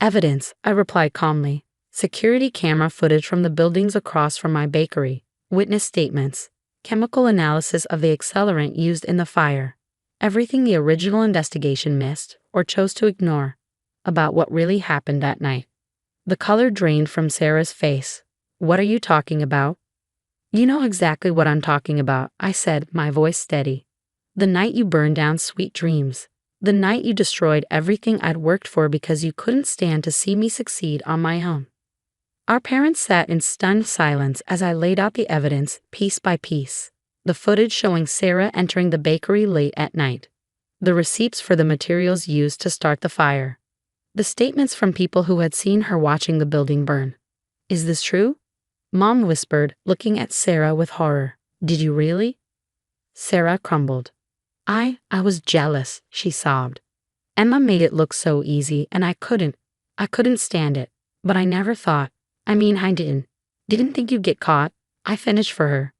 Evidence, I replied calmly. Security camera footage from the buildings across from my bakery, witness statements, chemical analysis of the accelerant used in the fire. Everything the original investigation missed, or chose to ignore, about what really happened that night. The color drained from Sarah's face. What are you talking about? You know exactly what I'm talking about, I said, my voice steady. The night you burned down Sweet Dreams. The night you destroyed everything I'd worked for because you couldn't stand to see me succeed on my own. Our parents sat in stunned silence as I laid out the evidence, piece by piece. The footage showing Sarah entering the bakery late at night. The receipts for the materials used to start the fire. The statements from people who had seen her watching the building burn. Is this true? Mom whispered, looking at Sarah with horror. Did you really? Sarah crumbled. I was jealous, she sobbed. Emma made it look so easy and I couldn't stand it. But I never thought, I didn't think you'd get caught. I finished for her.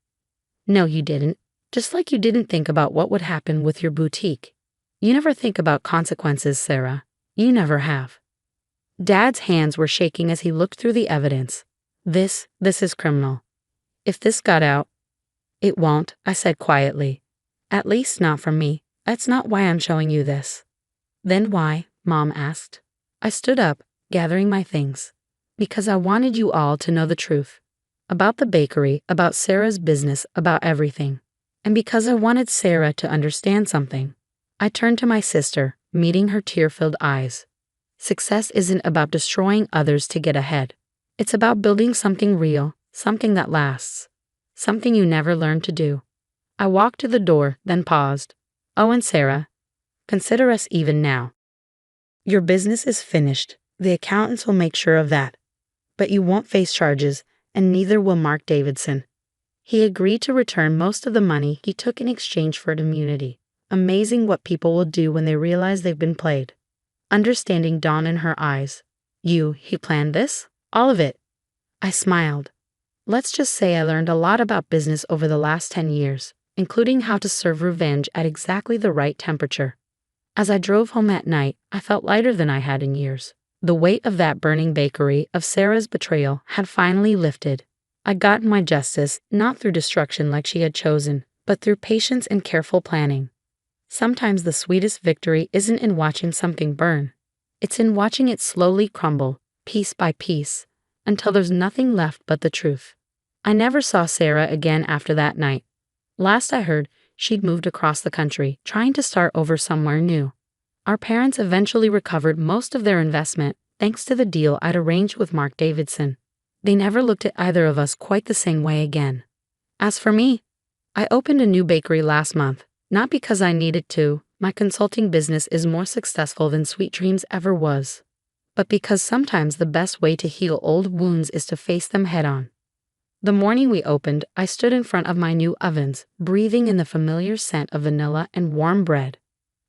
No, you didn't. Just like you didn't think about what would happen with your boutique. You never think about consequences, Sarah. You never have. Dad's hands were shaking as he looked through the evidence. This is criminal. If this got out, it won't, I said quietly. At least not from me. That's not why I'm showing you this. Then why? Mom asked. I stood up, gathering my things. Because I wanted you all to know the truth. About the bakery, about Sarah's business, about everything. And because I wanted Sarah to understand something. I turned to my sister, meeting her tear-filled eyes. Success isn't about destroying others to get ahead. It's about building something real, something that lasts. Something you never learned to do. I walked to the door, then paused. Oh, and Sarah, consider us even now. Your business is finished. The accountants will make sure of that. But you won't face charges, and neither will Mark Davidson. He agreed to return most of the money he took in exchange for immunity. Amazing what people will do when they realize they've been played. Understanding dawned in her eyes. He planned this? All of it. I smiled. Let's just say I learned a lot about business over the last 10 years, including how to serve revenge at exactly the right temperature. As I drove home at night, I felt lighter than I had in years. The weight of that burning bakery, of Sarah's betrayal, had finally lifted. I'd gotten my justice, not through destruction like she had chosen, but through patience and careful planning. Sometimes the sweetest victory isn't in watching something burn. It's in watching it slowly crumble, piece by piece, until there's nothing left but the truth. I never saw Sarah again after that night. Last I heard, she'd moved across the country, trying to start over somewhere new. Our parents eventually recovered most of their investment, thanks to the deal I'd arranged with Mark Davidson. They never looked at either of us quite the same way again. As for me, I opened a new bakery last month, not because I needed to. My consulting business is more successful than Sweet Dreams ever was, but because sometimes the best way to heal old wounds is to face them head-on. The morning we opened, I stood in front of my new ovens, breathing in the familiar scent of vanilla and warm bread.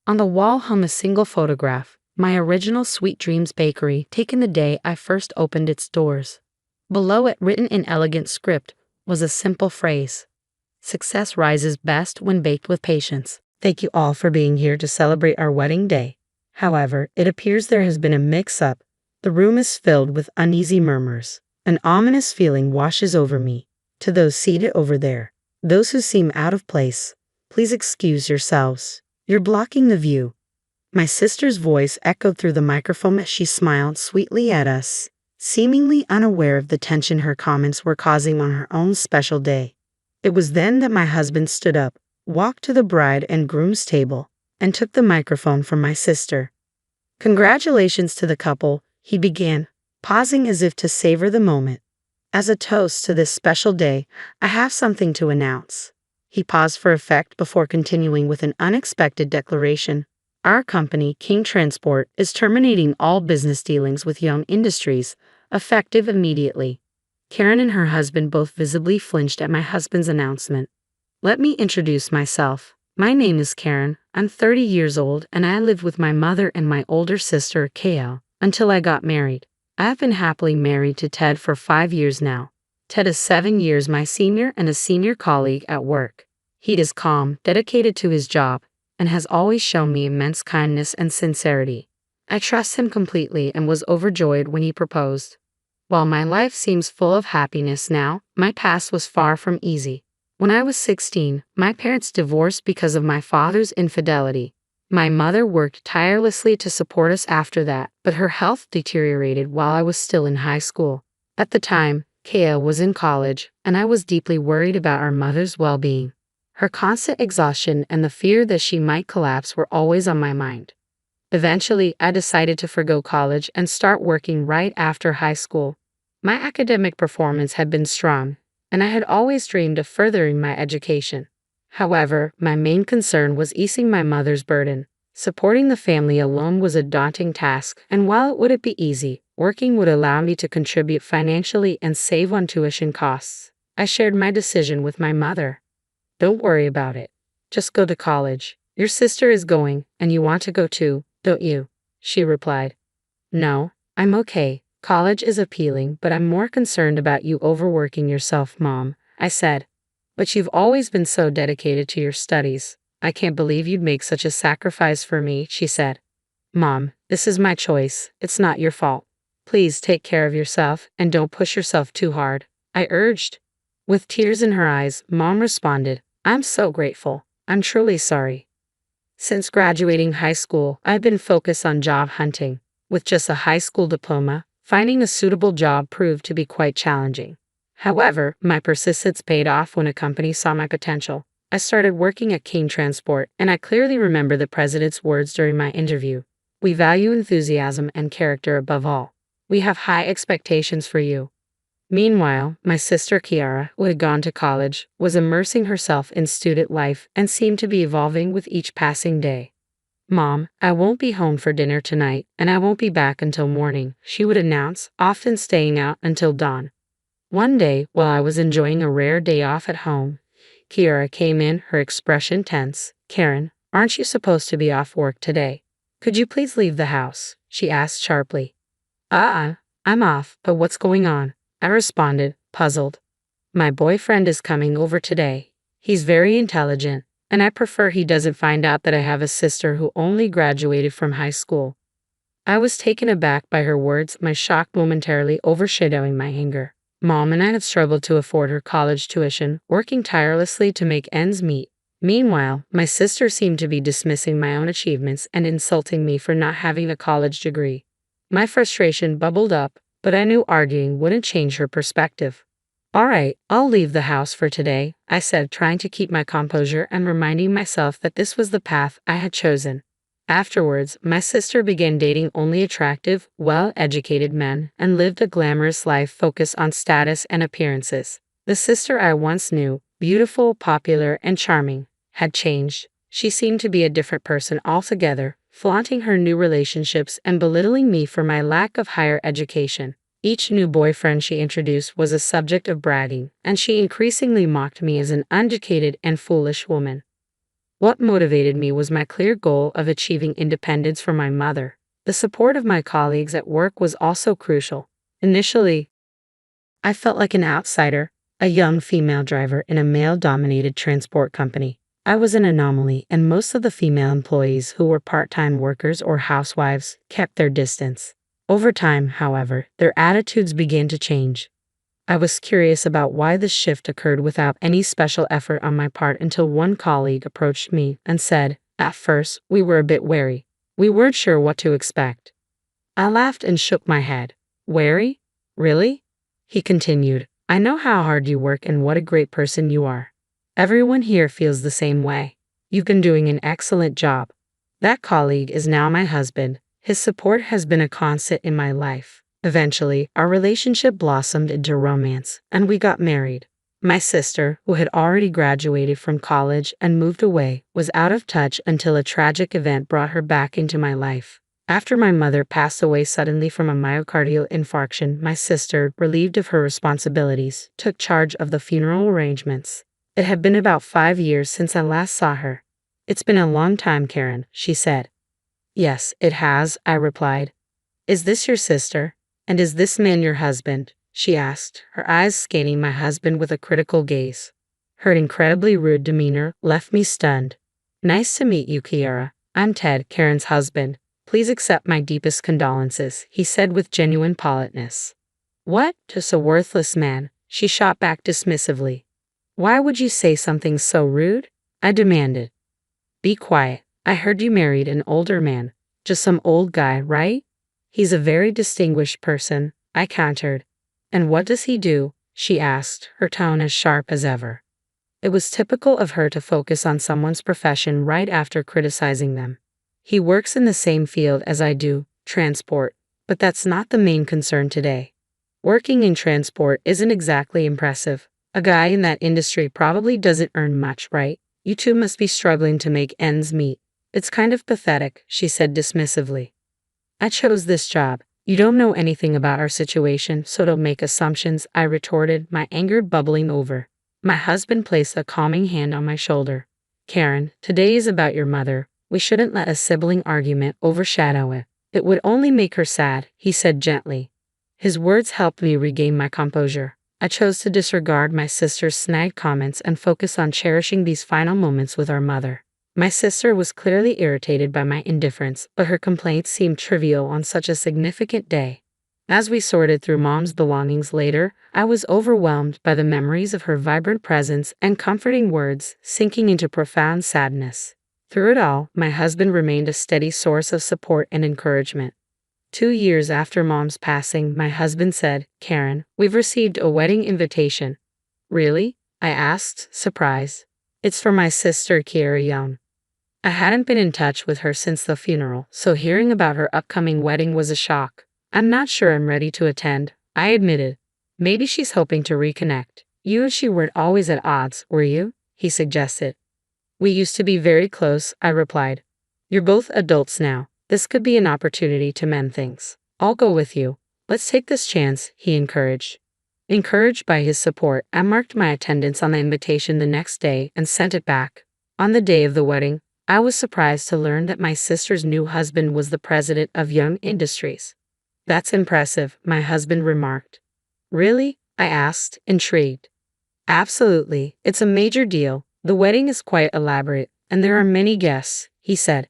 On the wall hung a single photograph, my original Sweet Dreams bakery, taken the day I first opened its doors. Below it, written in elegant script, was a simple phrase. Success rises best when baked with patience. Thank you all for being here to celebrate our wedding day. However, it appears there has been a mix-up. The room is filled with uneasy murmurs. An ominous feeling washes over me. To those seated over there, those who seem out of place, please excuse yourselves. You're blocking the view. My sister's voice echoed through the microphone as she smiled sweetly at us, seemingly unaware of the tension her comments were causing on her own special day. It was then that my husband stood up, walked to the bride and groom's table, and took the microphone from my sister. "Congratulations to the couple," he began, pausing as if to savor the moment. "As a toast to this special day, I have something to announce." He paused for effect before continuing with an unexpected declaration. "Our company, King Transport, is terminating all business dealings with Young Industries, effective immediately." Karen and her husband both visibly flinched at my husband's announcement. Let me introduce myself. My name is Karen. I'm 30 years old and I lived with my mother and my older sister, KL, until I got married. I have been happily married to Ted for 5 years now. Ted is 7 years my senior and a senior colleague at work. He is calm, dedicated to his job, and has always shown me immense kindness and sincerity. I trust him completely and was overjoyed when he proposed. While my life seems full of happiness now, my past was far from easy. When I was 16, my parents divorced because of my father's infidelity. My mother worked tirelessly to support us after that, but her health deteriorated while I was still in high school. At the time, Kaya was in college, and I was deeply worried about our mother's well-being. Her constant exhaustion and the fear that she might collapse were always on my mind. Eventually, I decided to forgo college and start working right after high school. My academic performance had been strong, and I had always dreamed of furthering my education. However, my main concern was easing my mother's burden. Supporting the family alone was a daunting task, and while it wouldn't be easy, working would allow me to contribute financially and save on tuition costs. I shared my decision with my mother. "Don't worry about it. Just go to college. Your sister is going, and you want to go too, don't you?" she replied. "No, I'm okay. College is appealing, but I'm more concerned about you overworking yourself, Mom," I said. "But you've always been so dedicated to your studies. I can't believe you'd make such a sacrifice for me," she said. "Mom, this is my choice. It's not your fault. Please take care of yourself and don't push yourself too hard," I urged. With tears in her eyes, Mom responded, "I'm so grateful. I'm truly sorry." Since graduating high school, I've been focused on job hunting. With just a high school diploma, finding a suitable job proved to be quite challenging. However, my persistence paid off when a company saw my potential. I started working at King Transport, and I clearly remember the president's words during my interview. "We value enthusiasm and character above all. We have high expectations for you." Meanwhile, my sister Kiara, who had gone to college, was immersing herself in student life and seemed to be evolving with each passing day. "Mom, I won't be home for dinner tonight, and I won't be back until morning," she would announce, often staying out until dawn. One day, while I was enjoying a rare day off at home, Kiara came in, her expression tense. "Karen, aren't you supposed to be off work today? Could you please leave the house?" she asked sharply. I'm off, but what's going on?" I responded, puzzled. "My boyfriend is coming over today. He's very intelligent, and I prefer he doesn't find out that I have a sister who only graduated from high school." I was taken aback by her words, my shock momentarily overshadowing my anger. Mom and I had struggled to afford her college tuition, working tirelessly to make ends meet. Meanwhile, my sister seemed to be dismissing my own achievements and insulting me for not having a college degree. My frustration bubbled up, but I knew arguing wouldn't change her perspective. "All right, I'll leave the house for today," I said, trying to keep my composure and reminding myself that this was the path I had chosen. Afterwards, my sister began dating only attractive, well-educated men and lived a glamorous life focused on status and appearances. The sister I once knew, beautiful, popular, and charming, had changed. She seemed to be a different person altogether, flaunting her new relationships and belittling me for my lack of higher education. Each new boyfriend she introduced was a subject of bragging, and she increasingly mocked me as an uneducated and foolish woman. What motivated me was my clear goal of achieving independence for my mother. The support of my colleagues at work was also crucial. Initially, I felt like an outsider, a young female driver in a male-dominated transport company. I was an anomaly, and most of the female employees who were part-time workers or housewives kept their distance. Over time, however, their attitudes began to change. I was curious about why this shift occurred without any special effort on my part until one colleague approached me and said, "At first, we were a bit wary. We weren't sure what to expect. I laughed and shook my head. Wary? Really? He continued. I know how hard you work and what a great person you are. Everyone here feels the same way. You've been doing an excellent job. That colleague is now my husband. His support has been a constant in my life. Eventually, our relationship blossomed into romance, and we got married. My sister, who had already graduated from college and moved away, was out of touch until a tragic event brought her back into my life. After my mother passed away suddenly from a myocardial infarction, my sister, relieved of her responsibilities, took charge of the funeral arrangements. It had been about 5 years since I last saw her. It's been a long time, Karen, she said. Yes, it has, I replied. Is this your sister? And is this man your husband? She asked, her eyes scanning my husband with a critical gaze. Her incredibly rude demeanor left me stunned. Nice to meet you, Kiara. I'm Ted, Karen's husband. Please accept my deepest condolences, he said with genuine politeness. What? Just a worthless man, she shot back dismissively. Why would you say something so rude? I demanded. Be quiet. I heard you married an older man. Just some old guy, right? He's a very distinguished person, I countered. And what does he do? She asked, her tone as sharp as ever. It was typical of her to focus on someone's profession right after criticizing them. He works in the same field as I do, transport, but that's not the main concern today. Working in transport isn't exactly impressive. A guy in that industry probably doesn't earn much, right? You two must be struggling to make ends meet. It's kind of pathetic, she said dismissively. I chose this job. You don't know anything about our situation, so don't make assumptions, I retorted, my anger bubbling over. My husband placed a calming hand on my shoulder. Karen, today is about your mother. We shouldn't let a sibling argument overshadow it. It would only make her sad, he said gently. His words helped me regain my composure. I chose to disregard my sister's snide comments and focus on cherishing these final moments with our mother. My sister was clearly irritated by my indifference, but her complaints seemed trivial on such a significant day. As we sorted through Mom's belongings later, I was overwhelmed by the memories of her vibrant presence and comforting words, sinking into profound sadness. Through it all, my husband remained a steady source of support and encouragement. 2 years after Mom's passing, my husband said, Karen, we've received a wedding invitation. Really? I asked, surprised. It's for my sister, Kiara Young. I hadn't been in touch with her since the funeral, so hearing about her upcoming wedding was a shock. I'm not sure I'm ready to attend, I admitted. Maybe she's hoping to reconnect. You and she weren't always at odds, were you? He suggested. We used to be very close, I replied. You're both adults now. This could be an opportunity to mend things. I'll go with you. Let's take this chance, he encouraged. Encouraged by his support, I marked my attendance on the invitation the next day and sent it back. On the day of the wedding, I was surprised to learn that my sister's new husband was the president of Young Industries. That's impressive, my husband remarked. Really? I asked, intrigued. Absolutely. It's a major deal. The wedding is quite elaborate, and there are many guests, he said.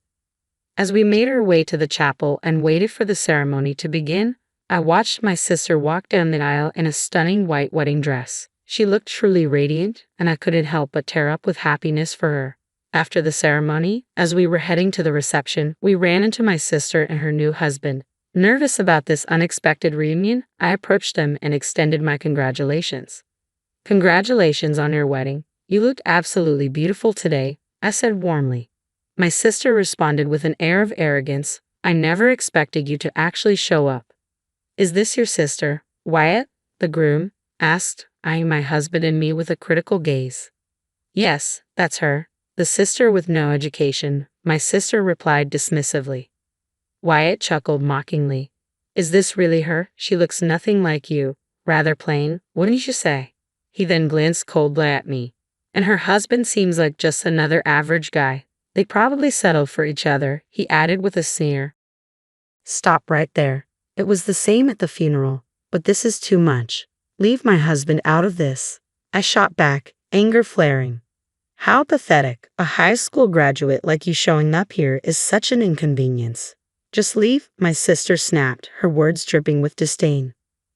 As we made our way to the chapel and waited for the ceremony to begin, I watched my sister walk down the aisle in a stunning white wedding dress. She looked truly radiant, and I couldn't help but tear up with happiness for her. After the ceremony, as we were heading to the reception, we ran into my sister and her new husband. Nervous about this unexpected reunion, I approached them and extended my congratulations. Congratulations on your wedding. You look absolutely beautiful today, I said warmly. My sister responded with an air of arrogance. I never expected you to actually show up. Is this your sister, Wyatt? The groom asked, eyeing my husband and me with a critical gaze. Yes, that's her. The sister with no education, my sister replied dismissively. Wyatt chuckled mockingly. Is this really her? She looks nothing like you. Rather plain, wouldn't you say? He then glanced coldly at me. And her husband seems like just another average guy. They probably settled for each other, he added with a sneer. Stop right there. It was the same at the funeral, but this is too much. Leave my husband out of this. I shot back, anger flaring. How pathetic. A high school graduate like you showing up here is such an inconvenience. Just leave, my sister snapped, her words dripping with disdain.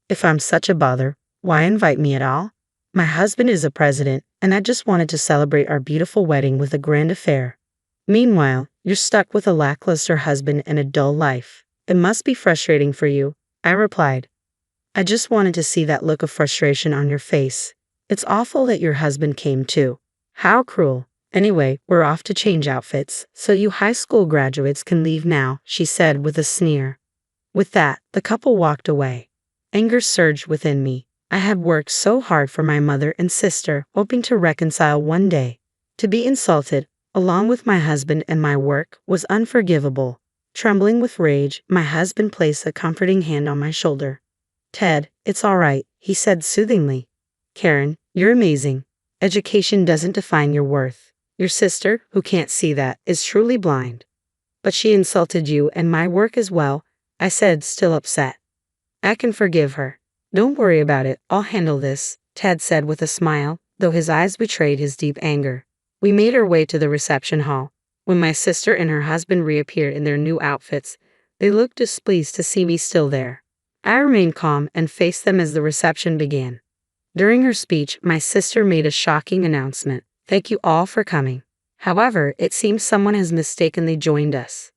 If I'm such a bother, why invite me at all? My husband is a president, and I just wanted to celebrate our beautiful wedding with a grand affair. Meanwhile, You're stuck with a lackluster husband and a dull life. It must be frustrating for you, I replied. I just wanted to see that look of frustration on your face. It's awful that your husband came too. How cruel. Anyway, we're off to change outfits, so you high school graduates can leave now, she said with a sneer. With that, the couple walked away. Anger surged within me. I had worked so hard for my mother and sister, hoping to reconcile one day. To be insulted, along with my husband and my work, was unforgivable. Trembling with rage, my husband placed a comforting hand on my shoulder. Ted, it's all right, he said soothingly. Karen, you're amazing. Education doesn't define your worth. Your sister, who can't see that, is truly blind. But she insulted you and my work as well, I said, still upset. I can forgive her. Don't worry about it, I'll handle this, Ted said with a smile, though his eyes betrayed his deep anger. We made our way to the reception hall. When my sister and her husband reappeared in their new outfits, they looked displeased to see me still there. I remained calm and faced them as the reception began. During her speech, my sister made a shocking announcement. Thank you all for coming. However, it seems someone has mistakenly joined us.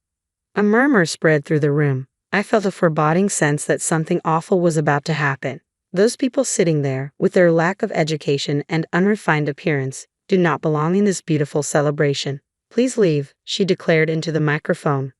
A murmur spread through the room. I felt a foreboding sense that something awful was about to happen. Those people sitting there, with their lack of education and unrefined appearance, do not belong in this beautiful celebration. Please leave, she declared into the microphone.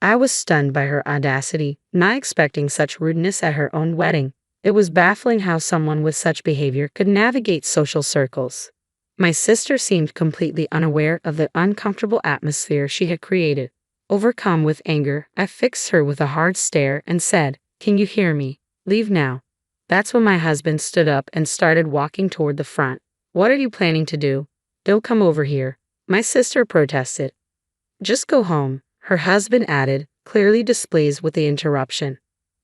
I was stunned by her audacity, not expecting such rudeness at her own wedding. It was baffling how someone with such behavior could navigate social circles. My sister seemed completely unaware of the uncomfortable atmosphere she had created. Overcome with anger, I fixed her with a hard stare and said, "Can you hear me? Leave now." That's when my husband stood up and started walking toward the front. What are you planning to do? Don't come over here, my sister protested. Just go home, her husband added, clearly displeased with the interruption.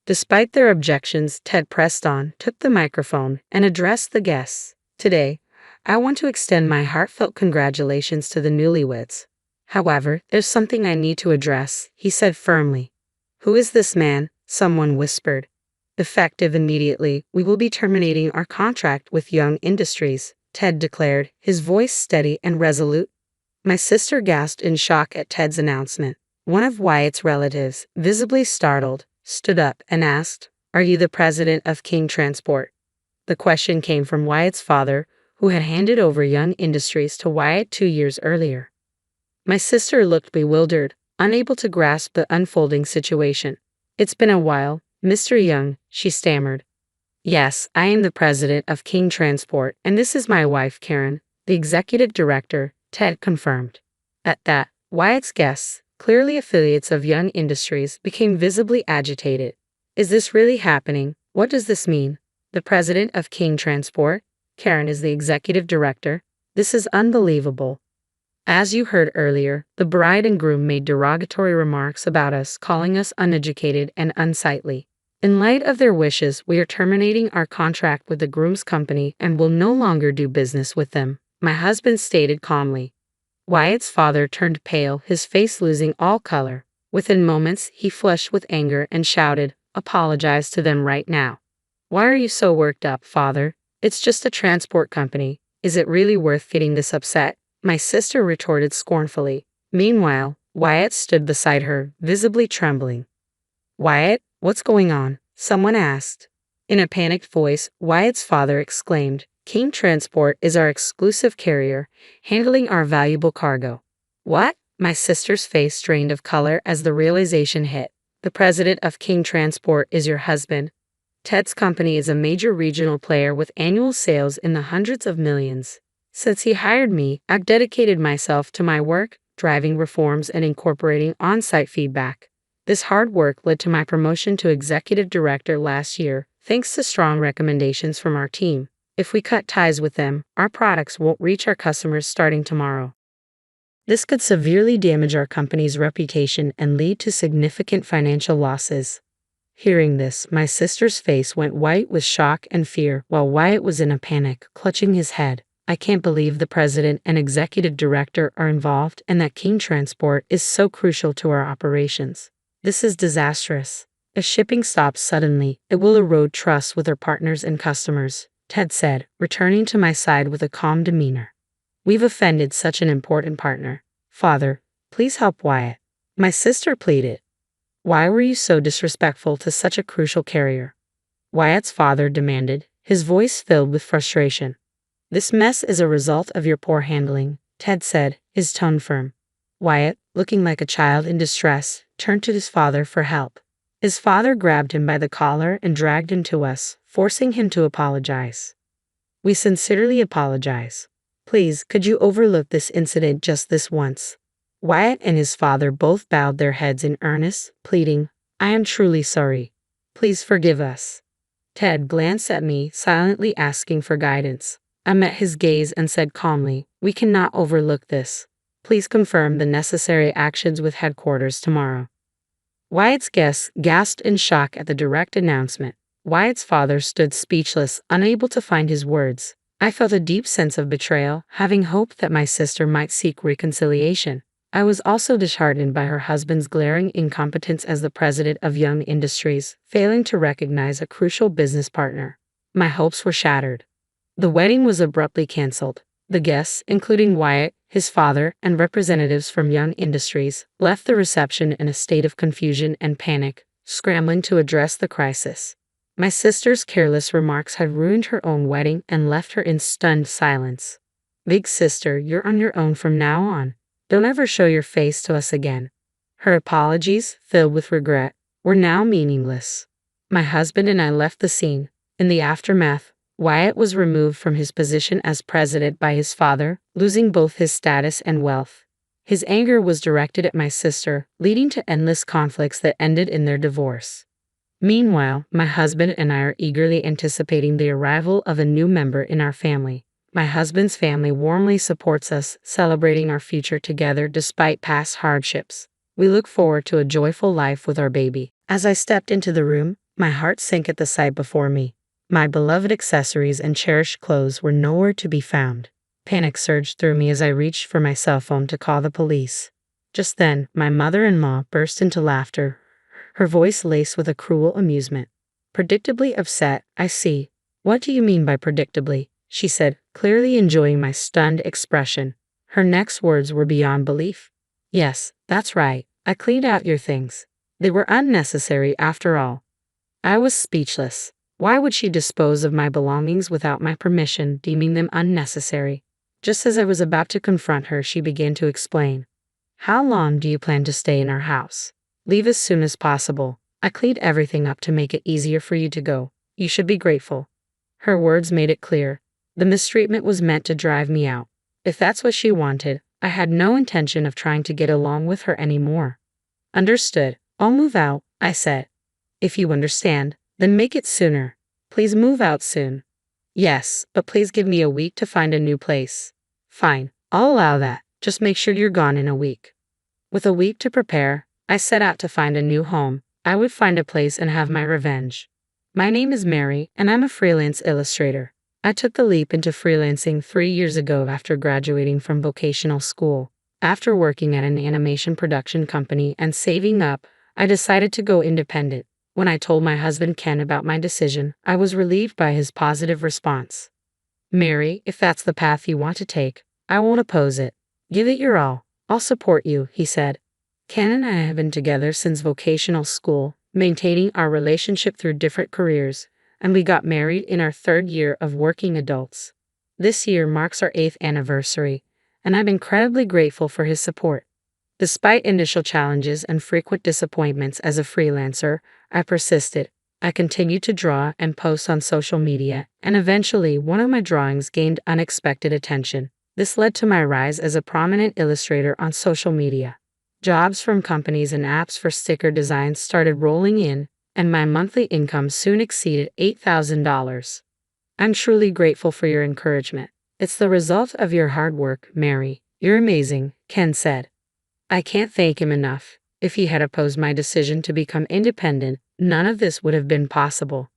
Despite their objections, Ted pressed on, took the microphone, and addressed the guests. Today, I want to extend my heartfelt congratulations to the newlyweds. However, there's something I need to address, he said firmly. Who is this man? Someone whispered. Effective immediately, we will be terminating our contract with Young Industries, Ted declared, his voice steady and resolute. My sister gasped in shock at Ted's announcement. One of Wyatt's relatives, visibly startled, stood up and asked, "Are you the president of King Transport?" The question came from Wyatt's father, who had handed over Young Industries to Wyatt 2 years earlier. My sister looked bewildered, unable to grasp the unfolding situation. It's been a while, Mr. Young, she stammered. Yes, I am the president of King Transport, and this is my wife, Karen, the executive director, Ted confirmed. At that, Wyatt's guests, clearly affiliates of Young Industries, became visibly agitated. Is this really happening? What does this mean? The president of King Transport? Karen is the executive director? This is unbelievable. As you heard earlier, the bride and groom made derogatory remarks about us, calling us uneducated and unsightly. In light of their wishes, we are terminating our contract with the groom's company and will no longer do business with them, my husband stated calmly. Wyatt's father turned pale, his face losing all color. Within moments, he flushed with anger and shouted, "Apologize to them right now." Why are you so worked up, father? It's just a transport company. Is it really worth getting this upset? My sister retorted scornfully. Meanwhile, Wyatt stood beside her, visibly trembling. Wyatt, what's going on? Someone asked. In a panicked voice, Wyatt's father exclaimed, King Transport is our exclusive carrier, handling our valuable cargo. What? My sister's face drained of color as the realization hit. The president of King Transport is your husband. Ted's company is a major regional player with annual sales in the hundreds of millions. Since he hired me, I've dedicated myself to my work, driving reforms and incorporating on-site feedback. This hard work led to my promotion to executive director last year, thanks to strong recommendations from our team. If we cut ties with them, our products won't reach our customers starting tomorrow. This could severely damage our company's reputation and lead to significant financial losses. Hearing this, my sister's face went white with shock and fear, while Wyatt was in a panic, clutching his head. I can't believe the president and executive director are involved and that King Transport is so crucial to our operations. This is disastrous. If shipping stops suddenly, it will erode trust with our partners and customers, Ted said, returning to my side with a calm demeanor. We've offended such an important partner. Father, Please help Wyatt. My sister pleaded. Why were you so disrespectful to such a crucial carrier? Wyatt's father demanded, his voice filled with frustration. This mess is a result of your poor handling, Ted said, his tone firm. Wyatt, looking like a child in distress, turned to his father for help. His father grabbed him by the collar and dragged him to us, forcing him to apologize. We sincerely apologize. Please, could you overlook this incident just this once? Wyatt and his father both bowed their heads in earnest, pleading, I am truly sorry. Please forgive us. Ted glanced at me, silently asking for guidance. I met his gaze and said calmly, we cannot overlook this. Please confirm the necessary actions with headquarters tomorrow. Wyatt's guests gasped in shock at the direct announcement. Wyatt's father stood speechless, unable to find his words. I felt a deep sense of betrayal, having hoped that my sister might seek reconciliation. I was also disheartened by her husband's glaring incompetence as the president of Young Industries, failing to recognize a crucial business partner. My hopes were shattered. The wedding was abruptly canceled. The guests, including Wyatt, his father, and representatives from Young Industries, left the reception in a state of confusion and panic, scrambling to address the crisis. My sister's careless remarks had ruined her own wedding and left her in stunned silence. Big sister, you're on your own from now on. Don't ever show your face to us again. Her apologies, filled with regret, were now meaningless. My husband and I left the scene. In the aftermath, Wyatt was removed from his position as president by his father, losing both his status and wealth. His anger was directed at my sister, leading to endless conflicts that ended in their divorce. Meanwhile, my husband and I are eagerly anticipating the arrival of a new member in our family. My husband's family warmly supports us, celebrating our future together despite past hardships. We look forward to a joyful life with our baby. As I stepped into the room, my heart sank at the sight before me. My beloved accessories and cherished clothes were nowhere to be found. Panic surged through me as I reached for my cell phone to call the police. Just then, my mother-in-law burst into laughter, her voice laced with a cruel amusement. Predictably upset, I see. What do you mean by predictably? She said, clearly enjoying my stunned expression. Her next words were beyond belief. Yes, that's right. I cleaned out your things. They were unnecessary after all. I was speechless. Why would she dispose of my belongings without my permission, deeming them unnecessary? Just as I was about to confront her, she began to explain. How long do you plan to stay in our house? Leave as soon as possible. I cleaned everything up to make it easier for you to go. You should be grateful. Her words made it clear. The mistreatment was meant to drive me out. If that's what she wanted, I had no intention of trying to get along with her anymore. Understood. I'll move out, I said. If you understand, then make it sooner. Please move out soon. Yes, but please give me a week to find a new place. Fine, I'll allow that. Just make sure you're gone in a week. With a week to prepare, I set out to find a new home. I would find a place and have my revenge. My name is Mary, and I'm a freelance illustrator. I took the leap into freelancing 3 years ago after graduating from vocational school. After working at an animation production company and saving up, I decided to go independent. When I told my husband Ken about my decision, I was relieved by his positive response. Mary, if that's the path you want to take, I won't oppose it. Give it your all. I'll support you, he said. Ken and I have been together since vocational school, maintaining our relationship through different careers, and we got married in our 3rd year of working adults. This year marks our 8th anniversary, and I'm incredibly grateful for his support. Despite initial challenges and frequent disappointments as a freelancer, I persisted. I continued to draw and post on social media, and eventually one of my drawings gained unexpected attention. This led to my rise as a prominent illustrator on social media. Jobs from companies and apps for sticker designs started rolling in, and my monthly income soon exceeded $8,000. I'm truly grateful for your encouragement. It's the result of your hard work, Mary. You're amazing, Ken said. I can't thank him enough. If he had opposed my decision to become independent, none of this would have been possible.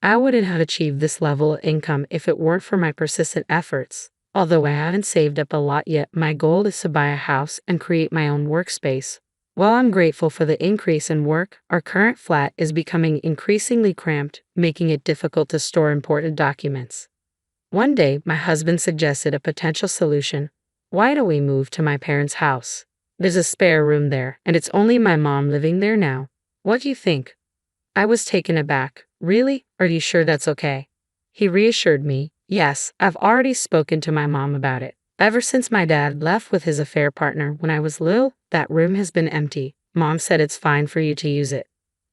I wouldn't have achieved this level of income if it weren't for my persistent efforts. Although I haven't saved up a lot yet, my goal is to buy a house and create my own workspace. While I'm grateful for the increase in work, our current flat is becoming increasingly cramped, making it difficult to store important documents. One day, my husband suggested a potential solution. Why don't we move to my parents' house? There's a spare room there, and it's only my mom living there now. What do you think? I was taken aback. Really? Are you sure that's okay? He reassured me. Yes, I've already spoken to my mom about it. Ever since my dad left with his affair partner when I was little, that room has been empty. Mom said it's fine for you to use it.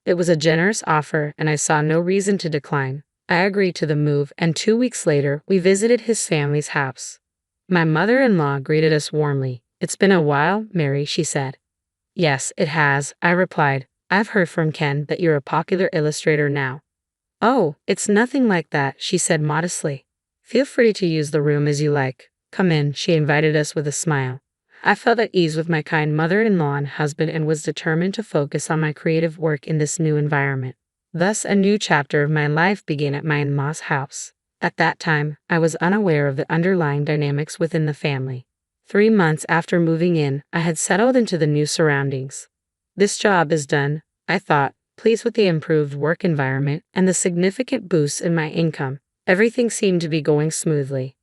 It was a generous offer, and I saw no reason to decline. I agreed to the move, and 2 weeks later, we visited his family's house. My mother-in-law greeted us warmly. It's been a while, Mary, she said. Yes, it has, I replied. I've heard from Ken that you're a popular illustrator now. Oh, it's nothing like that, she said modestly. Feel free to use the room as you like. Come in, she invited us with a smile. I felt at ease with my kind mother-in-law and husband and was determined to focus on my creative work in this new environment. Thus, a new chapter of my life began at my in-law's house. At that time, I was unaware of the underlying dynamics within the family. 3 months after moving in, I had settled into the new surroundings. This job is done, I thought, pleased with the improved work environment and the significant boost in my income. Everything seemed to be going smoothly.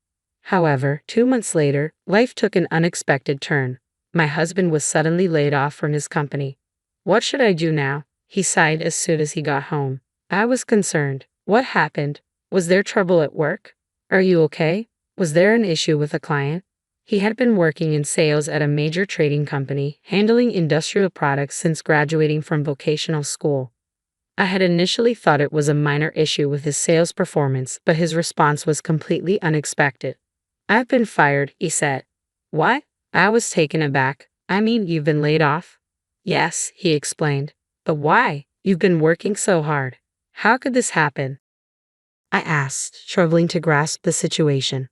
However, 2 months later, life took an unexpected turn. My husband was suddenly laid off from his company. What should I do now? He sighed as soon as he got home. I was concerned. What happened? Was there trouble at work? Are you okay? Was there an issue with a client? He had been working in sales at a major trading company, handling industrial products since graduating from vocational school. I had initially thought it was a minor issue with his sales performance, but his response was completely unexpected. I've been fired, he said. What? I was taken aback. I mean, you've been laid off? Yes, he explained. But why? You've been working so hard. How could this happen? I asked, struggling to grasp the situation.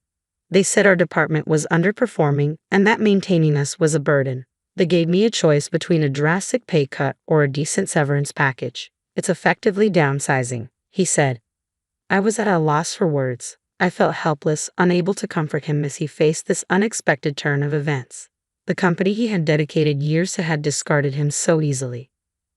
They said our department was underperforming and that maintaining us was a burden. They gave me a choice between a drastic pay cut or a decent severance package. It's effectively downsizing, he said. I was at a loss for words. I felt helpless, unable to comfort him as he faced this unexpected turn of events. The company he had dedicated years to had discarded him so easily.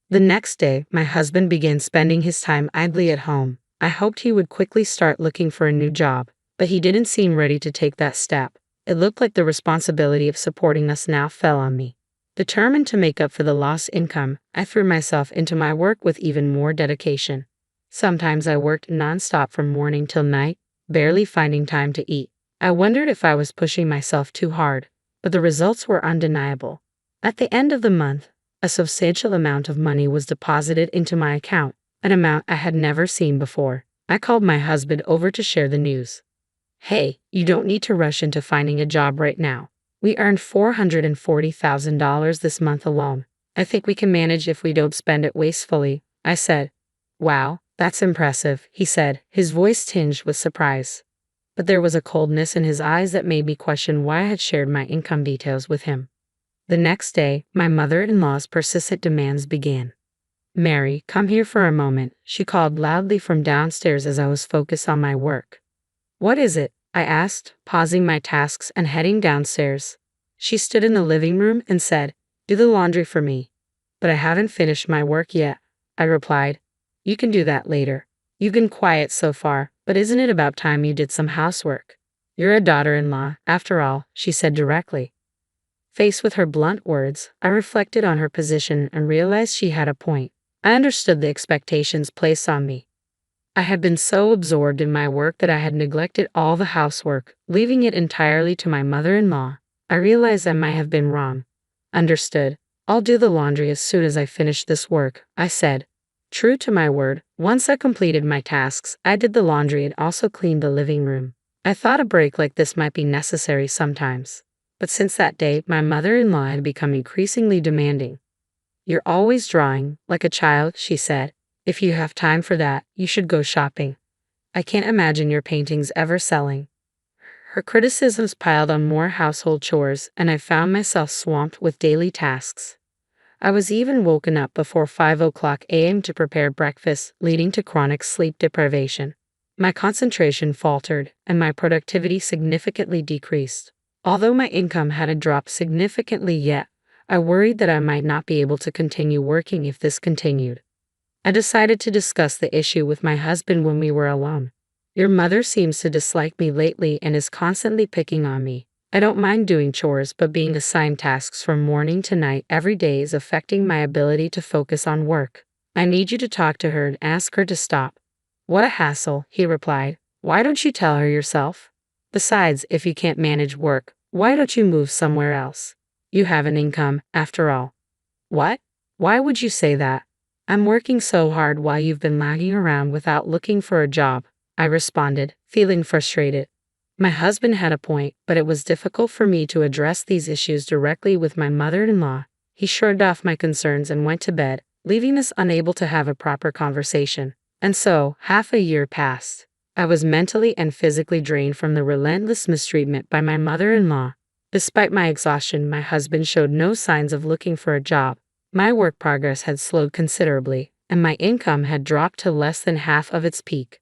The next day, my husband began spending his time idly at home. I hoped he would quickly start looking for a new job, but he didn't seem ready to take that step. It looked like the responsibility of supporting us now fell on me. Determined to make up for the lost income, I threw myself into my work with even more dedication. Sometimes I worked nonstop from morning till night, barely finding time to eat. I wondered if I was pushing myself too hard, but the results were undeniable. At the end of the month, a substantial amount of money was deposited into my account, an amount I had never seen before. I called my husband over to share the news. Hey, you don't need to rush into finding a job right now. We earned $440,000 this month alone. I think we can manage if we don't spend it wastefully, I said. Wow, that's impressive, he said, his voice tinged with surprise. But there was a coldness in his eyes that made me question why I had shared my income details with him. The next day, my mother-in-law's persistent demands began. Mary, come here for a moment, she called loudly from downstairs as I was focused on my work. What is it? I asked, pausing my tasks and heading downstairs. She stood in the living room and said, Do the laundry for me. But I haven't finished my work yet, I replied. You can do that later. You've been quiet so far, but isn't it about time you did some housework? You're a daughter-in-law, after all, she said directly. Faced with her blunt words, I reflected on her position and realized she had a point. I understood the expectations placed on me. I had been so absorbed in my work that I had neglected all the housework, leaving it entirely to my mother-in-law. I realized I might have been wrong. Understood. I'll do the laundry as soon as I finish this work, I said. True to my word, once I completed my tasks, I did the laundry and also cleaned the living room. I thought a break like this might be necessary sometimes. But since that day, my mother-in-law had become increasingly demanding. You're always drawing, like a child, she said. If you have time for that, you should go shopping. I can't imagine your paintings ever selling. Her criticisms piled on more household chores, and I found myself swamped with daily tasks. I was even woken up before 5 a.m. to prepare breakfast, leading to chronic sleep deprivation. My concentration faltered, and my productivity significantly decreased. Although my income hadn't dropped significantly yet, I worried that I might not be able to continue working if this continued. I decided to discuss the issue with my husband when we were alone. Your mother seems to dislike me lately and is constantly picking on me, I don't mind doing chores, but being assigned tasks from morning to night every day is affecting my ability to focus on work. I need you to talk to her and ask her to stop." "What a hassle," he replied. "Why don't you tell her yourself? Besides, if you can't manage work, why don't you move somewhere else? You have an income, after all." "What? Why would you say that? I'm working so hard while you've been lagging around without looking for a job," I responded, feeling frustrated. My husband had a point, but it was difficult for me to address these issues directly with my mother-in-law. He shrugged off my concerns and went to bed, leaving us unable to have a proper conversation. And so, half a year passed. I was mentally and physically drained from the relentless mistreatment by my mother-in-law. Despite my exhaustion, my husband showed no signs of looking for a job. My work progress had slowed considerably, and my income had dropped to less than half of its peak.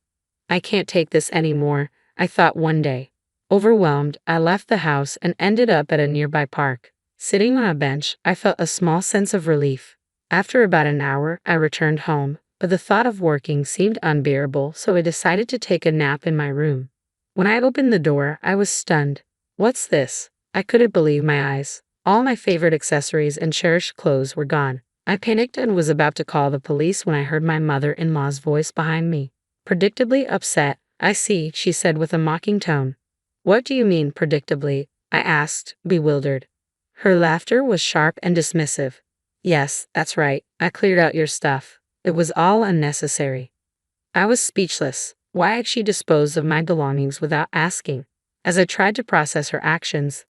"I can't take this anymore," I thought one day. Overwhelmed, I left the house and ended up at a nearby park. Sitting on a bench, I felt a small sense of relief. After about an hour, I returned home, but the thought of working seemed unbearable, so I decided to take a nap in my room. When I opened the door, I was stunned. "What's this?" I couldn't believe my eyes. All my favorite accessories and cherished clothes were gone. I panicked and was about to call the police when I heard my mother-in-law's voice behind me. Predictably upset, "I see," she said with a mocking tone. "What do you mean, predictably?" I asked, bewildered. Her laughter was sharp and dismissive. "Yes, that's right. I cleared out your stuff. It was all unnecessary." I was speechless. Why had she disposed of my belongings without asking? As I tried to process her actions,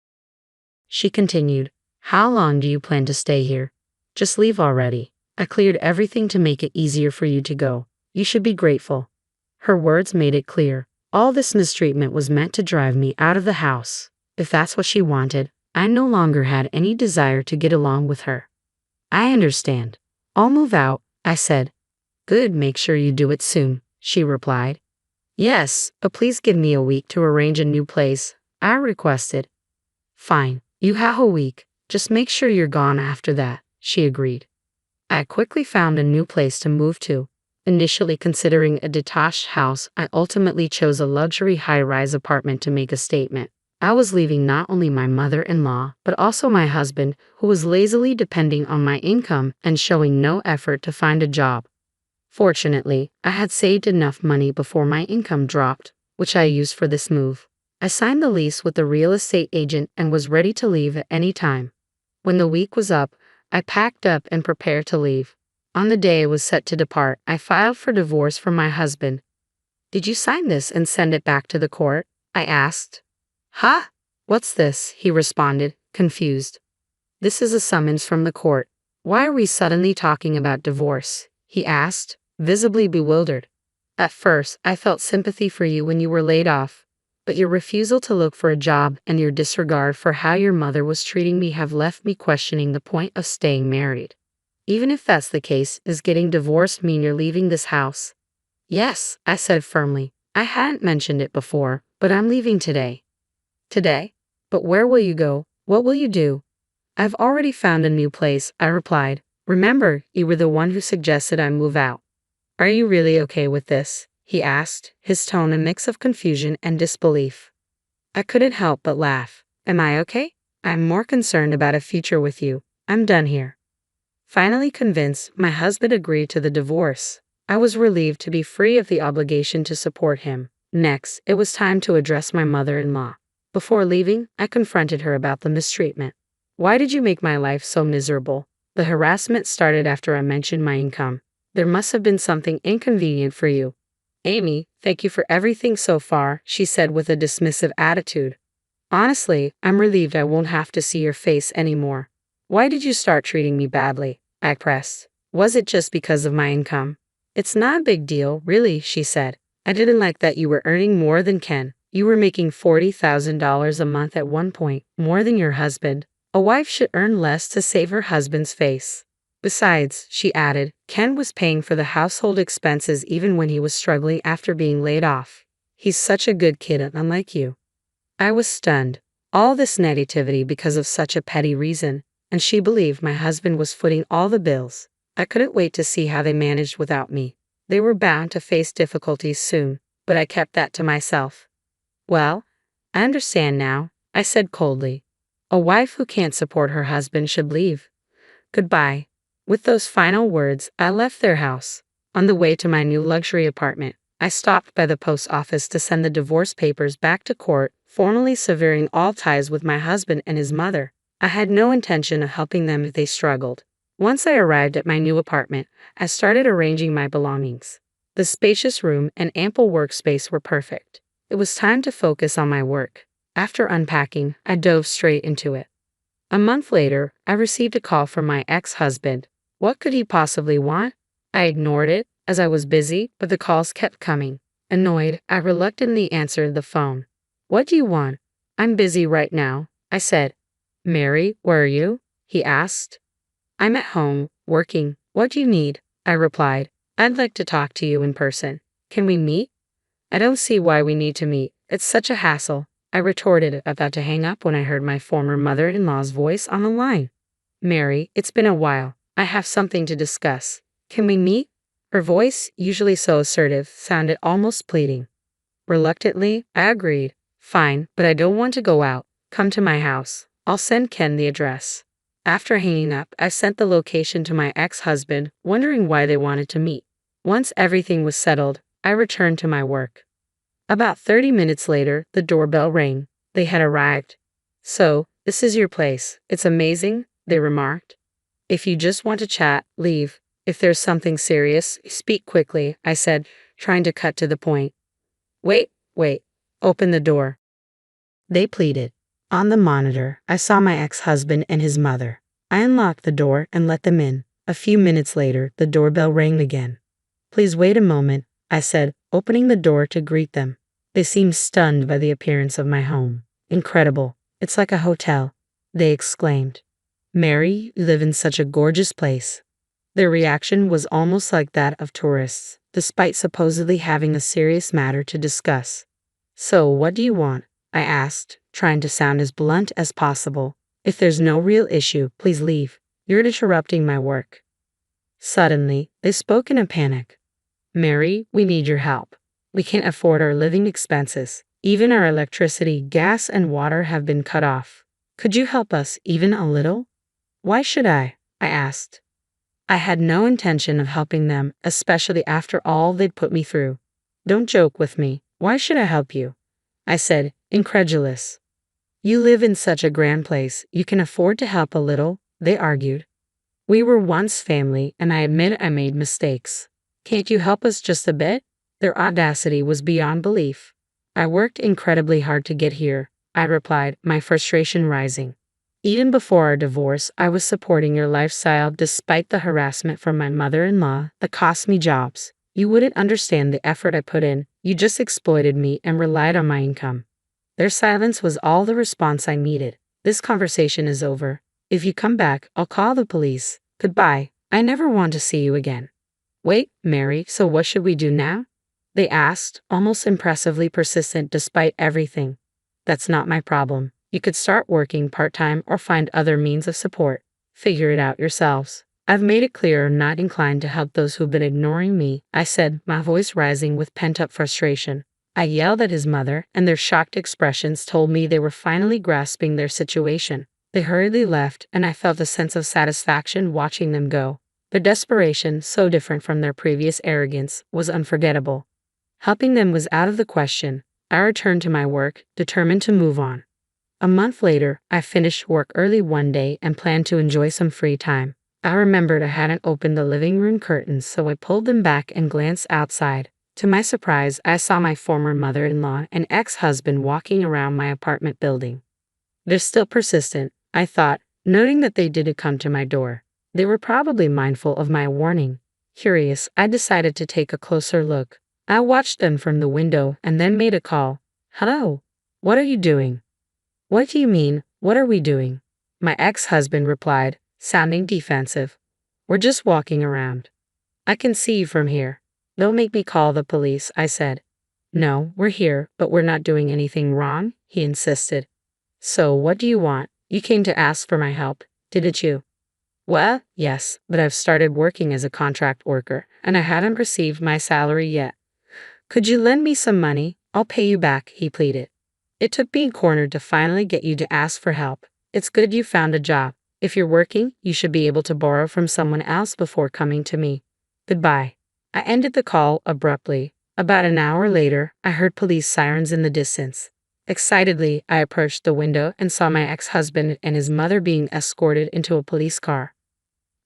she continued, "How long do you plan to stay here? Just leave already. I cleared everything to make it easier for you to go. You should be grateful." Her words made it clear. All this mistreatment was meant to drive me out of the house. If that's what she wanted, I no longer had any desire to get along with her. "I understand. I'll move out," I said. "Good, make sure you do it soon," she replied. "Yes, but please give me a week to arrange a new place," I requested. "Fine, you have a week. Just make sure you're gone after that," she agreed. I quickly found a new place to move to. Initially considering a detached house, I ultimately chose a luxury high-rise apartment to make a statement. I was leaving not only my mother-in-law, but also my husband, who was lazily depending on my income and showing no effort to find a job. Fortunately, I had saved enough money before my income dropped, which I used for this move. I signed the lease with the real estate agent and was ready to leave at any time. When the week was up, I packed up and prepared to leave. On the day I was set to depart, I filed for divorce from my husband. "Did you sign this and send it back to the court?" I asked. "Huh? What's this?" he responded, confused. "This is a summons from the court. Why are we suddenly talking about divorce?" he asked, visibly bewildered. "At first, I felt sympathy for you when you were laid off, but your refusal to look for a job and your disregard for how your mother was treating me have left me questioning the point of staying married. Even if that's the case, does getting divorced mean you're leaving this house?" "Yes," I said firmly. "I hadn't mentioned it before, but I'm leaving today." "Today? But where will you go? What will you do?" "I've already found a new place," I replied. "Remember, you were the one who suggested I move out." "Are you really okay with this?" he asked, his tone a mix of confusion and disbelief. I couldn't help but laugh. "Am I okay? I'm more concerned about a future with you. I'm done here." Finally convinced, my husband agreed to the divorce. I was relieved to be free of the obligation to support him. Next, it was time to address my mother-in-law. Before leaving, I confronted her about the mistreatment. "Why did you make my life so miserable?" The harassment started after I mentioned my income. "There must have been something inconvenient for you." "Amy, thank you for everything so far," she said with a dismissive attitude. "Honestly, I'm relieved I won't have to see your face anymore." "Why did you start treating me badly?" I pressed. "Was it just because of my income?" "It's not a big deal, really," she said. "I didn't like that you were earning more than Ken. You were making $40,000 a month at one point, more than your husband. A wife should earn less to save her husband's face. Besides," she added, "Ken was paying for the household expenses even when he was struggling after being laid off. He's such a good kid, unlike you." I was stunned. All this negativity because of such a petty reason, and she believed my husband was footing all the bills. I couldn't wait to see how they managed without me. They were bound to face difficulties soon, but I kept that to myself. "Well, I understand now. I said coldly. A wife who can't support her husband should leave. Goodbye. With those final words, I left their house. On the way to my new luxury apartment, I stopped by the post office to send the divorce papers back to court, formally severing all ties with my husband and his mother. I had no intention of helping them if they struggled. Once I arrived at my new apartment, I started arranging my belongings. The spacious room and ample workspace were perfect. It was time to focus on my work. After unpacking, I dove straight into it. A month later, I received a call from my ex-husband. What could he possibly want? I ignored it, as I was busy, but the calls kept coming. Annoyed, I reluctantly answered the phone. What do you want? I'm busy right now, I said. Mary, where are you? He asked. I'm at home, working. What do you need? I replied. I'd like to talk to you in person. Can we meet? I don't see why we need to meet. It's such a hassle, I retorted, about to hang up when I heard my former mother-in-law's voice on the line. Mary, it's been a while. I have something to discuss. Can we meet? Her voice, usually so assertive, sounded almost pleading. Reluctantly, I agreed. Fine, but I don't want to go out. Come to my house. I'll send Ken the address. After hanging up, I sent the location to my ex-husband, wondering why they wanted to meet. Once everything was settled, I returned to my work. About 30 minutes later, the doorbell rang. They had arrived. So, this is your place. It's amazing, they remarked. If you just want to chat, leave. If there's something serious, speak quickly, I said, trying to cut to the point. Wait. Open the door. They pleaded. On the monitor, I saw my ex-husband and his mother. I unlocked the door and let them in. A few minutes later, the doorbell rang again. Please wait a moment, I said, opening the door to greet them. They seemed stunned by the appearance of my home. Incredible. It's like a hotel, they exclaimed. Mary, you live in such a gorgeous place. Their reaction was almost like that of tourists, despite supposedly having a serious matter to discuss. So, what do you want? I asked, trying to sound as blunt as possible. If there's no real issue, please leave. You're interrupting my work. Suddenly, they spoke in a panic. Mary, we need your help. We can't afford our living expenses. Even our electricity, gas, and water have been cut off. Could you help us even a little? Why should I asked. I had no intention of helping them, especially after all they'd put me through. Don't joke with me. Why should I help you? I said, incredulous. You live in such a grand place, you can afford to help a little, they argued. We were once family, and I admit I made mistakes. Can't you help us just a bit? Their audacity was beyond belief. I worked incredibly hard to get here, I replied, my frustration rising. Even before our divorce, I was supporting your lifestyle despite the harassment from my mother-in-law that cost me jobs. You wouldn't understand the effort I put in. You just exploited me and relied on my income. Their silence was all the response I needed. This conversation is over. If you come back, I'll call the police. Goodbye. I never want to see you again. Wait, Mary, so what should we do now? They asked, almost impressively persistent despite everything. That's not my problem. You could start working part-time or find other means of support. Figure it out yourselves. I've made it clear I'm not inclined to help those who've been ignoring me, I said, my voice rising with pent-up frustration. I yelled at his mother, and their shocked expressions told me they were finally grasping their situation. They hurriedly left, and I felt a sense of satisfaction watching them go. Their desperation, so different from their previous arrogance, was unforgettable. Helping them was out of the question. I returned to my work, determined to move on. A month later, I finished work early one day and planned to enjoy some free time. I remembered I hadn't opened the living room curtains, so I pulled them back and glanced outside. To my surprise, I saw my former mother-in-law and ex-husband walking around my apartment building. They're still persistent, I thought, noting that they didn't come to my door. They were probably mindful of my warning. Curious, I decided to take a closer look. I watched them from the window and then made a call. Hello? What are you doing? What do you mean, what are we doing? My ex-husband replied, sounding defensive. We're just walking around. I can see you from here. Don't make me call the police, I said. No, we're here, but we're not doing anything wrong, he insisted. So what do you want? You came to ask for my help, didn't you? Well, yes, but I've started working as a contract worker, and I hadn't received my salary yet. Could you lend me some money? I'll pay you back, he pleaded. It took being cornered to finally get you to ask for help. It's good you found a job. If you're working, you should be able to borrow from someone else before coming to me. Goodbye. I ended the call abruptly. About an hour later, I heard police sirens in the distance. Excitedly, I approached the window and saw my ex-husband and his mother being escorted into a police car.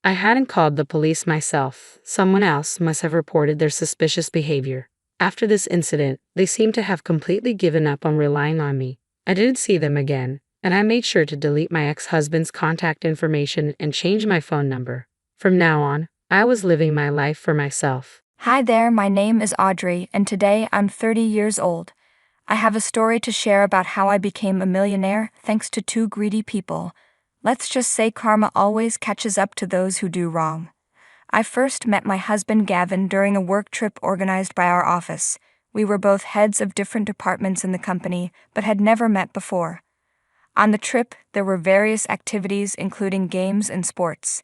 I hadn't called the police myself. Someone else must have reported their suspicious behavior. After this incident, they seemed to have completely given up on relying on me. I didn't see them again, and I made sure to delete my ex-husband's contact information and change my phone number. From now on, I was living my life for myself. Hi there, my name is Audrey, and today I'm 30 years old. I have a story to share about how I became a millionaire thanks to two greedy people. Let's just say karma always catches up to those who do wrong. I first met my husband Gavin during a work trip organized by our office. We were both heads of different departments in the company, but had never met before. On the trip, there were various activities including games and sports.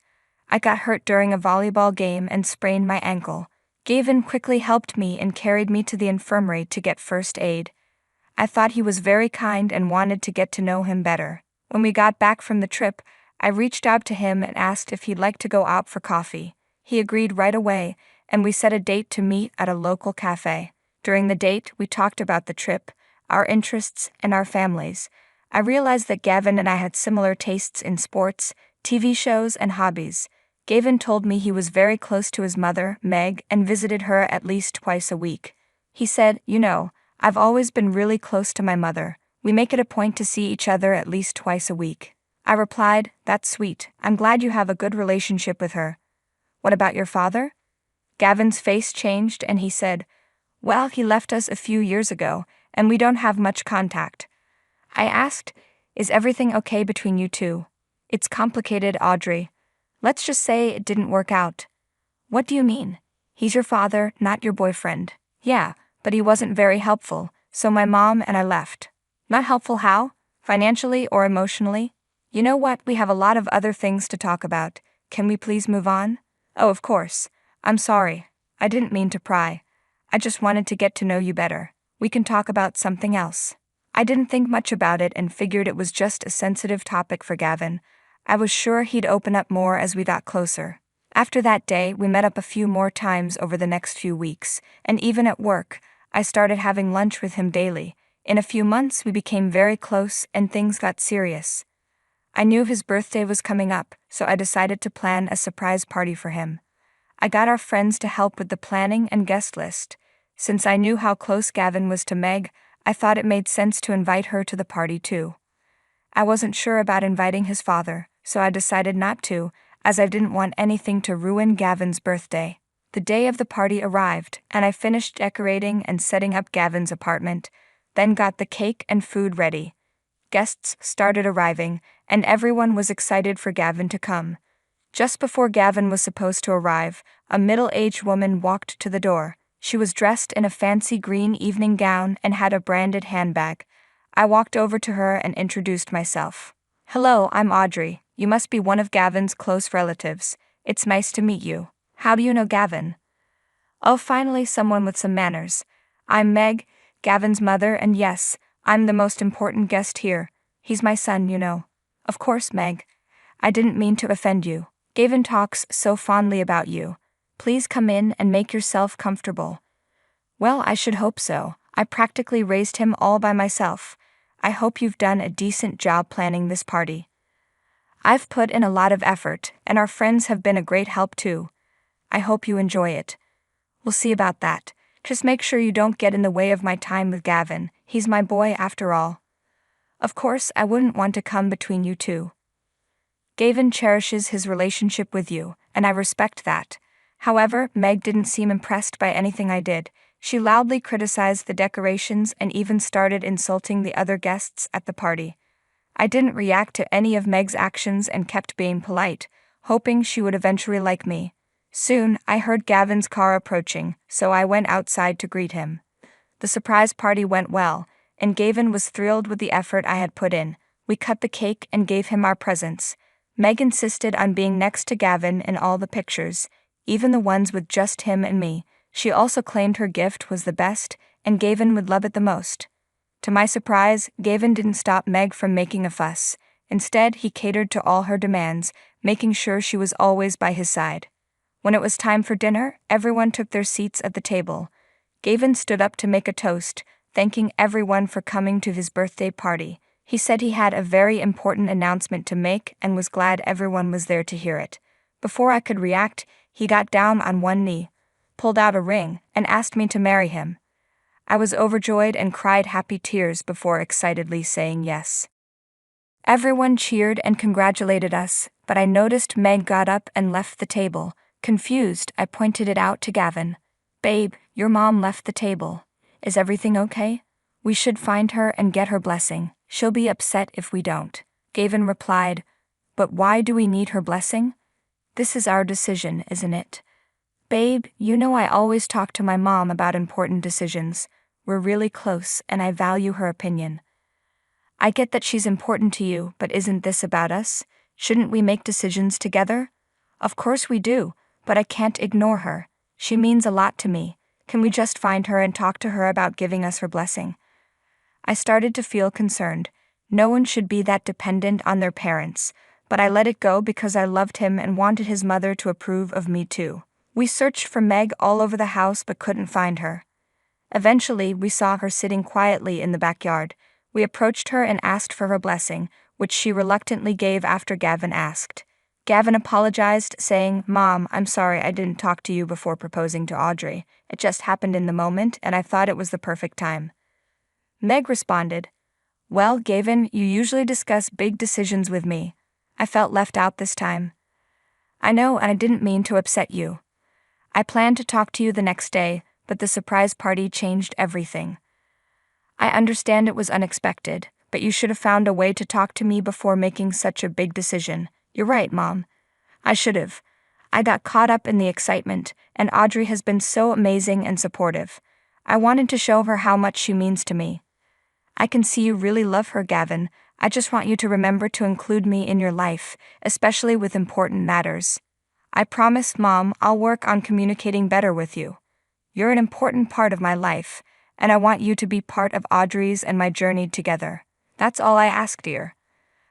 I got hurt during a volleyball game and sprained my ankle. Gavin quickly helped me and carried me to the infirmary to get first aid. I thought he was very kind and wanted to get to know him better. When we got back from the trip, I reached out to him and asked if he'd like to go out for coffee. He agreed right away, and we set a date to meet at a local cafe. During the date, we talked about the trip, our interests, and our families. I realized that Gavin and I had similar tastes in sports, TV shows, and hobbies. Gavin told me he was very close to his mother, Meg, and visited her at least twice a week. He said, I've always been really close to my mother. We make it a point to see each other at least twice a week. I replied, that's sweet. I'm glad you have a good relationship with her. What about your father? Gavin's face changed and he said, well, he left us a few years ago, and we don't have much contact. I asked, is everything okay between you two? It's complicated, Audrey. Let's just say it didn't work out. What do you mean? He's your father, not your boyfriend. Yeah, but he wasn't very helpful, so my mom and I left. Not helpful how? Financially or emotionally? You know what, we have a lot of other things to talk about. Can we please move on? Oh, of course. I'm sorry. I didn't mean to pry. I just wanted to get to know you better. We can talk about something else. I didn't think much about it and figured it was just a sensitive topic for Gavin. I was sure he'd open up more as we got closer. After that day, we met up a few more times over the next few weeks, and even at work, I started having lunch with him daily. In a few months, we became very close and things got serious. I knew his birthday was coming up, so I decided to plan a surprise party for him. I got our friends to help with the planning and guest list. Since I knew how close Gavin was to Meg, I thought it made sense to invite her to the party too. I wasn't sure about inviting his father, so I decided not to, as I didn't want anything to ruin Gavin's birthday. The day of the party arrived, and I finished decorating and setting up Gavin's apartment, then got the cake and food ready. Guests started arriving, and everyone was excited for Gavin to come. Just before Gavin was supposed to arrive, a middle-aged woman walked to the door. She was dressed in a fancy green evening gown and had a branded handbag. I walked over to her and introduced myself. Hello, I'm Audrey. You must be one of Gavin's close relatives. It's nice to meet you. How do you know Gavin? Oh, finally someone with some manners. I'm Meg, Gavin's mother, and yes, I'm the most important guest here. He's my son, Of course, Meg. I didn't mean to offend you. Gavin talks so fondly about you. Please come in and make yourself comfortable. Well, I should hope so. I practically raised him all by myself. I hope you've done a decent job planning this party. I've put in a lot of effort, and our friends have been a great help too. I hope you enjoy it. We'll see about that. Just make sure you don't get in the way of my time with Gavin. He's my boy after all. Of course, I wouldn't want to come between you two. Gavin cherishes his relationship with you, and I respect that. However, Meg didn't seem impressed by anything I did. She loudly criticized the decorations and even started insulting the other guests at the party. I didn't react to any of Meg's actions and kept being polite, hoping she would eventually like me. Soon, I heard Gavin's car approaching, so I went outside to greet him. The surprise party went well, and Gavin was thrilled with the effort I had put in. We cut the cake and gave him our presents. Meg insisted on being next to Gavin in all the pictures, even the ones with just him and me. She also claimed her gift was the best, and Gavin would love it the most. To my surprise, Gavin didn't stop Meg from making a fuss. Instead, he catered to all her demands, making sure she was always by his side. When it was time for dinner, everyone took their seats at the table. Gavin stood up to make a toast, thanking everyone for coming to his birthday party. He said he had a very important announcement to make and was glad everyone was there to hear it. Before I could react, he got down on one knee, pulled out a ring, and asked me to marry him. I was overjoyed and cried happy tears before excitedly saying yes. Everyone cheered and congratulated us, but I noticed Meg got up and left the table. Confused, I pointed it out to Gavin. "Babe, your mom left the table. Is everything okay? We should find her and get her blessing. She'll be upset if we don't." Gavin replied, "But why do we need her blessing? This is our decision, isn't it? Babe, you know I always talk to my mom about important decisions. We're really close and I value her opinion. I get that she's important to you, but isn't this about us? Shouldn't we make decisions together? Of course we do, but I can't ignore her. She means a lot to me. Can we just find her and talk to her about giving us her blessing?" I started to feel concerned. No one should be that dependent on their parents, but I let it go because I loved him and wanted his mother to approve of me too. We searched for Meg all over the house but couldn't find her. Eventually, we saw her sitting quietly in the backyard. We approached her and asked for her blessing, which she reluctantly gave after Gavin asked. Gavin apologized, saying, "Mom, I'm sorry I didn't talk to you before proposing to Audrey. It just happened in the moment and I thought it was the perfect time." Meg responded, "Well, Gavin, you usually discuss big decisions with me. I felt left out this time." "I know, and I didn't mean to upset you. I planned to talk to you the next day, but the surprise party changed everything. I understand it was unexpected, but you should have found a way to talk to me before making such a big decision. You're right, Mom. I should have. I got caught up in the excitement, and Audrey has been so amazing and supportive. I wanted to show her how much she means to me. I can see you really love her, Gavin. I just want you to remember to include me in your life, especially with important matters. I promise, Mom, I'll work on communicating better with you. You're an important part of my life, and I want you to be part of Audrey's and my journey together. That's all I ask, dear."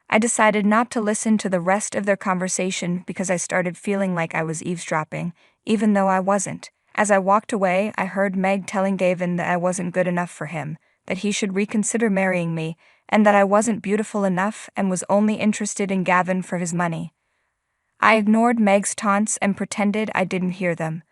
I decided not to listen to the rest of their conversation because I started feeling like I was eavesdropping, even though I wasn't. As I walked away, I heard Meg telling Gavin that I wasn't good enough for him, that he should reconsider marrying me, and that I wasn't beautiful enough and was only interested in Gavin for his money. I ignored Meg's taunts and pretended I didn't hear them.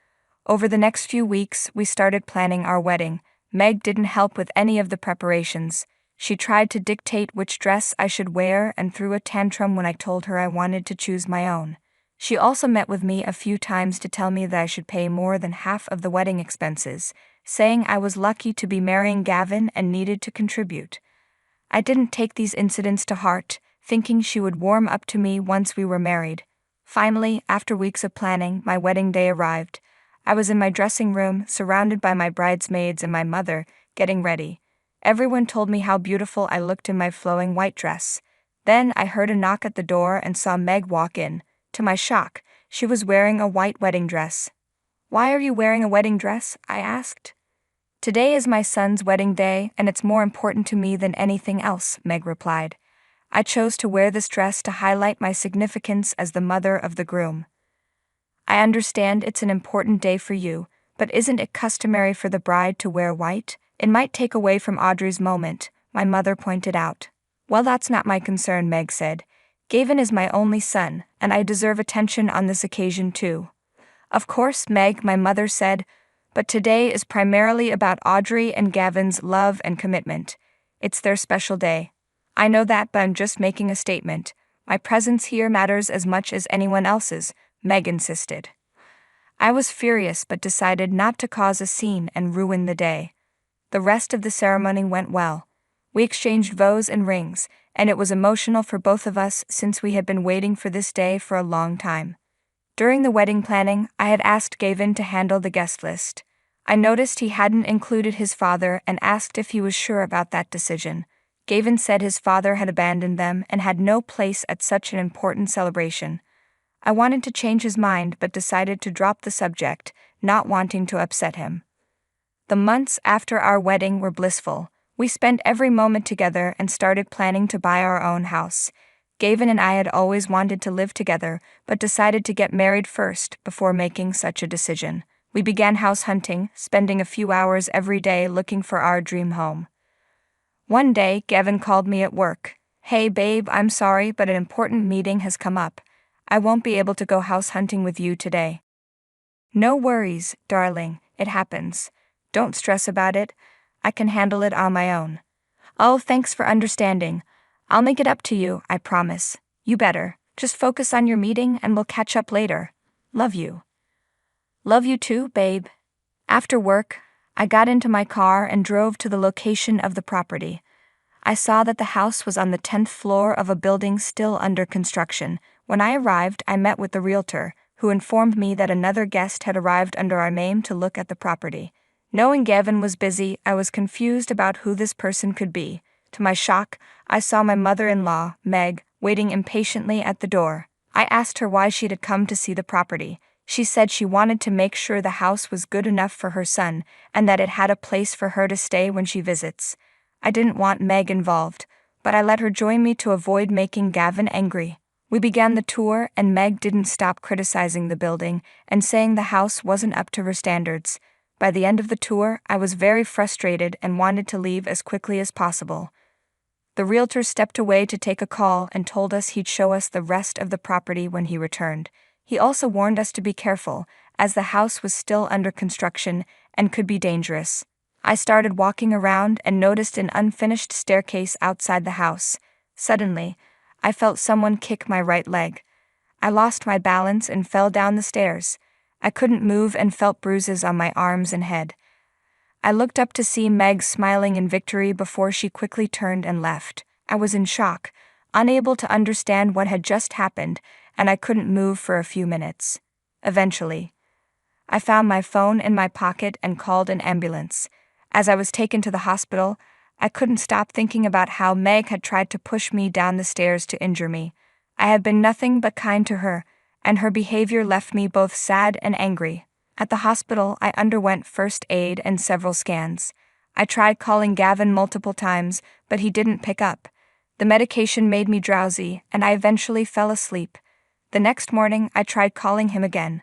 Over the next few weeks, we started planning our wedding. Meg didn't help with any of the preparations. She tried to dictate which dress I should wear and threw a tantrum when I told her I wanted to choose my own. She also met with me a few times to tell me that I should pay more than half of the wedding expenses, saying I was lucky to be marrying Gavin and needed to contribute. I didn't take these incidents to heart, thinking she would warm up to me once we were married. Finally, after weeks of planning, my wedding day arrived. I was in my dressing room, surrounded by my bridesmaids and my mother, getting ready. Everyone told me how beautiful I looked in my flowing white dress. Then I heard a knock at the door and saw Meg walk in. To my shock, she was wearing a white wedding dress. "Why are you wearing a wedding dress?" I asked. "Today is my son's wedding day, and it's more important to me than anything else," Meg replied. "I chose to wear this dress to highlight my significance as the mother of the groom." "I understand it's an important day for you, but isn't it customary for the bride to wear white? It might take away from Audrey's moment," my mother pointed out. "Well, that's not my concern," Meg said. "Gavin is my only son, and I deserve attention on this occasion too." "Of course, Meg," my mother said, "but today is primarily about Audrey and Gavin's love and commitment. It's their special day." "I know that, but I'm just making a statement. My presence here matters as much as anyone else's," Meg insisted. I was furious but decided not to cause a scene and ruin the day. The rest of the ceremony went well. We exchanged vows and rings, and it was emotional for both of us since we had been waiting for this day for a long time. During the wedding planning, I had asked Gavin to handle the guest list. I noticed he hadn't included his father and asked if he was sure about that decision. Gavin said his father had abandoned them and had no place at such an important celebration. I wanted to change his mind but decided to drop the subject, not wanting to upset him. The months after our wedding were blissful. We spent every moment together and started planning to buy our own house. Gavin and I had always wanted to live together, but decided to get married first before making such a decision. We began house hunting, spending a few hours every day looking for our dream home. One day, Gavin called me at work. "Hey babe, I'm sorry, but an important meeting has come up. I won't be able to go house hunting with you today." "No worries, darling, it happens. Don't stress about it. I can handle it on my own." "Oh, thanks for understanding. I'll make it up to you, I promise." "You better. Just focus on your meeting and we'll catch up later. Love you." "Love you too, babe." After work, I got into my car and drove to the location of the property. I saw that the house was on the 10th floor of a building still under construction. When I arrived, I met with the realtor, who informed me that another guest had arrived under our name to look at the property. Knowing Gavin was busy, I was confused about who this person could be. To my shock, I saw my mother-in-law, Meg, waiting impatiently at the door. I asked her why she had come to see the property. She said she wanted to make sure the house was good enough for her son and that it had a place for her to stay when she visits. I didn't want Meg involved, but I let her join me to avoid making Gavin angry. We began the tour and Meg didn't stop criticizing the building and saying the house wasn't up to her standards. By the end of the tour, I was very frustrated and wanted to leave as quickly as possible. The realtor stepped away to take a call and told us he'd show us the rest of the property when he returned. He also warned us to be careful, as the house was still under construction and could be dangerous. I started walking around and noticed an unfinished staircase outside the house. Suddenly, I felt someone kick my right leg. I lost my balance and fell down the stairs. I couldn't move and felt bruises on my arms and head. I looked up to see Meg smiling in victory before she quickly turned and left. I was in shock, unable to understand what had just happened, and I couldn't move for a few minutes. Eventually, I found my phone in my pocket and called an ambulance. As I was taken to the hospital, I couldn't stop thinking about how Meg had tried to push me down the stairs to injure me. I had been nothing but kind to her, and her behavior left me both sad and angry. At the hospital, I underwent first aid and several scans. I tried calling Gavin multiple times, but he didn't pick up. The medication made me drowsy, and I eventually fell asleep. The next morning, I tried calling him again.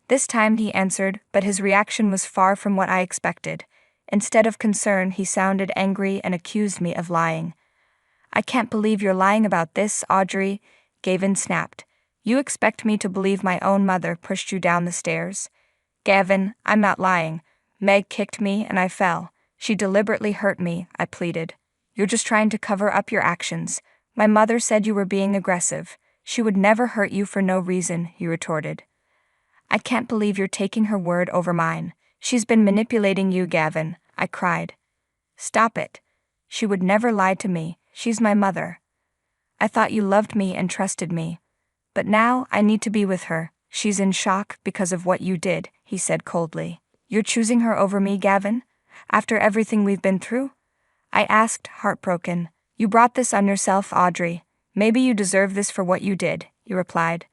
This time he answered, but his reaction was far from what I expected. Instead of concern, he sounded angry and accused me of lying. "I can't believe you're lying about this, Audrey," Gavin snapped. "You expect me to believe my own mother pushed you down the stairs?" "Gavin, I'm not lying. Meg kicked me and I fell. She deliberately hurt me," I pleaded. "You're just trying to cover up your actions. My mother said you were being aggressive. She would never hurt you for no reason," he retorted. "I can't believe you're taking her word over mine. She's been manipulating you, Gavin," I cried. "Stop it. She would never lie to me. She's my mother. I thought you loved me and trusted me. But now I need to be with her. She's in shock because of what you did," he said coldly. "You're choosing her over me, Gavin? After everything we've been through?" I asked, heartbroken. "You brought this on yourself, Audrey. Maybe you deserve this for what you did," he replied.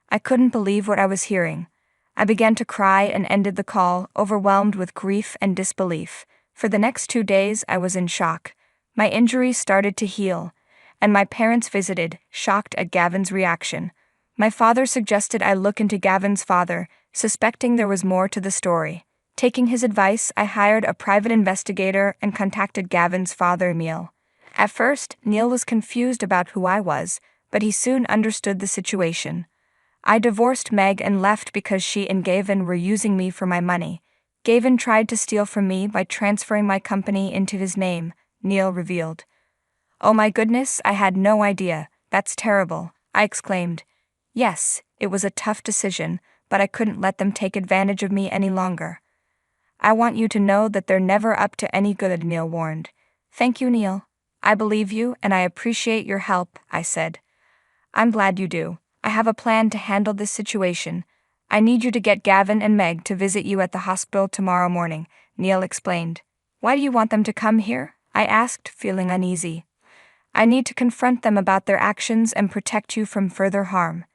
I couldn't believe what I was hearing. I began to cry and ended the call, overwhelmed with grief and disbelief. For the next 2 days, I was in shock. My injuries started to heal, and my parents visited, shocked at Gavin's reaction. My father suggested I look into Gavin's father, suspecting there was more to the story. Taking his advice, I hired a private investigator and contacted Gavin's father, Neil. At first, Neil was confused about who I was, but he soon understood the situation. I divorced Meg and left because she and Gavin were using me for my money. Gavin tried to steal from me by transferring my company into his name, Neil revealed. "Oh my goodness, I had no idea. That's terrible," I exclaimed. Yes, it was a tough decision, but I couldn't let them take advantage of me any longer. "I want you to know that they're never up to any good," Neil warned. "Thank you, Neil. I believe you and I appreciate your help," I said. "I'm glad you do. I have a plan to handle this situation. I need you to get Gavin and Meg to visit you at the hospital tomorrow morning," Neil explained. "Why do you want them to come here?" I asked, feeling uneasy. "I need to confront them about their actions and protect you from further harm."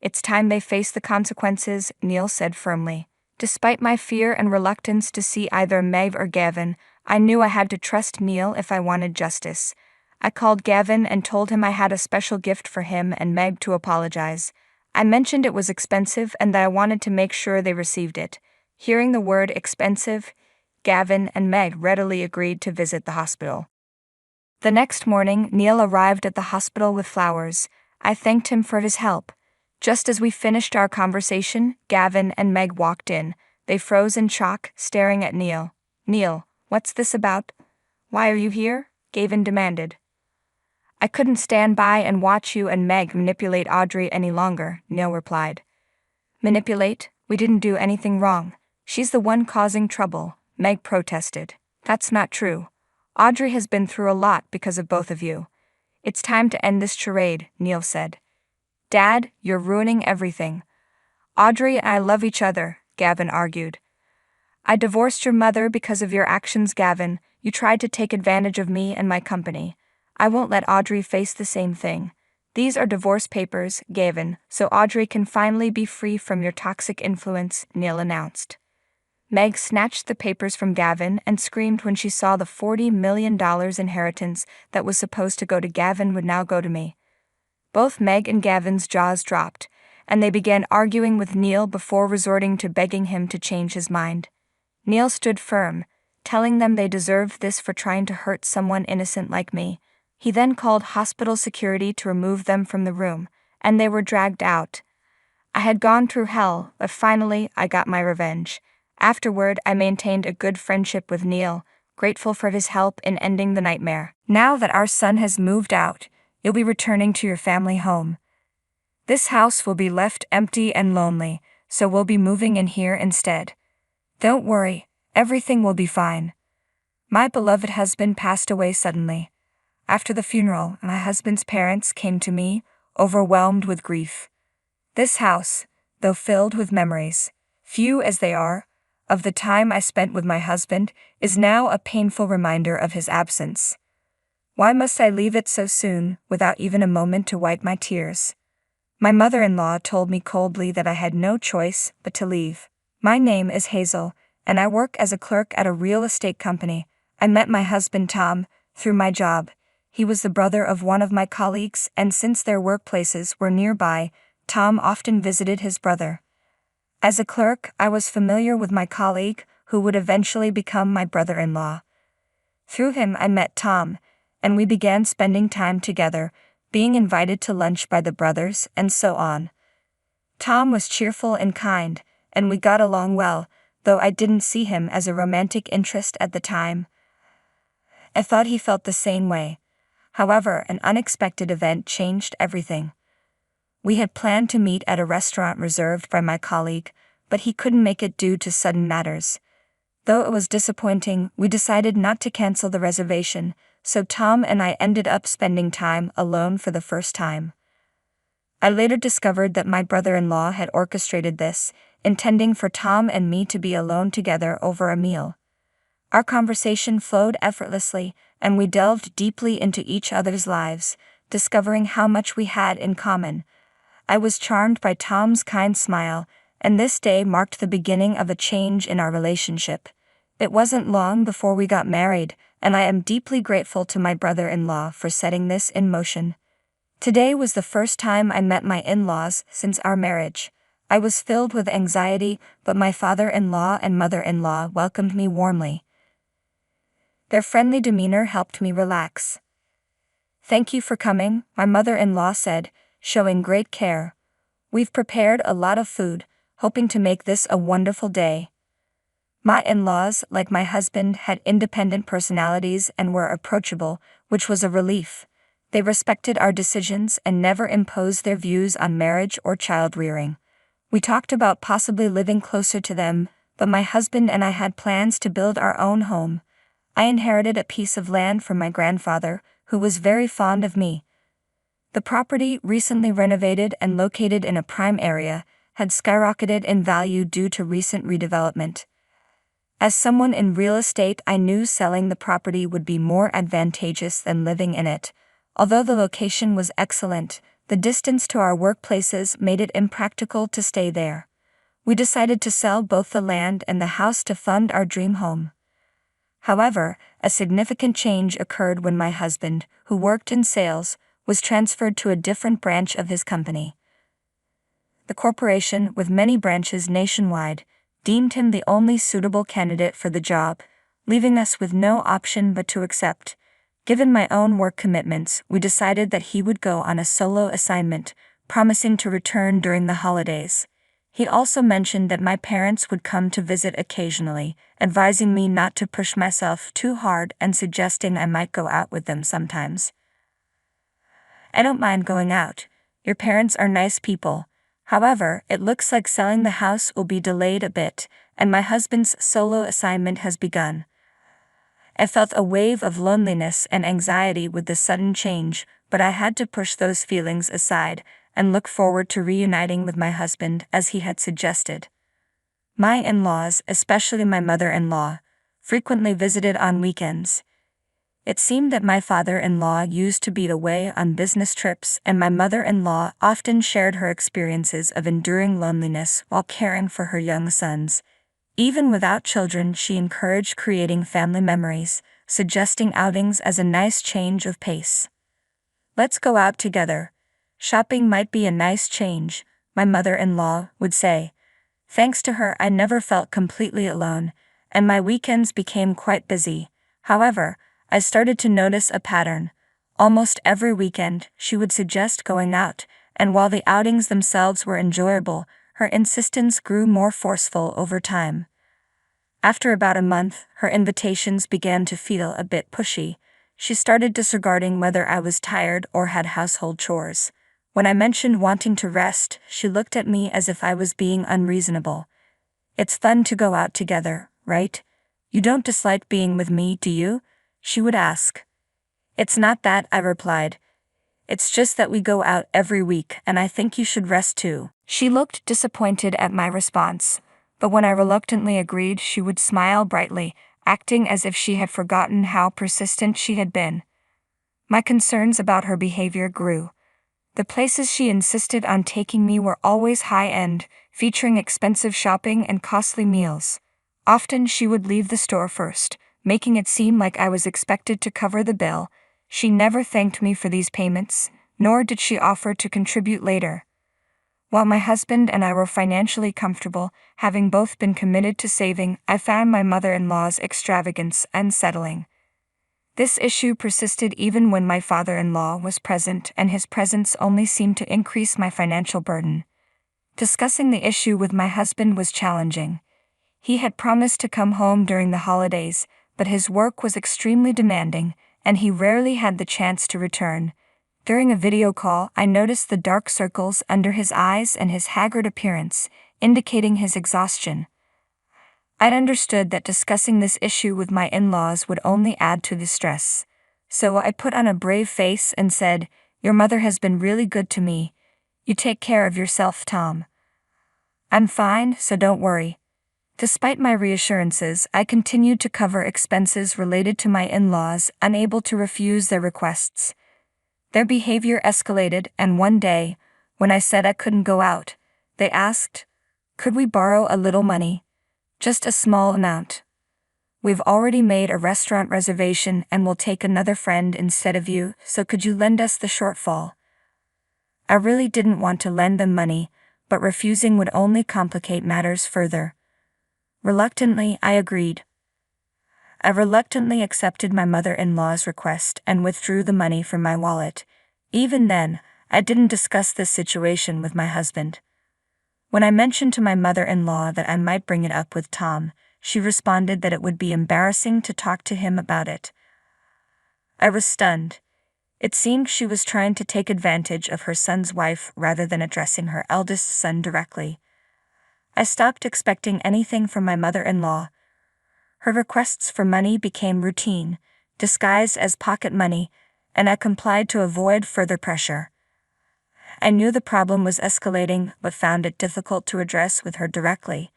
"It's time they face the consequences," Neil said firmly. Despite my fear and reluctance to see either Meg or Gavin, I knew I had to trust Neil if I wanted justice. I called Gavin and told him I had a special gift for him and Meg to apologize. I mentioned it was expensive and that I wanted to make sure they received it. Hearing the word expensive, Gavin and Meg readily agreed to visit the hospital. The next morning, Neil arrived at the hospital with flowers. I thanked him for his help. Just as we finished our conversation, Gavin and Meg walked in. They froze in shock, staring at Neil. "Neil, what's this about? Why are you here?" Gavin demanded. "I couldn't stand by and watch you and Meg manipulate Audrey any longer," Neil replied. "Manipulate? We didn't do anything wrong. She's the one causing trouble," Meg protested. "That's not true. Audrey has been through a lot because of both of you. It's time to end this charade," Neil said. "Dad, you're ruining everything." "Audrey and I love each other," Gavin argued. "I divorced your mother because of your actions, Gavin. You tried to take advantage of me and my company. I won't let Audrey face the same thing. These are divorce papers, Gavin, so Audrey can finally be free from your toxic influence," Neil announced. Meg snatched the papers from Gavin and screamed when she saw the $40 million inheritance that was supposed to go to Gavin would now go to me. Both Meg and Gavin's jaws dropped, and they began arguing with Neil before resorting to begging him to change his mind. Neil stood firm, telling them they deserved this for trying to hurt someone innocent like me. He then called hospital security to remove them from the room, and they were dragged out. I had gone through hell, but finally I got my revenge. Afterward, I maintained a good friendship with Neil, grateful for his help in ending the nightmare. "Now that our son has moved out, you'll be returning to your family home. This house will be left empty and lonely, so we'll be moving in here instead. Don't worry, everything will be fine. My beloved husband passed away suddenly. After the funeral, my husband's parents came to me, overwhelmed with grief. This house, though filled with memories, few as they are, of the time I spent with my husband, is now a painful reminder of his absence. Why must I leave it so soon, without even a moment to wipe my tears? My mother-in-law told me coldly that I had no choice but to leave. My name is Hazel, and I work as a clerk at a real estate company. I met my husband Tham through my job. He was the brother of one of my colleagues, and since their workplaces were nearby, Tham often visited his brother. As a clerk, I was familiar with my colleague, who would eventually become my brother-in-law. Through him I met Tham, and we began spending time together, being invited to lunch by the brothers, and so on. Tham was cheerful and kind, and we got along well, though I didn't see him as a romantic interest at the time. I thought he felt the same way. However, an unexpected event changed everything. We had planned to meet at a restaurant reserved by my colleague, but he couldn't make it due to sudden matters. Though it was disappointing, we decided not to cancel the reservation, so Tham and I ended up spending time alone for the first time. I later discovered that my brother-in-law had orchestrated this, intending for Tham and me to be alone together over a meal. Our conversation flowed effortlessly, and we delved deeply into each other's lives, discovering how much we had in common. I was charmed by Tham's kind smile, and this day marked the beginning of a change in our relationship. It wasn't long before we got married, and I am deeply grateful to my brother-in-law for setting this in motion. Today was the first time I met my in-laws since our marriage. I was filled with anxiety, but my father-in-law and mother-in-law welcomed me warmly. Their friendly demeanor helped me relax. "Thank you for coming," my mother-in-law said, showing great care. "We've prepared a lot of food, hoping to make this a wonderful day." My in-laws, like my husband, had independent personalities and were approachable, which was a relief. They respected our decisions and never imposed their views on marriage or child-rearing. We talked about possibly living closer to them, but my husband and I had plans to build our own home. I inherited a piece of land from my grandfather, who was very fond of me. The property, recently renovated and located in a prime area, had skyrocketed in value due to recent redevelopment. As someone in real estate, I knew selling the property would be more advantageous than living in it. Although the location was excellent, the distance to our workplaces made it impractical to stay there. We decided to sell both the land and the house to fund our dream home. However, a significant change occurred when my husband, who worked in sales, was transferred to a different branch of his company. The corporation, with many branches nationwide, deemed him the only suitable candidate for the job, leaving us with no option but to accept. Given my own work commitments, we decided that he would go on a solo assignment, promising to return during the holidays. He also mentioned that my parents would come to visit occasionally, advising me not to push myself too hard and suggesting I might go out with them sometimes. I don't mind going out. Your parents are nice people. However, it looks like selling the house will be delayed a bit, and my husband's solo assignment has begun. I felt a wave of loneliness and anxiety with the sudden change, but I had to push those feelings aside and look forward to reuniting with my husband as he had suggested. My in-laws, especially my mother-in-law, frequently visited on weekends. It seemed that my father-in-law used to be away on business trips, and my mother-in-law often shared her experiences of enduring loneliness while caring for her young sons. Even without children, she encouraged creating family memories, suggesting outings as a nice change of pace. "Let's go out together. Shopping might be a nice change," my mother-in-law would say. Thanks to her, I never felt completely alone, and my weekends became quite busy. However, I started to notice a pattern. Almost every weekend, she would suggest going out, and while the outings themselves were enjoyable, her insistence grew more forceful over time. After about a month, her invitations began to feel a bit pushy. She started disregarding whether I was tired or had household chores. When I mentioned wanting to rest, she looked at me as if I was being unreasonable. "It's fun to go out together, right? You don't dislike being with me, do you?" she would ask. "It's not that," I replied. "It's just that we go out every week and I think you should rest too." She looked disappointed at my response, but when I reluctantly agreed, she would smile brightly, acting as if she had forgotten how persistent she had been. My concerns about her behavior grew. The places she insisted on taking me were always high-end, featuring expensive shopping and costly meals. Often she would leave the store first, making it seem like I was expected to cover the bill. She never thanked me for these payments, nor did she offer to contribute later. While my husband and I were financially comfortable, having both been committed to saving, I found my mother-in-law's extravagance unsettling. This issue persisted even when my father-in-law was present, and his presence only seemed to increase my financial burden. Discussing the issue with my husband was challenging. He had promised to come home during the holidays, but his work was extremely demanding, and he rarely had the chance to return. During a video call, I noticed the dark circles under his eyes and his haggard appearance, indicating his exhaustion. I'd understood that discussing this issue with my in-laws would only add to the stress. So I put on a brave face and said, "Your mother has been really good to me. You take care of yourself, Tom." "I'm fine, so don't worry." Despite my reassurances, I continued to cover expenses related to my in-laws, unable to refuse their requests. Their behavior escalated, and one day, when I said I couldn't go out, they asked, "Could we borrow a little money? Just a small amount. We've already made a restaurant reservation and we'll take another friend instead of you, so could you lend us the shortfall?" I really didn't want to lend them money, but refusing would only complicate matters further. Reluctantly, I agreed. I reluctantly accepted my mother-in-law's request and withdrew the money from my wallet. Even then, I didn't discuss this situation with my husband. When I mentioned to my mother-in-law that I might bring it up with Tom, she responded that it would be embarrassing to talk to him about it. I was stunned. It seemed she was trying to take advantage of her son's wife rather than addressing her eldest son directly. I stopped expecting anything from my mother-in-law. Her requests for money became routine, disguised as pocket money, and I complied to avoid further pressure. I knew the problem was escalating, but found it difficult to address with her directly.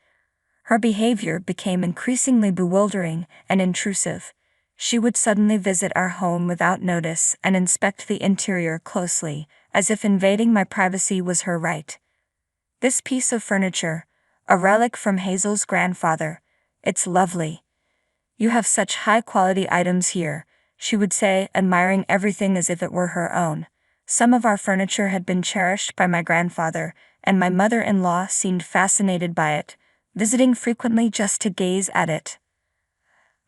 Her behavior became increasingly bewildering and intrusive. She would suddenly visit our home without notice and inspect the interior closely, as if invading my privacy was her right. "This piece of furniture, a relic from Hazel's grandfather. It's lovely. "You have such high-quality items here," she would say, admiring everything as if it were her own. Some of our furniture had been cherished by my grandfather, and my mother-in-law seemed fascinated by it, visiting frequently just to gaze at it.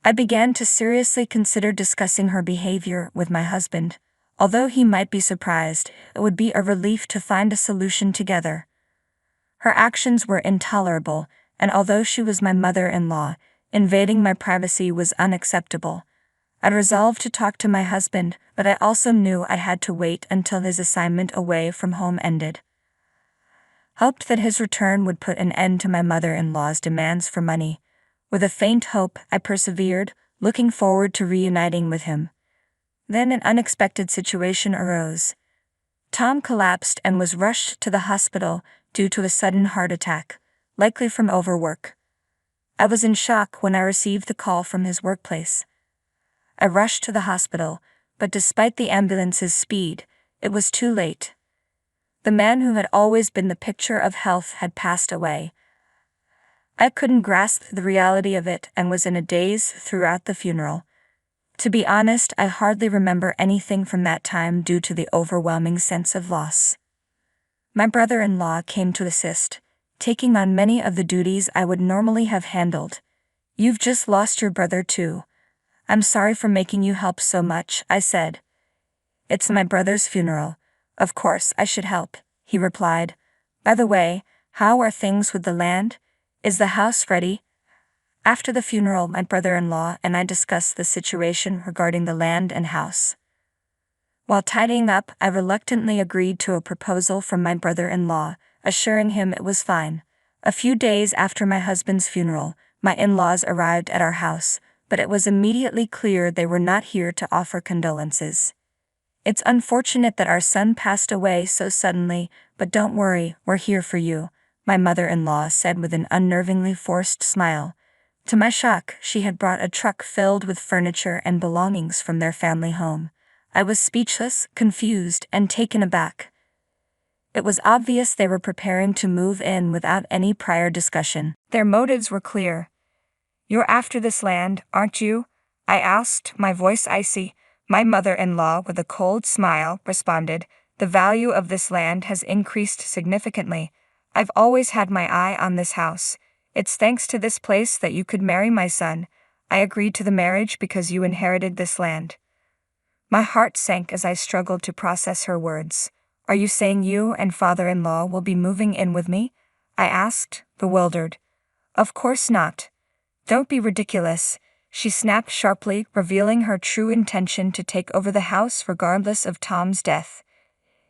I began to seriously consider discussing her behavior with my husband. Although he might be surprised, it would be a relief to find a solution together. Her actions were intolerable, and although she was my mother-in-law, invading my privacy was unacceptable. I resolved to talk to my husband, but I also knew I had to wait until his assignment away from home ended. Hoped that his return would put an end to my mother-in-law's demands for money. With a faint hope, I persevered, looking forward to reuniting with him. Then an unexpected situation arose. Tom collapsed and was rushed to the hospital due to a sudden heart attack, likely from overwork. I was in shock when I received the call from his workplace. I rushed to the hospital, but despite the ambulance's speed, it was too late. The man who had always been the picture of health had passed away. I couldn't grasp the reality of it and was in a daze throughout the funeral. To be honest, I hardly remember anything from that time due to the overwhelming sense of loss. My brother-in-law came to assist, taking on many of the duties I would normally have handled. "You've just lost your brother too. I'm sorry for making you help so much," I said. "It's my brother's funeral. Of course I should help," he replied. "By the way, how are things with the land? Is the house ready?" After the funeral, my brother-in-law and I discussed the situation regarding the land and house. While tidying up, I reluctantly agreed to a proposal from my brother-in-law, assuring him it was fine. A few days after my husband's funeral, my in-laws arrived at our house, but it was immediately clear they were not here to offer condolences. "It's unfortunate that our son passed away so suddenly, but don't worry, we're here for you," my mother-in-law said with an unnervingly forced smile. To my shock, she had brought a truck filled with furniture and belongings from their family home. I was speechless, confused, and taken aback. It was obvious they were preparing to move in without any prior discussion. Their motives were clear. "You're after this land, aren't you?" I asked, my voice icy. My mother-in-law, with a cold smile, responded, "The value of this land has increased significantly. I've always had my eye on this house. It's thanks to this place that you could marry my son. I agreed to the marriage because you inherited this land." My heart sank as I struggled to process her words. "Are you saying you and father-in-law will be moving in with me?" I asked, bewildered. "Of course not. Don't be ridiculous," she snapped sharply, revealing her true intention to take over the house regardless of Tom's death.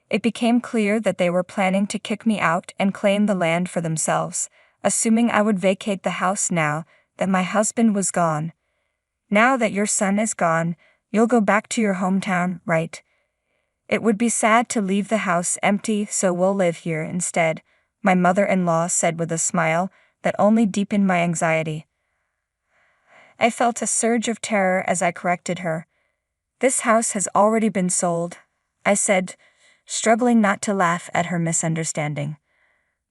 It became clear that they were planning to kick me out and claim the land for themselves, assuming I would vacate the house now that my husband was gone. "Now that your son is gone, you'll go back to your hometown, right? It would be sad to leave the house empty, so we'll live here instead," my mother-in-law said with a smile that only deepened my anxiety. I felt a surge of terror as I corrected her. "This house has already been sold," I said, struggling not to laugh at her misunderstanding.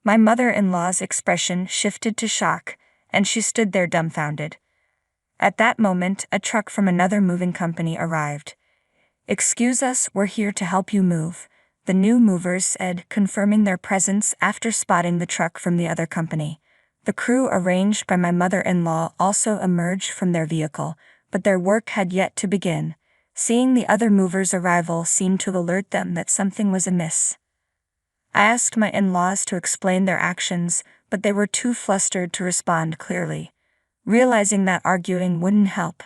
My mother-in-law's expression shifted to shock, and she stood there dumbfounded. At that moment, a truck from another moving company arrived. "Excuse us, we're here to help you move," the new movers said, confirming their presence after spotting the truck from the other company. The crew arranged by my mother-in-law also emerged from their vehicle, but their work had yet to begin. Seeing the other movers' arrival seemed to alert them that something was amiss. I asked my in-laws to explain their actions, but they were too flustered to respond clearly. Realizing that arguing wouldn't help,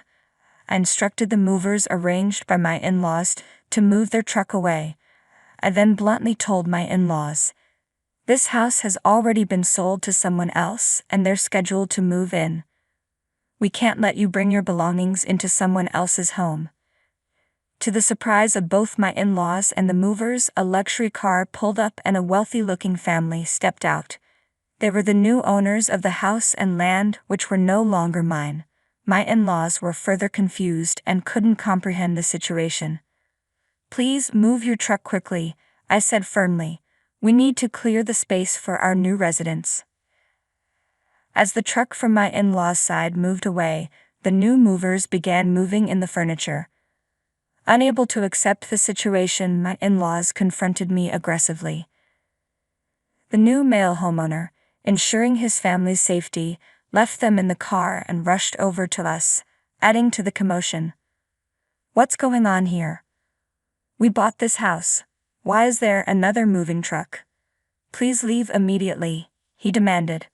I instructed the movers arranged by my in-laws to move their truck away. I then bluntly told my in-laws, "This house has already been sold to someone else and they're scheduled to move in. We can't let you bring your belongings into someone else's home." To the surprise of both my in-laws and the movers, a luxury car pulled up and a wealthy-looking family stepped out. They were the new owners of the house and land, which were no longer mine. My in-laws were further confused and couldn't comprehend the situation. "Please move your truck quickly," I said firmly. "We need to clear the space for our new residents." As the truck from my in-laws' side moved away, the new movers began moving in the furniture. Unable to accept the situation, my in-laws confronted me aggressively. The new male homeowner, ensuring his family's safety, left them in the car and rushed over to us, adding to the commotion. "What's going on here? We bought this house. Why is there another moving truck? Please leave immediately," he demanded.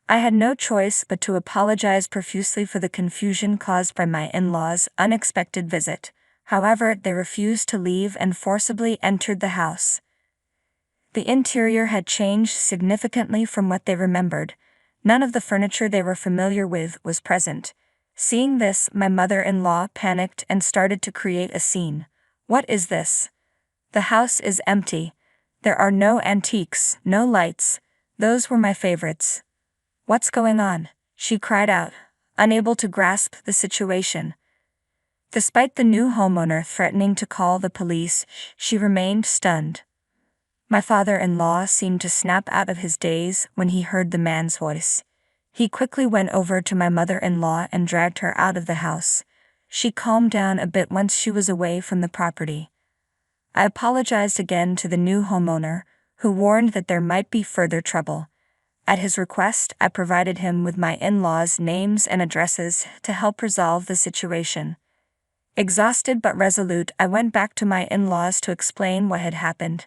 I had no choice but to apologize profusely for the confusion caused by my in-laws' unexpected visit. However, they refused to leave and forcibly entered the house. The interior had changed significantly from what they remembered. None of the furniture they were familiar with was present. Seeing this, my mother-in-law panicked and started to create a scene. "What is this? The house is empty. There are no antiques, no lights. Those were my favorites. What's going on?" she cried out, unable to grasp the situation. Despite the new homeowner threatening to call the police, she remained stunned. My father-in-law seemed to snap out of his daze when he heard the man's voice. He quickly went over to my mother-in-law and dragged her out of the house. She calmed down a bit once she was away from the property. I apologized again to the new homeowner, who warned that there might be further trouble. At his request, I provided him with my in-laws' names and addresses to help resolve the situation. Exhausted but resolute, I went back to my in-laws to explain what had happened.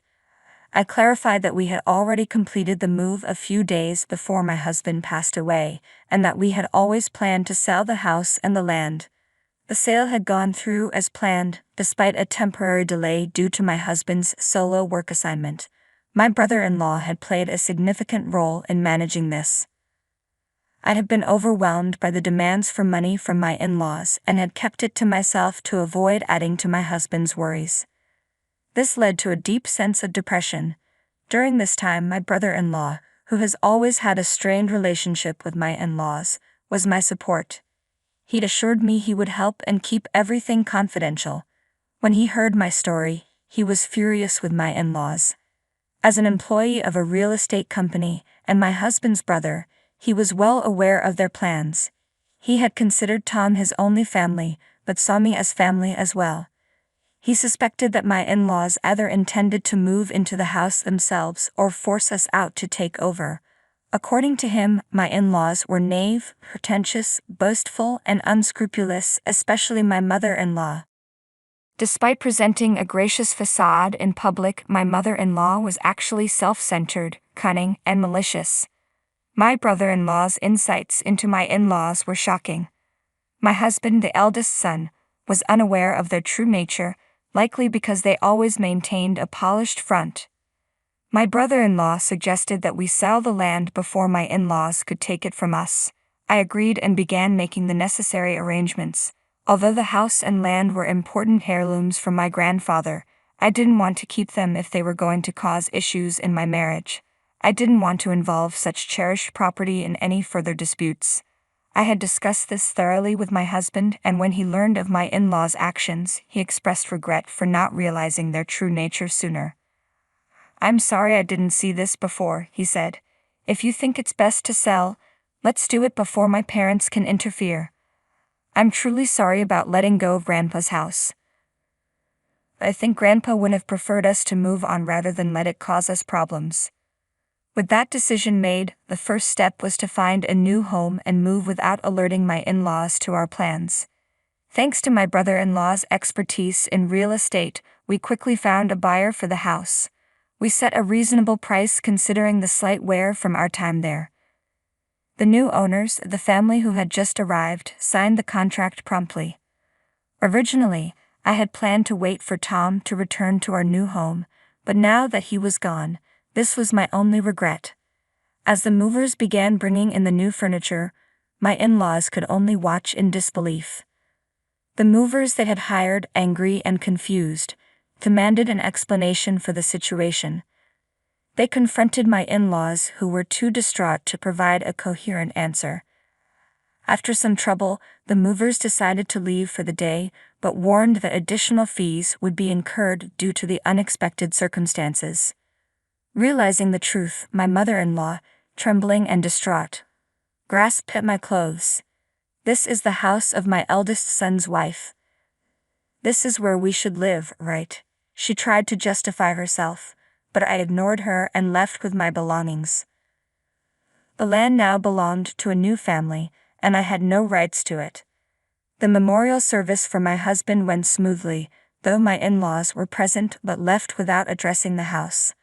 I clarified that we had already completed the move a few days before my husband passed away, and that we had always planned to sell the house and the land. The sale had gone through as planned, despite a temporary delay due to my husband's solo work assignment. My brother-in-law had played a significant role in managing this. I had been overwhelmed by the demands for money from my in-laws and had kept it to myself to avoid adding to my husband's worries. This led to a deep sense of depression. During this time, my brother-in-law, who has always had a strained relationship with my in-laws, was my support. He'd assured me he would help and keep everything confidential. When he heard my story, he was furious with my in-laws. As an employee of a real estate company and my husband's brother, he was well aware of their plans. He had considered Tom his only family, but saw me as family as well. He suspected that my in-laws either intended to move into the house themselves or force us out to take over. According to him, my in-laws were naive, pretentious, boastful, and unscrupulous, especially my mother-in-law. Despite presenting a gracious facade in public, my mother-in-law was actually self-centered, cunning, and malicious. My brother-in-law's insights into my in-laws were shocking. My husband, the eldest son, was unaware of their true nature, likely because they always maintained a polished front. My brother-in-law suggested that we sell the land before my in-laws could take it from us. I agreed and began making the necessary arrangements. Although the house and land were important heirlooms from my grandfather, I didn't want to keep them if they were going to cause issues in my marriage. I didn't want to involve such cherished property in any further disputes. I had discussed this thoroughly with my husband, and when he learned of my in-laws' actions, he expressed regret for not realizing their true nature sooner. "I'm sorry I didn't see this before," he said. "If you think it's best to sell, let's do it before my parents can interfere. I'm truly sorry about letting go of Grandpa's house. I think Grandpa would have preferred us to move on rather than let it cause us problems." With that decision made, the first step was to find a new home and move without alerting my in-laws to our plans. Thanks to my brother-in-law's expertise in real estate, we quickly found a buyer for the house. We set a reasonable price considering the slight wear from our time there. The new owners, the family who had just arrived, signed the contract promptly. Originally, I had planned to wait for Tom to return to our new home, but now that he was gone, this was my only regret. As the movers began bringing in the new furniture, my in-laws could only watch in disbelief. The movers they had hired, angry and confused, demanded an explanation for the situation. They confronted my in-laws, who were too distraught to provide a coherent answer. After some trouble, the movers decided to leave for the day, but warned that additional fees would be incurred due to the unexpected circumstances. Realizing the truth, my mother-in-law, trembling and distraught, grasped at my clothes. This is the house of my eldest son's wife. This is where we should live, right? She tried to justify herself, but I ignored her and left with my belongings. The land now belonged to a new family, and I had no rights to it. The memorial service for my husband went smoothly, though my in-laws were present but left without addressing the house.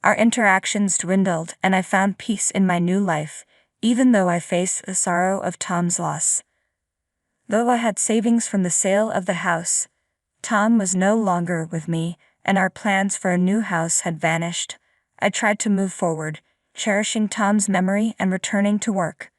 Our interactions dwindled and I found peace in my new life, even though I faced the sorrow of Tom's loss. Though I had savings from the sale of the house, Tom was no longer with me, and our plans for a new house had vanished. I tried to move forward, cherishing Tom's memory and returning to work.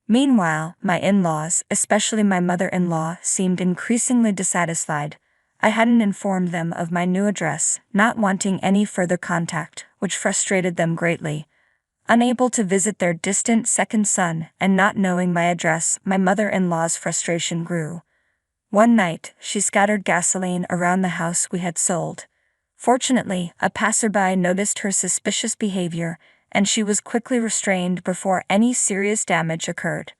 Meanwhile, my in-laws, especially my mother-in-law, seemed increasingly dissatisfied. I hadn't informed them of my new address, not wanting any further contact, which frustrated them greatly. Unable to visit their distant second son and not knowing my address, my mother-in-law's frustration grew. One night, she scattered gasoline around the house we had sold. Fortunately, a passerby noticed her suspicious behavior, and she was quickly restrained before any serious damage occurred.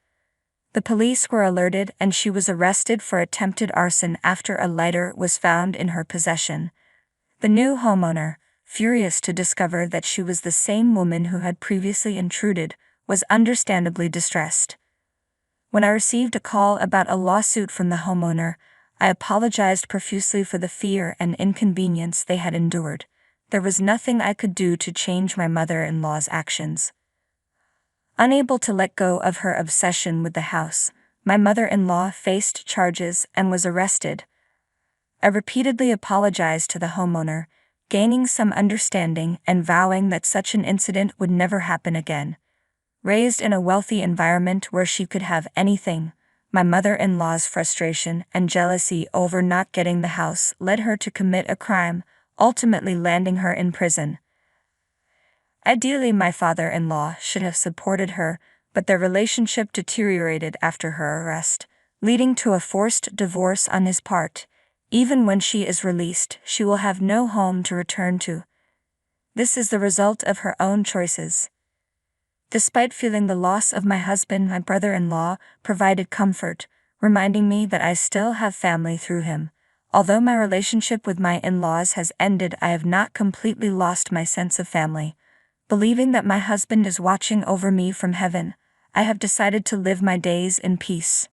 The police were alerted and she was arrested for attempted arson after a lighter was found in her possession. The new homeowner, furious to discover that she was the same woman who had previously intruded, was understandably distressed. When I received a call about a lawsuit from the homeowner, I apologized profusely for the fear and inconvenience they had endured. There was nothing I could do to change my mother-in-law's actions. Unable to let go of her obsession with the house, my mother-in-law faced charges and was arrested. I repeatedly apologized to the homeowner, gaining some understanding and vowing that such an incident would never happen again. Raised in a wealthy environment where she could have anything, my mother-in-law's frustration and jealousy over not getting the house led her to commit a crime, ultimately landing her in prison. Ideally, my father-in-law should have supported her, but their relationship deteriorated after her arrest, leading to a forced divorce on his part. Even when she is released, she will have no home to return to. This is the result of her own choices. Despite feeling the loss of my husband, my brother-in-law provided comfort, reminding me that I still have family through him. Although my relationship with my in-laws has ended, I have not completely lost my sense of family. Believing that my husband is watching over me from heaven, I have decided to live my days in peace.